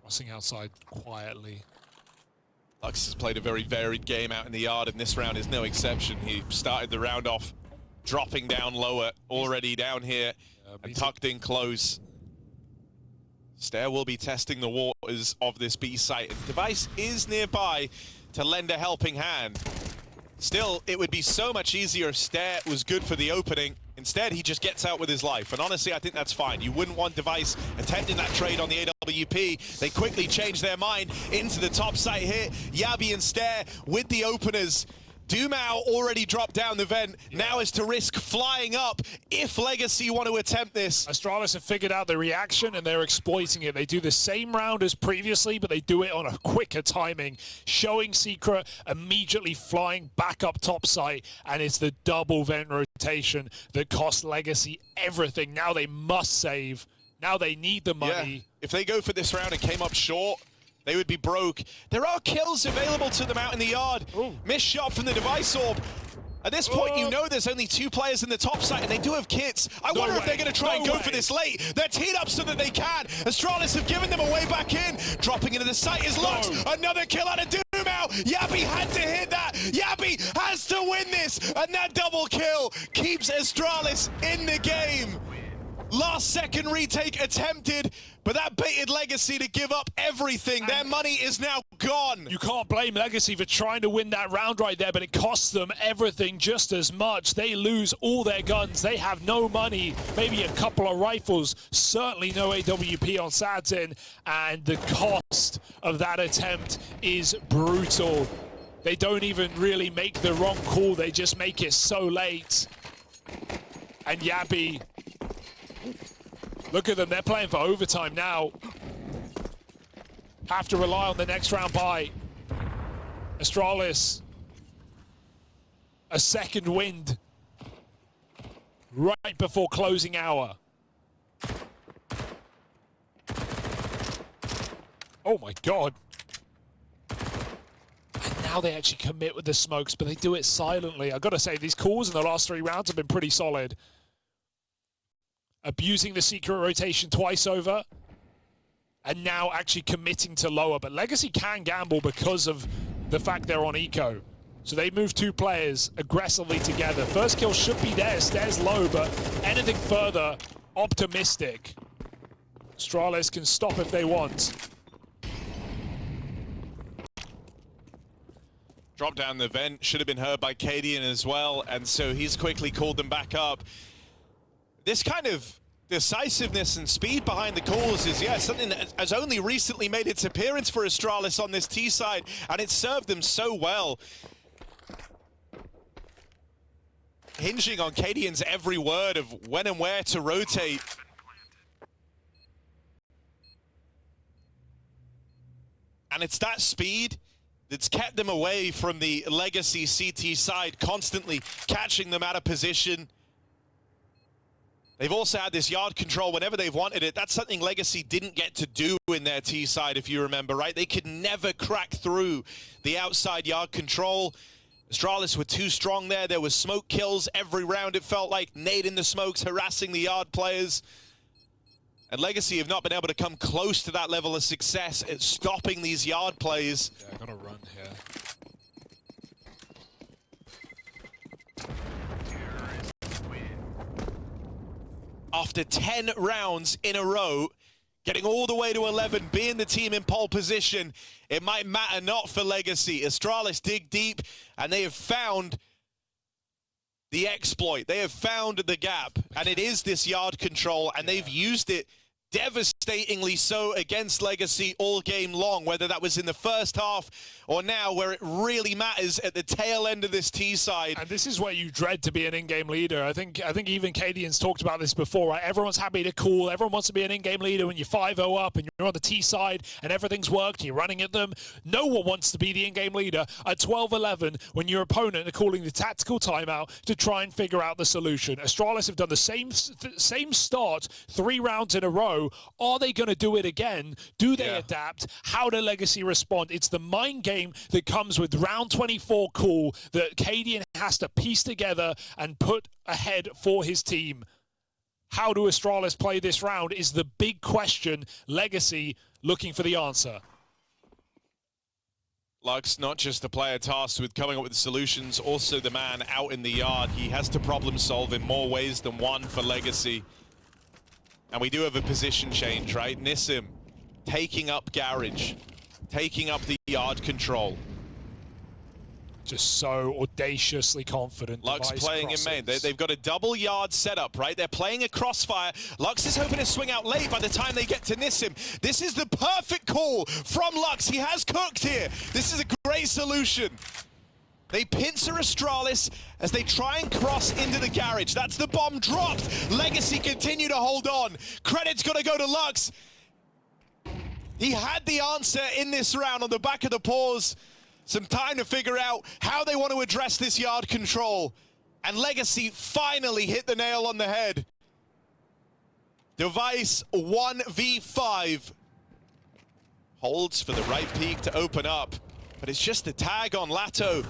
Speaker 2: Crossing outside quietly.
Speaker 1: Lux has played a very varied game out in the yard, and this round is no exception. He started the round off dropping down lower, already down here, and tucked in close. Stair will be testing the waters of this B site, and Device is nearby to lend a helping hand. Still, it would be so much easier if Stair was good for the opening. Instead, he just gets out with his life. And honestly, I think that's fine. You wouldn't want Device attempting that trade on the AWP. They quickly change their mind into the top site here. Yabi and Stair with the openers. Dumao already dropped down the vent. Now is to risk flying up if Legacy want to attempt this.
Speaker 2: Astralis have figured out the reaction and they're exploiting it. They do the same round as previously, but they do it on a quicker timing. Showing Secret, immediately flying back up top site, and it's the double vent rotation that cost Legacy everything. Now they must save. Now they need the money.
Speaker 1: Yeah. If they go for this round and came up short, they would be broke. There are kills available to them out in the yard. Missed shot from the Device orb. At this point, you know there's only 2 players in the top site, and they do have kits. I wonder if they're going to try and go for this late. They're teed up so that they can. Astralis have given them a way back in. Dropping into the site is Lux. Another kill out of Doom out. Yabby had to hit that. Yabby has to win this, and that double kill keeps Astralis in the game. Last second retake attempted, but that baited Legacy to give up everything. Their money is now gone.
Speaker 2: You can't blame Legacy for trying to win that round right there, but it costs them everything just as much. They lose all their guns. They have no money, maybe a couple of rifles, certainly no AWP on cadiaN, and the cost of that attempt is brutal. They don't even really make the wrong call. They just make it so late. And Yabby, look at them, they're playing for overtime now. Have to rely on the next round buy. Astralis, a second wind right before closing hour. Oh my God. And now they actually commit with the smokes, but they do it silently. I've got to say, these calls in the last 3 rounds have been pretty solid. Abusing the secret rotation twice over, and now actually committing to lower. But Legacy can gamble because of the fact they're on eco. So they move 2 players aggressively together. First kill should be there, stairs low, but anything further, optimistic. Astralis can stop if they want.
Speaker 1: Drop down the vent, should have been heard by cadiaN as well, and so he's quickly called them back up. This kind of decisiveness and speed behind the calls is, yeah, something that has only recently made its appearance for Astralis on this T side, and it served them so well. Hinging on cadiaN's every word of when and where to rotate. And it's that speed that's kept them away from the Legacy CT side, constantly catching them out of position. They've also had this yard control whenever they've wanted it. That's something Legacy didn't get to do in their T side, if you remember, right? They could never crack through the outside yard control. Astralis were too strong there. There was smoke kills every round, it felt like. Nade in the smokes, harassing the yard players. And Legacy have not been able to come close to that level of success at stopping these yard plays.
Speaker 2: Yeah, I gotta run here.
Speaker 1: After 10 rounds in a row, getting all the way to 11, being the team in pole position, it might matter not for Legacy. Astralis dig deep, and they have found the exploit. They have found the gap, and it is this yard control, and they've used it devastatingly so against Legacy all game long, whether that was in the first half or now, where it really matters at the tail end of this T side.
Speaker 2: And this is where you dread to be an in-game leader. I think even cadiaN's talked about this before, right? Everyone's happy to call. Everyone wants to be an in-game leader when you're 5-0 up and you're on the T side and everything's worked, you're running at them. No one wants to be the in-game leader at 12-11 when your opponent are calling the tactical timeout to try and figure out the solution. Astralis have done the same start 3 rounds in a row. Are they going to do it again? Do they adapt? How do Legacy respond? It's the mind game that comes with round 24 call that cadiaN has to piece together and put ahead for his team. How do Astralis play this round is the big question. Legacy looking for the answer.
Speaker 1: Lux, not just the player tasked with coming up with the solutions, also the man out in the yard. He has to problem solve in more ways than one for Legacy. And we do have a position change, right? Nissim taking up garage, taking up the yard control.
Speaker 2: Just so audaciously confident.
Speaker 1: Lux playing in main. They've got a double yard setup, right? They're playing a crossfire. Lux is hoping to swing out late by the time they get to Nissim. This is the perfect call from Lux. He has cooked here. This is a great solution. They pincer Astralis as they try and cross into the garage. That's the bomb dropped. Legacy continue to hold on. Credit's got to go to Lux. He had the answer in this round on the back of the pause. Some time to figure out how they want to address this yard control. And Legacy finally hit the nail on the head. Device 1v5. Holds for the right peak to open up. But it's just a tag on Lato.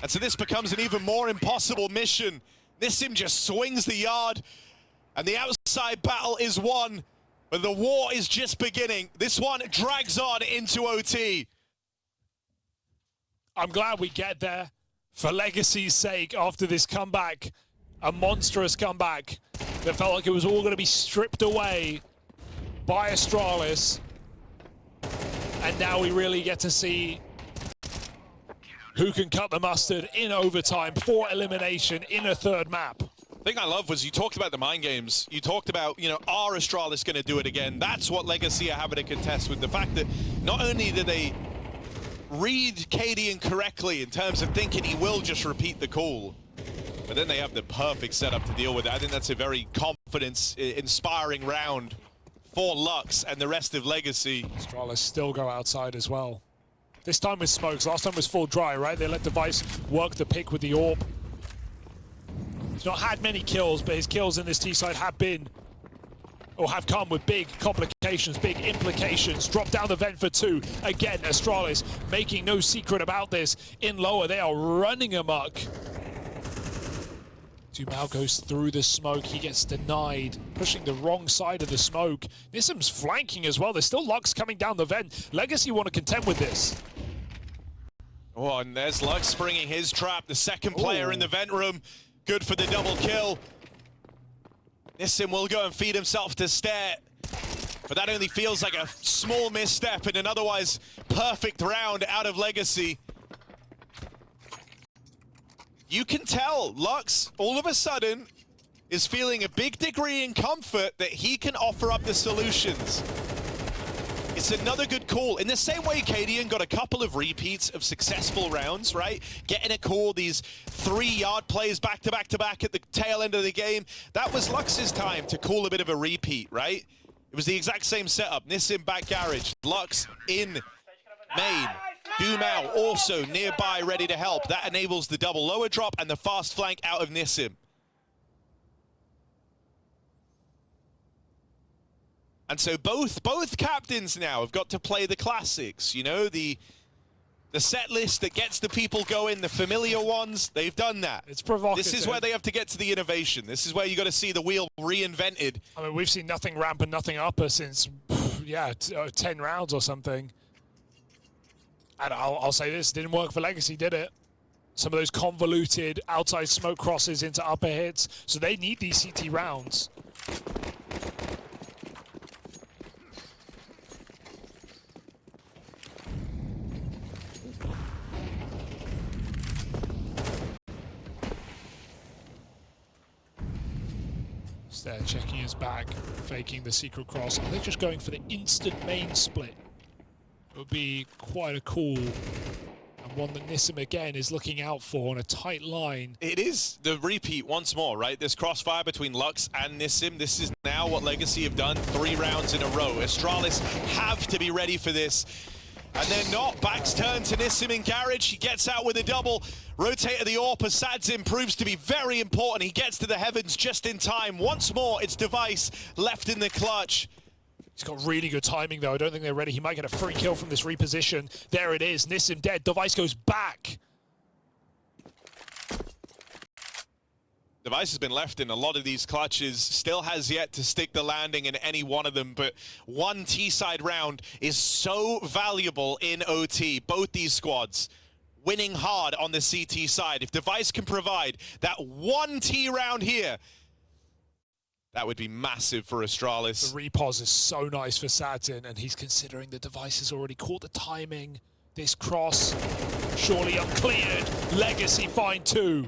Speaker 1: And so this becomes an even more impossible mission. Nissim just swings the yard, and the outside battle is won, but the war is just beginning. This one drags on into OT.
Speaker 2: I'm glad we get there for Legacy's sake after this comeback, a monstrous comeback that felt like it was all going to be stripped away by Astralis. And now we really get to see who can cut the mustard in overtime for elimination in a third map.
Speaker 1: The thing I love was you talked about the mind games. You talked about, you know, are Astralis going to do it again? That's what Legacy are having to contest with. The fact that not only did they read cadiaN correctly in terms of thinking he will just repeat the call, but then they have the perfect setup to deal with it. I think that's a very confidence-inspiring round for Lux and the rest of Legacy.
Speaker 2: Astralis still go outside as well. This time with smokes. Last time was full dry, right? They let Device work the pick with the AWP. He's not had many kills, but his kills in this T-side have been, or have come with big complications, big implications. Drop down the vent for 2. Again, Astralis making no secret about this. In lower, they are running amok. Dumao goes through the smoke. He gets denied, pushing the wrong side of the smoke. Nissim's flanking as well. There's still Lux coming down the vent. Legacy want to contend with this.
Speaker 1: Oh, and there's Lux springing his trap. The second player in the vent room. Good for the double kill. Nissim will go and feed himself to Stare, but that only feels like a small misstep in an otherwise perfect round out of Legacy. You can tell Lux, all of a sudden, is feeling a big degree in comfort that he can offer up the solutions. It's another good call. In the same way cadiaN got a couple of repeats of successful rounds, right? Getting a call, these 3-yard plays back to back to back at the tail end of the game. That was Lux's time to call a bit of a repeat, right? It was the exact same setup. Nissim back garage, Lux in main. Dumao also nearby, ready to help. That enables the double lower drop and the fast flank out of Nissim. And so both captains now have got to play the classics, you know, the set list that gets the people going, the familiar ones. They've done that.
Speaker 2: It's provocative.
Speaker 1: This is where they have to get to the innovation. This is where you got to see the wheel reinvented.
Speaker 2: I mean, we've seen nothing ramp and nothing upper since, yeah, 10 rounds or something. And I'll say this, didn't work for Legacy, did it? Some of those convoluted outside smoke crosses into upper hits. So they need these CT rounds. There, checking his back, faking the secret cross. Are they just going for the instant main split? It would be quite a call, and one that Nissim again is looking out for on a tight line.
Speaker 1: It is the repeat once more, right? This crossfire between Lux and Nissim. This is now what Legacy have done 3 rounds in a row. Astralis have to be ready for this. And they're not. Back's turn to Nissim in garage. He gets out with a double. Rotate of the AWP. Sadzin proves to be very important. He gets to the heavens just in time. Once more, it's Device left in the clutch.
Speaker 2: He's got really good timing, though. I don't think they're ready. He might get a free kill from this reposition. There it is. Nissim dead. Device goes back.
Speaker 1: Device has been left in a lot of these clutches, still has yet to stick the landing in any one of them, but one T-side round is so valuable in OT, both these squads winning hard on the CT side. If Device can provide that one T round here, that would be massive for Astralis.
Speaker 2: The repos is so nice for Sadzin, and he's considering the Device has already caught the timing. This cross, surely uncleared. Legacy find 2.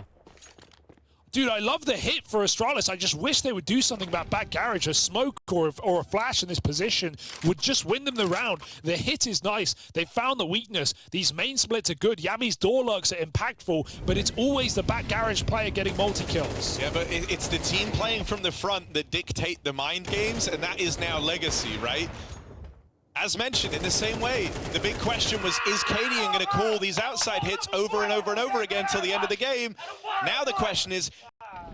Speaker 2: Dude, I love the hit for Astralis. I just wish they would do something about back garage. A smoke or a flash in this position would just win them the round. The hit is nice. They found the weakness. These main splits are good. Yami's door lurks are impactful, but it's always the back garage player getting multi-kills.
Speaker 1: Yeah, but it's the team playing from the front that dictate the mind games, and that is now Legacy, right? As mentioned, in the same way, the big question was, is cadiaN going to call these outside hits over and over and over again till the end of the game? Now the question is,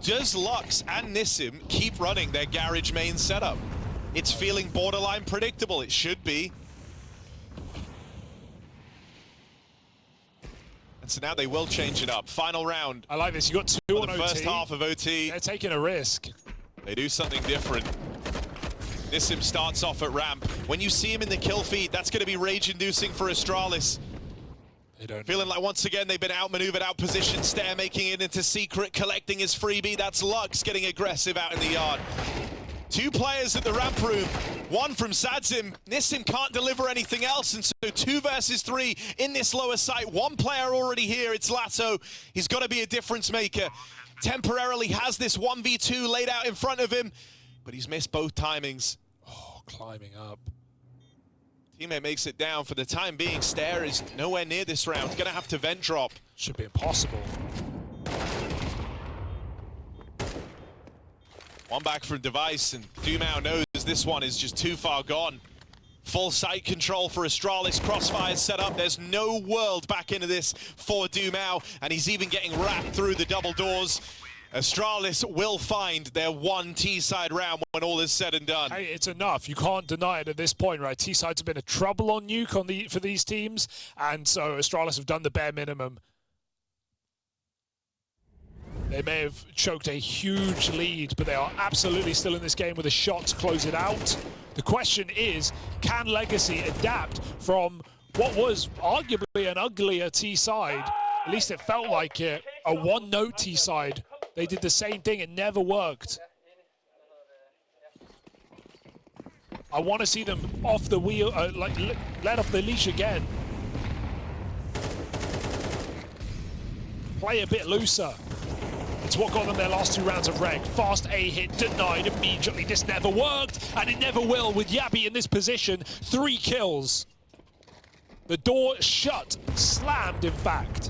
Speaker 1: does Lux and Nissim keep running their garage main setup? It's feeling borderline predictable. It should be. And so now they will change it up. Final round.
Speaker 2: I like this. You got two on
Speaker 1: the
Speaker 2: OT.
Speaker 1: First half of OT.
Speaker 2: They're taking a risk.
Speaker 1: They do something different. Nissim starts off at ramp. When you see him in the kill feed, that's going to be rage-inducing for Astralis.
Speaker 2: They don't.
Speaker 1: Feeling like once again they've been outmaneuvered, outpositioned. Stair making it into secret, collecting his freebie. That's Lux getting aggressive out in the yard. Two players at the ramp room. One from Sadzim. Nissim can't deliver anything else, and so 2 versus 3 in this lower site. One player already here. It's Lato. He's got to be a difference maker. Temporarily has this 1v2 laid out in front of him, but he's missed both timings.
Speaker 2: Oh, climbing up.
Speaker 1: Teammate makes it down. For the time being, Stair is nowhere near this round. Gonna have to vent drop.
Speaker 2: Should be impossible.
Speaker 1: One back from Device, and Dumao knows this one is just too far gone. Full site control for Astralis. Crossfire's set up. There's no world back into this for Dumao, and he's even getting wrapped through the double doors. Astralis will find their one T-side round when all is said and done.
Speaker 2: Hey, it's enough. You can't deny it at this point, right? T-side's been a trouble on Nuke for these teams, and so Astralis have done the bare minimum. They may have choked a huge lead, but they are absolutely still in this game with a shot to close it out. The question is, can Legacy adapt from what was arguably an uglier T-side? At least it felt like it, a one-note T-side. They did the same thing, it never worked. I want to see them off the wheel, let off the leash again. Play a bit looser. It's what got them their last 2 rounds of reg. Fast A hit denied immediately. This never worked, and it never will with Yabi in this position. 3 kills. The door shut, slammed in fact.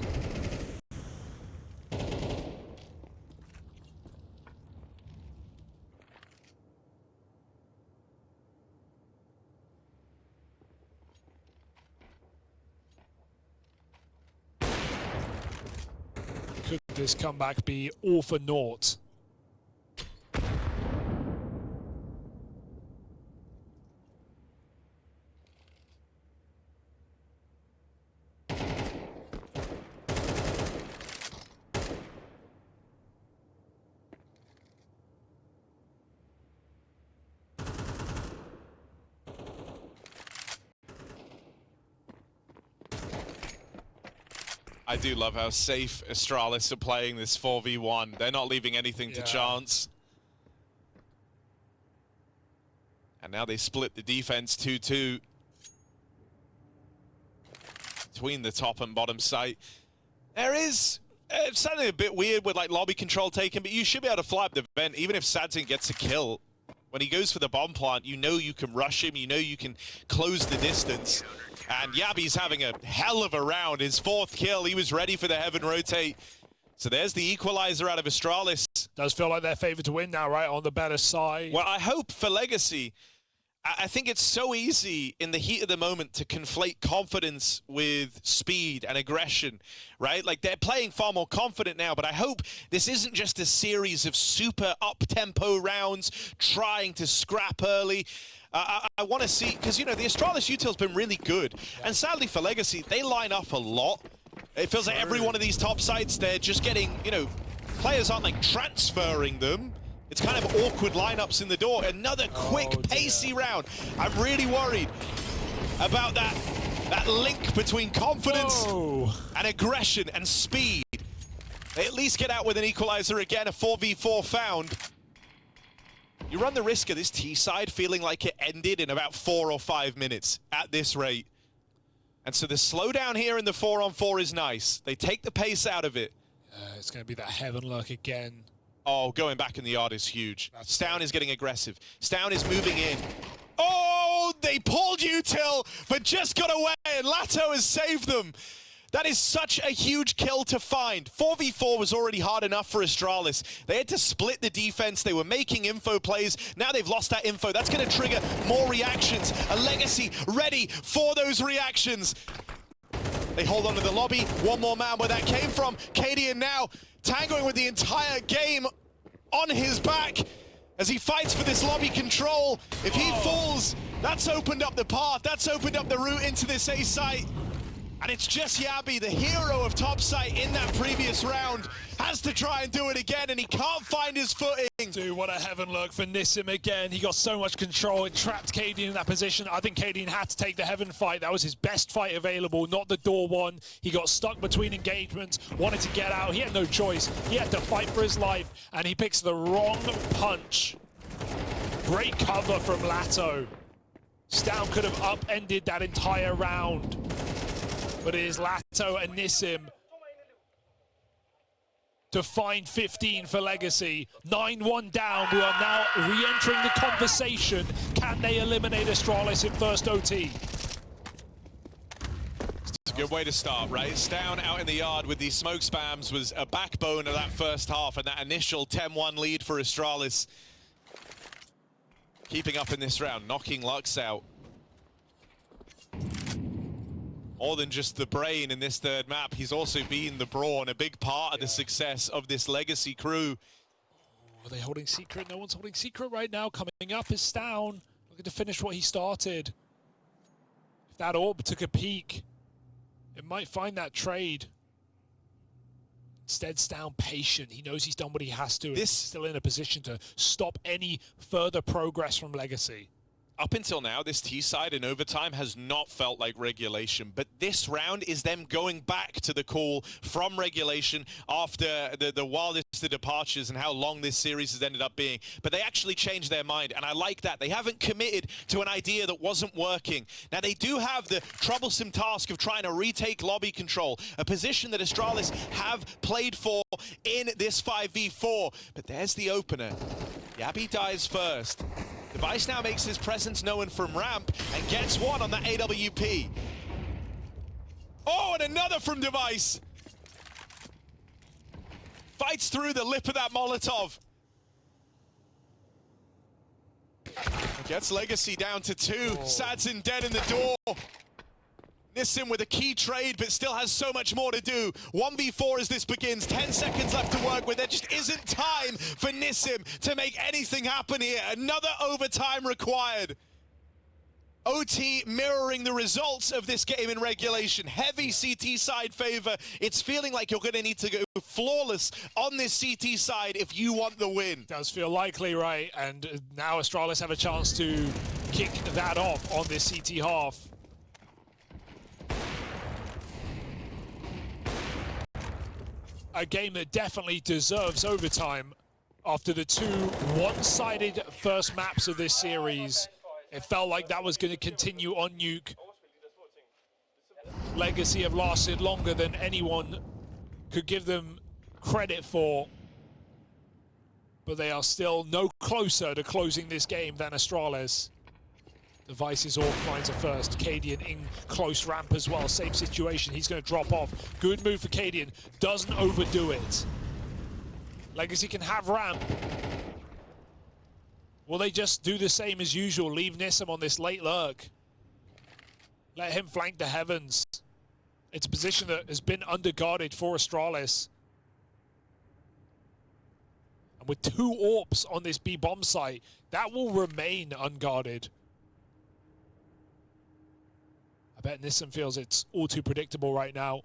Speaker 2: Could this comeback be all for naught?
Speaker 1: I do love how safe Astralis are playing this 4v1. They're not leaving anything to chance. And now they split the defense 2-2 between the top and bottom site. There is something a bit weird with like lobby control taken, but you should be able to fly up the vent even if Sadzin gets a kill. When he goes for the bomb plant, you know you can rush him, you know you can close the distance. And Yabi's having a hell of a round. His 4th kill, he was ready for the heaven rotate. So there's the equalizer out of Astralis.
Speaker 2: Does feel like they're favored to win now, right? On the better side.
Speaker 1: Well, I hope for Legacy. I think it's so easy in the heat of the moment to conflate confidence with speed and aggression, right? Like, they're playing far more confident now, but I hope this isn't just a series of super up-tempo rounds trying to scrap early. I want to see, because, you know, the Astralis util's been really good. And sadly for Legacy, they line up a lot. It feels like every one of these top sites, they're just getting, you know, players aren't like transferring them. It's kind of awkward lineups in the door. Another quick, pacey round. I'm really worried about that link between confidence and aggression and speed. They at least get out with an equalizer again, a 4v4 found. You run the risk of this T-side feeling like it ended in about 4 or 5 minutes at this rate. And so the slowdown here in the 4-on-4 is nice. They take the pace out of it.
Speaker 2: It's going to be that heaven lurk again.
Speaker 1: Oh, going back in the yard is huge. Stown is getting aggressive. Stown is moving in. Oh, they pulled util, but just got away, and Lato has saved them. That is such a huge kill to find. 4v4 was already hard enough for Astralis. They had to split the defense. They were making info plays. Now they've lost that info. That's going to trigger more reactions. A Legacy ready for those reactions. They hold on to the lobby. One more man where that came from. cadiaN now tangoing with the entire game on his back as he fights for this lobby control. If he falls, that's opened up the path. That's opened up the route into this A site. And it's just Yabi, the hero of topside in that previous round, has to try and do it again, and he can't find his footing.
Speaker 2: Dude, what a heaven look for Nissim again. He got so much control. It trapped cadiaN in that position. I think cadiaN had to take the heaven fight. That was his best fight available, not the door one. He got stuck between engagements, wanted to get out. He had no choice. He had to fight for his life, and he picks the wrong punch. Great cover from Lato. Stout could have upended that entire round. But it is Lato and Nissim to find 15 for Legacy. 9-1 down. We are now re-entering the conversation. Can they eliminate Astralis in first OT?
Speaker 1: It's a good way to start, right? Stown out in the yard with these smoke spams was a backbone of that first half, and that initial 10-1 lead for Astralis. Keeping up in this round, knocking Lux out. More than just the brain in this third map, he's also been the brawn, a big part of the success of this Legacy crew.
Speaker 2: Are they holding secret? No one's holding secret right now. Coming up is Stown, looking to finish what he started. If that orb took a peek, it might find that trade. Instead, Stown patient. He knows he's done what he has to. He's still in a position to stop any further progress from Legacy.
Speaker 1: Up until now, this T-side in overtime has not felt like regulation, but this round is them going back to the call from regulation after the wildest of departures and how long this series has ended up being. But they actually changed their mind, and I like that. They haven't committed to an idea that wasn't working. Now, they do have the troublesome task of trying to retake lobby control, a position that Astralis have played for in this 5v4. But there's the opener. Yabi dies first. Device now makes his presence known from ramp and gets one on that AWP. Oh, and another from Device. Fights through the lip of that Molotov. Gets Legacy down to 2. Sadson dead in the door. Nissim with a key trade, but still has so much more to do. 1v4 as this begins. 10 seconds left to work with. There just isn't time for Nissim to make anything happen here. Another overtime required. OT mirroring the results of this game in regulation. Heavy CT side favor. It's feeling like you're going to need to go flawless on this CT side if you want the win.
Speaker 2: Does feel likely, right? And now Astralis have a chance to kick that off on this CT half. A game that definitely deserves overtime after the 2 one-sided first maps of this series. It felt like that was going to continue on Nuke. Legacy have lasted longer than anyone could give them credit for, but they are still no closer to closing this game than Astralis. Device's orb finds a first. cadiaN in close ramp as well. Same situation. He's going to drop off. Good move for cadiaN. Doesn't overdo it. Legacy can have ramp. Will they just do the same as usual? Leave Nissim on this late lurk. Let him flank the heavens. It's a position that has been underguarded for Astralis. And with 2 AWPs on this B bomb site, that will remain unguarded. I bet Nissim feels it's all too predictable right now.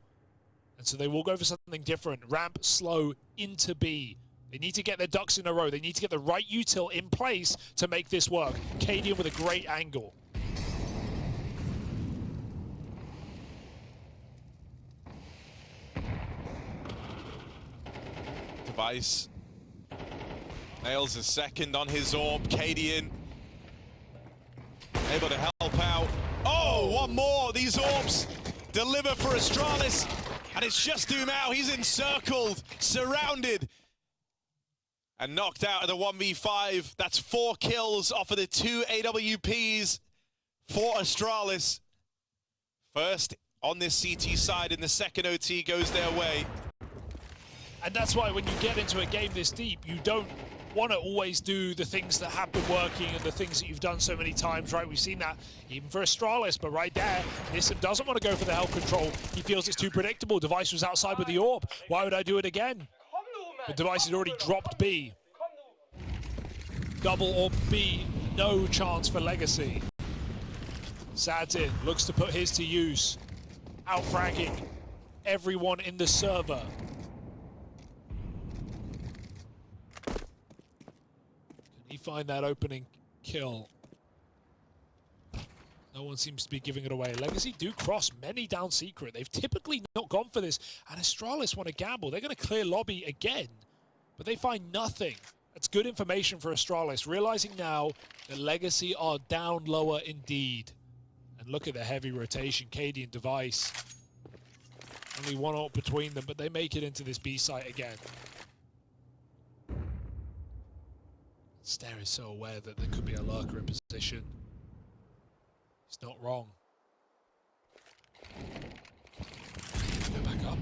Speaker 2: And so they will go for something different. Ramp slow into B. They need to get their ducks in a row. They need to get the right util in place to make this work. cadiaN with a great angle.
Speaker 1: Device nails a second on his orb. cadiaN able to help out. Oh, one more. These orbs deliver for Astralis. And it's just Dumao. He's encircled, surrounded, and knocked out of the 1v5. That's 4 kills off of the 2 AWPs for Astralis. First on this CT side, and the second OT goes their way.
Speaker 2: And that's why when you get into a game this deep, you don't want to always do the things that have been working and the things that you've done so many times, right? We've seen that even for Astralis, but right there, Nissim doesn't want to go for the health control. He feels it's too predictable. Device was outside with the orb. Why would I do it again? The Device has already dropped B. Double orb B, no chance for Legacy. Sadin looks to put his to use. outfragging everyone in the server. Can he find that opening kill? No one seems to be giving it away. Legacy do cross many down secret. They've typically not gone for this. And Astralis want to gamble. They're going to clear lobby again. But they find nothing. That's good information for Astralis. Realizing now that Legacy are down lower indeed. And look at the heavy rotation. cadiaN Device. Only one ult between them, but they make it into this B site again. Stare is so aware that there could be a lurker in position. He's not wrong. Go back up.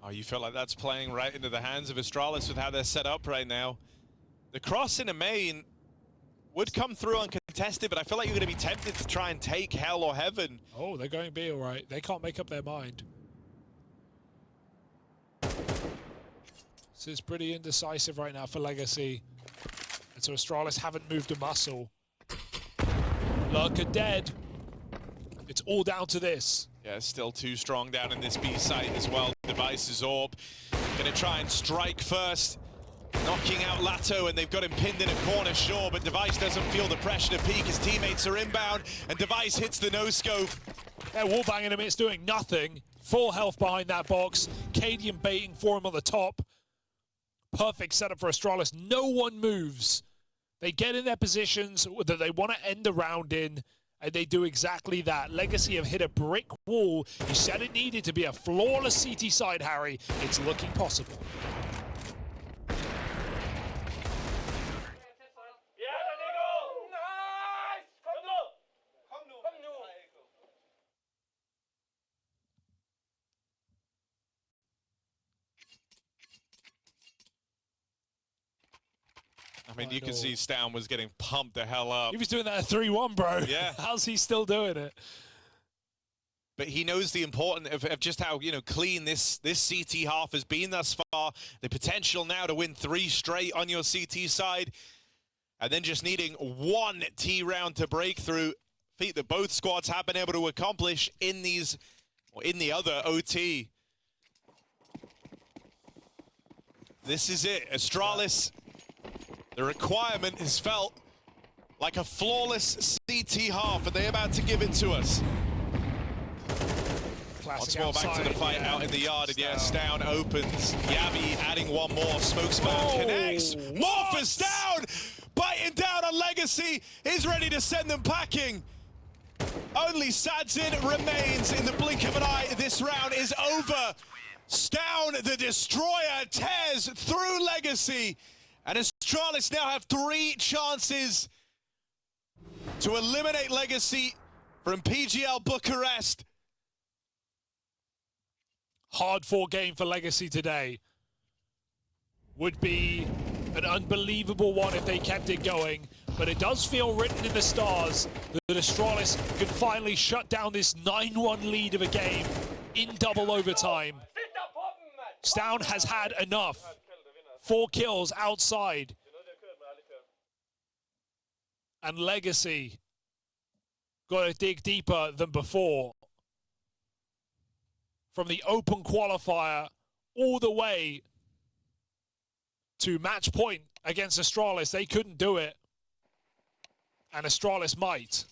Speaker 1: Oh, you feel like that's playing right into the hands of Astralis with how they're set up right now. The cross in a main would come through uncontested, but I feel like you're going to be tempted to try and take hell or heaven.
Speaker 2: Oh, they're going B all right. They can't make up their mind. This is pretty indecisive right now for Legacy. And so Astralis haven't moved a muscle. Lurker dead. It's all down to this.
Speaker 1: Yeah, still too strong down in this B site as well. Device's orb. Gonna try and strike first. Knocking out Lato, and they've got him pinned in a corner, sure, but Device doesn't feel the pressure to peek. His teammates are inbound, and Device hits the no-scope.
Speaker 2: They're wallbanging him, it's doing nothing. Full health behind that box. cadiaN baiting for him on the top. Perfect setup for Astralis. No one moves. They get in their positions that they want to end the round in, and they do exactly that. Legacy have hit a brick wall. You said it needed to be a flawless CT side, Harry. It's looking possible.
Speaker 1: I mean, you can see Stown was getting pumped the hell up.
Speaker 2: He was doing that at 3-1, bro.
Speaker 1: Yeah.
Speaker 2: How's he still doing it?
Speaker 1: But he knows the importance of just how, you know, clean this CT half has been thus far. The potential now to win 3 straight on your CT side. And then just needing 1 T round to break through. Feat that both squads have been able to accomplish in these, or in the other OT. This is it. Astralis. The requirement has felt like a flawless CT half, and they're about to give it to us. Once more back to the fight out in the yard, and yeah, Stown opens. Yavi adding one more. Smoke spam connects. More for Stown! Biting down on Legacy. Is ready to send them packing. Only Sadzin remains. In the blink of an eye, this round is over. Stown, the destroyer, tears through Legacy. And Astralis now have 3 chances to eliminate Legacy from PGL Bucharest.
Speaker 2: Hard-fought game for Legacy today. Would be an unbelievable one if they kept it going, but it does feel written in the stars that Astralis can finally shut down this 9-1 lead of a game in double overtime. Stown has had enough. 4 kills outside. And Legacy got to dig deeper than before. From the open qualifier all the way to match point against Astralis, they couldn't do it. And Astralis might.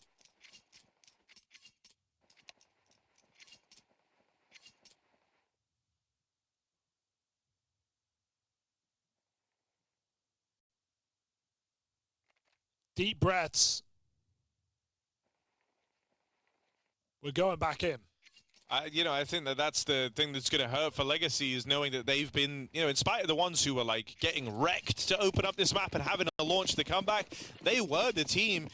Speaker 2: Deep breaths. We're going back in.
Speaker 1: You know, I think that's the thing that's going to hurt for Legacy, is knowing that they've been, you know, in spite of the ones who were like getting wrecked to open up this map and having to launch the comeback, they were the team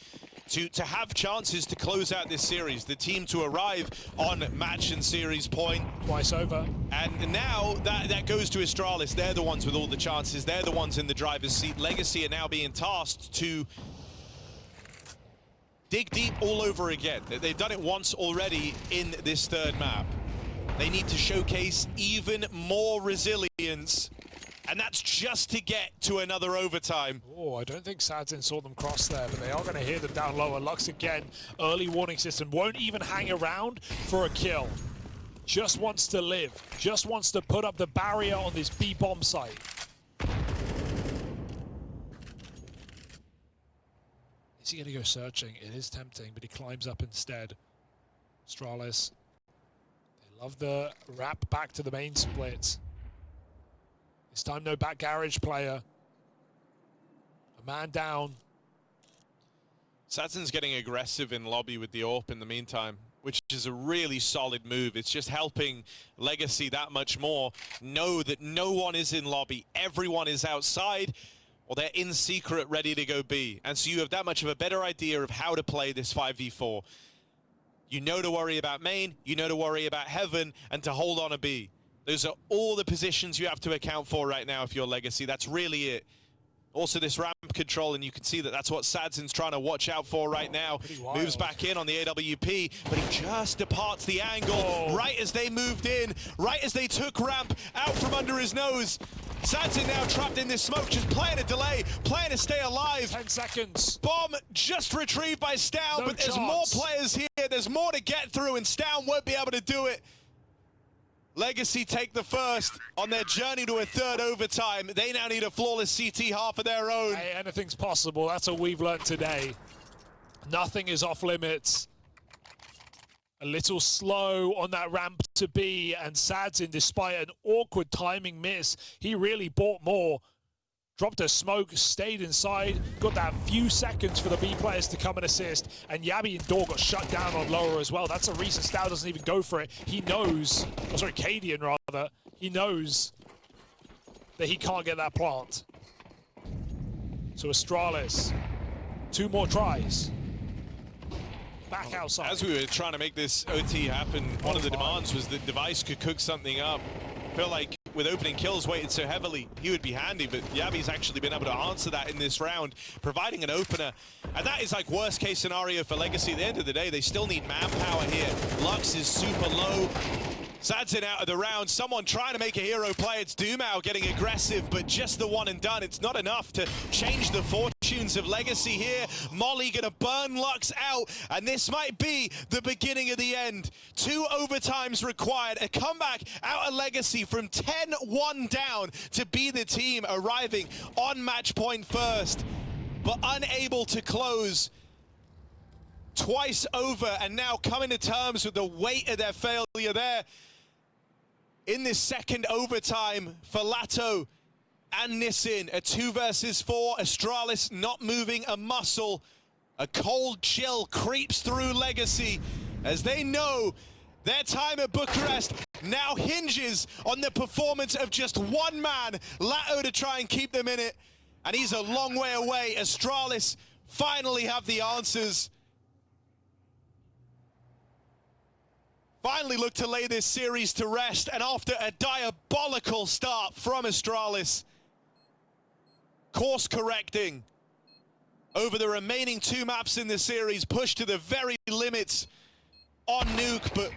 Speaker 1: to have chances to close out this series, the team to arrive on match and series point.
Speaker 2: Twice over.
Speaker 1: And now that goes to Astralis. They're the ones with all the chances. They're the ones in the driver's seat. Legacy are now being tasked to dig deep all over again. They've done it once already in this 3rd map. They need to showcase even more resilience And that's just to get to another overtime.
Speaker 2: Oh, I don't think cadiaN saw them cross there, but they are going to hear them down lower. Lux again, early warning system, won't even hang around for a kill. Just wants to live, just wants to put up the barrier on this B bomb site. Is he going to go searching? It is tempting, but he climbs up instead. Astralis, they love the wrap back to the main split. This time no back garage player. A man down.
Speaker 1: cadiaN's getting aggressive in lobby with the AWP in the meantime, which is a really solid move. It's just helping Legacy that much more know that no one is in lobby, everyone is outside, or they're in secret ready to go B. And so you have that much of a better idea of how to play this 5v4. You know to worry about main, you know to worry about heaven, and to hold on a B. Those are all the positions you have to account for right now if you're Legacy. That's really it. Also this ramp control, and you can see that that's what cadiaN's trying to watch out for right now. Moves back in on the AWP, but he just departs the angle right as they moved in, right as they took ramp out from under his nose. cadiaN now trapped in this smoke, just playing a delay, playing to stay alive.
Speaker 2: 10 seconds.
Speaker 1: Bomb just retrieved by Stown, but there's more players here. There's more to get through, and Stown won't be able to do it. Legacy take the first on their journey to a third overtime. They now need a flawless CT half of their own.
Speaker 2: Hey, anything's possible. That's what we've learned today. Nothing is off limits. A little slow on that ramp to B, and cadiaN, despite an awkward timing miss, he really bought more. Dropped a smoke, stayed inside, got that few seconds for the B players to come and assist, and Yabby and Door got shut down on lower as well. That's a reason Stow doesn't even go for it. He knows, oh sorry, cadiaN rather, he knows that he can't get that plant. So Astralis, 2 more tries. Back outside.
Speaker 1: As we were trying to make this OT happen, one of the demands was that Device could cook something up. I feel like with opening kills weighted so heavily, he would be handy, but Yabby's actually been able to answer that in this round, providing an opener. And that is like worst case scenario for Legacy. At the end of the day, they still need manpower here. Lux is super low. cadiaN out of the round. Someone trying to make a hero play. It's Dumao getting aggressive, but just the one and done. It's not enough to change the fortunes of Legacy here. Molly gonna burn Lux out, and this might be the beginning of the end. 2 overtimes required. A comeback out of Legacy from 10-1 down to be the team arriving on match point first, but unable to close. Twice over, and now coming to terms with the weight of their failure there. In this second overtime for Lato and Nissin, a 2 versus 4, Astralis not moving a muscle. A cold chill creeps through Legacy as they know their time at Bucharest now hinges on the performance of just one man, Lato, to try and keep them in it. And he's a long way away. Astralis finally have the answers. Finally look to lay this series to rest, and after a diabolical start from Astralis, course correcting over the remaining 2 maps in the series, pushed to the very limits on Nuke, but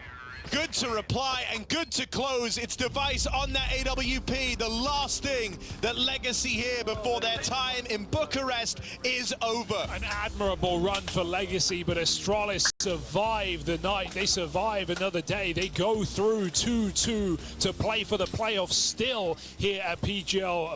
Speaker 1: good to reply and good to close. It's Device on that AWP, the last thing that Legacy here before their time in Bucharest is over.
Speaker 2: An admirable run for Legacy, but Astralis survive the night. They survive another day. They go through 2-2 to play for the playoffs still here at PGL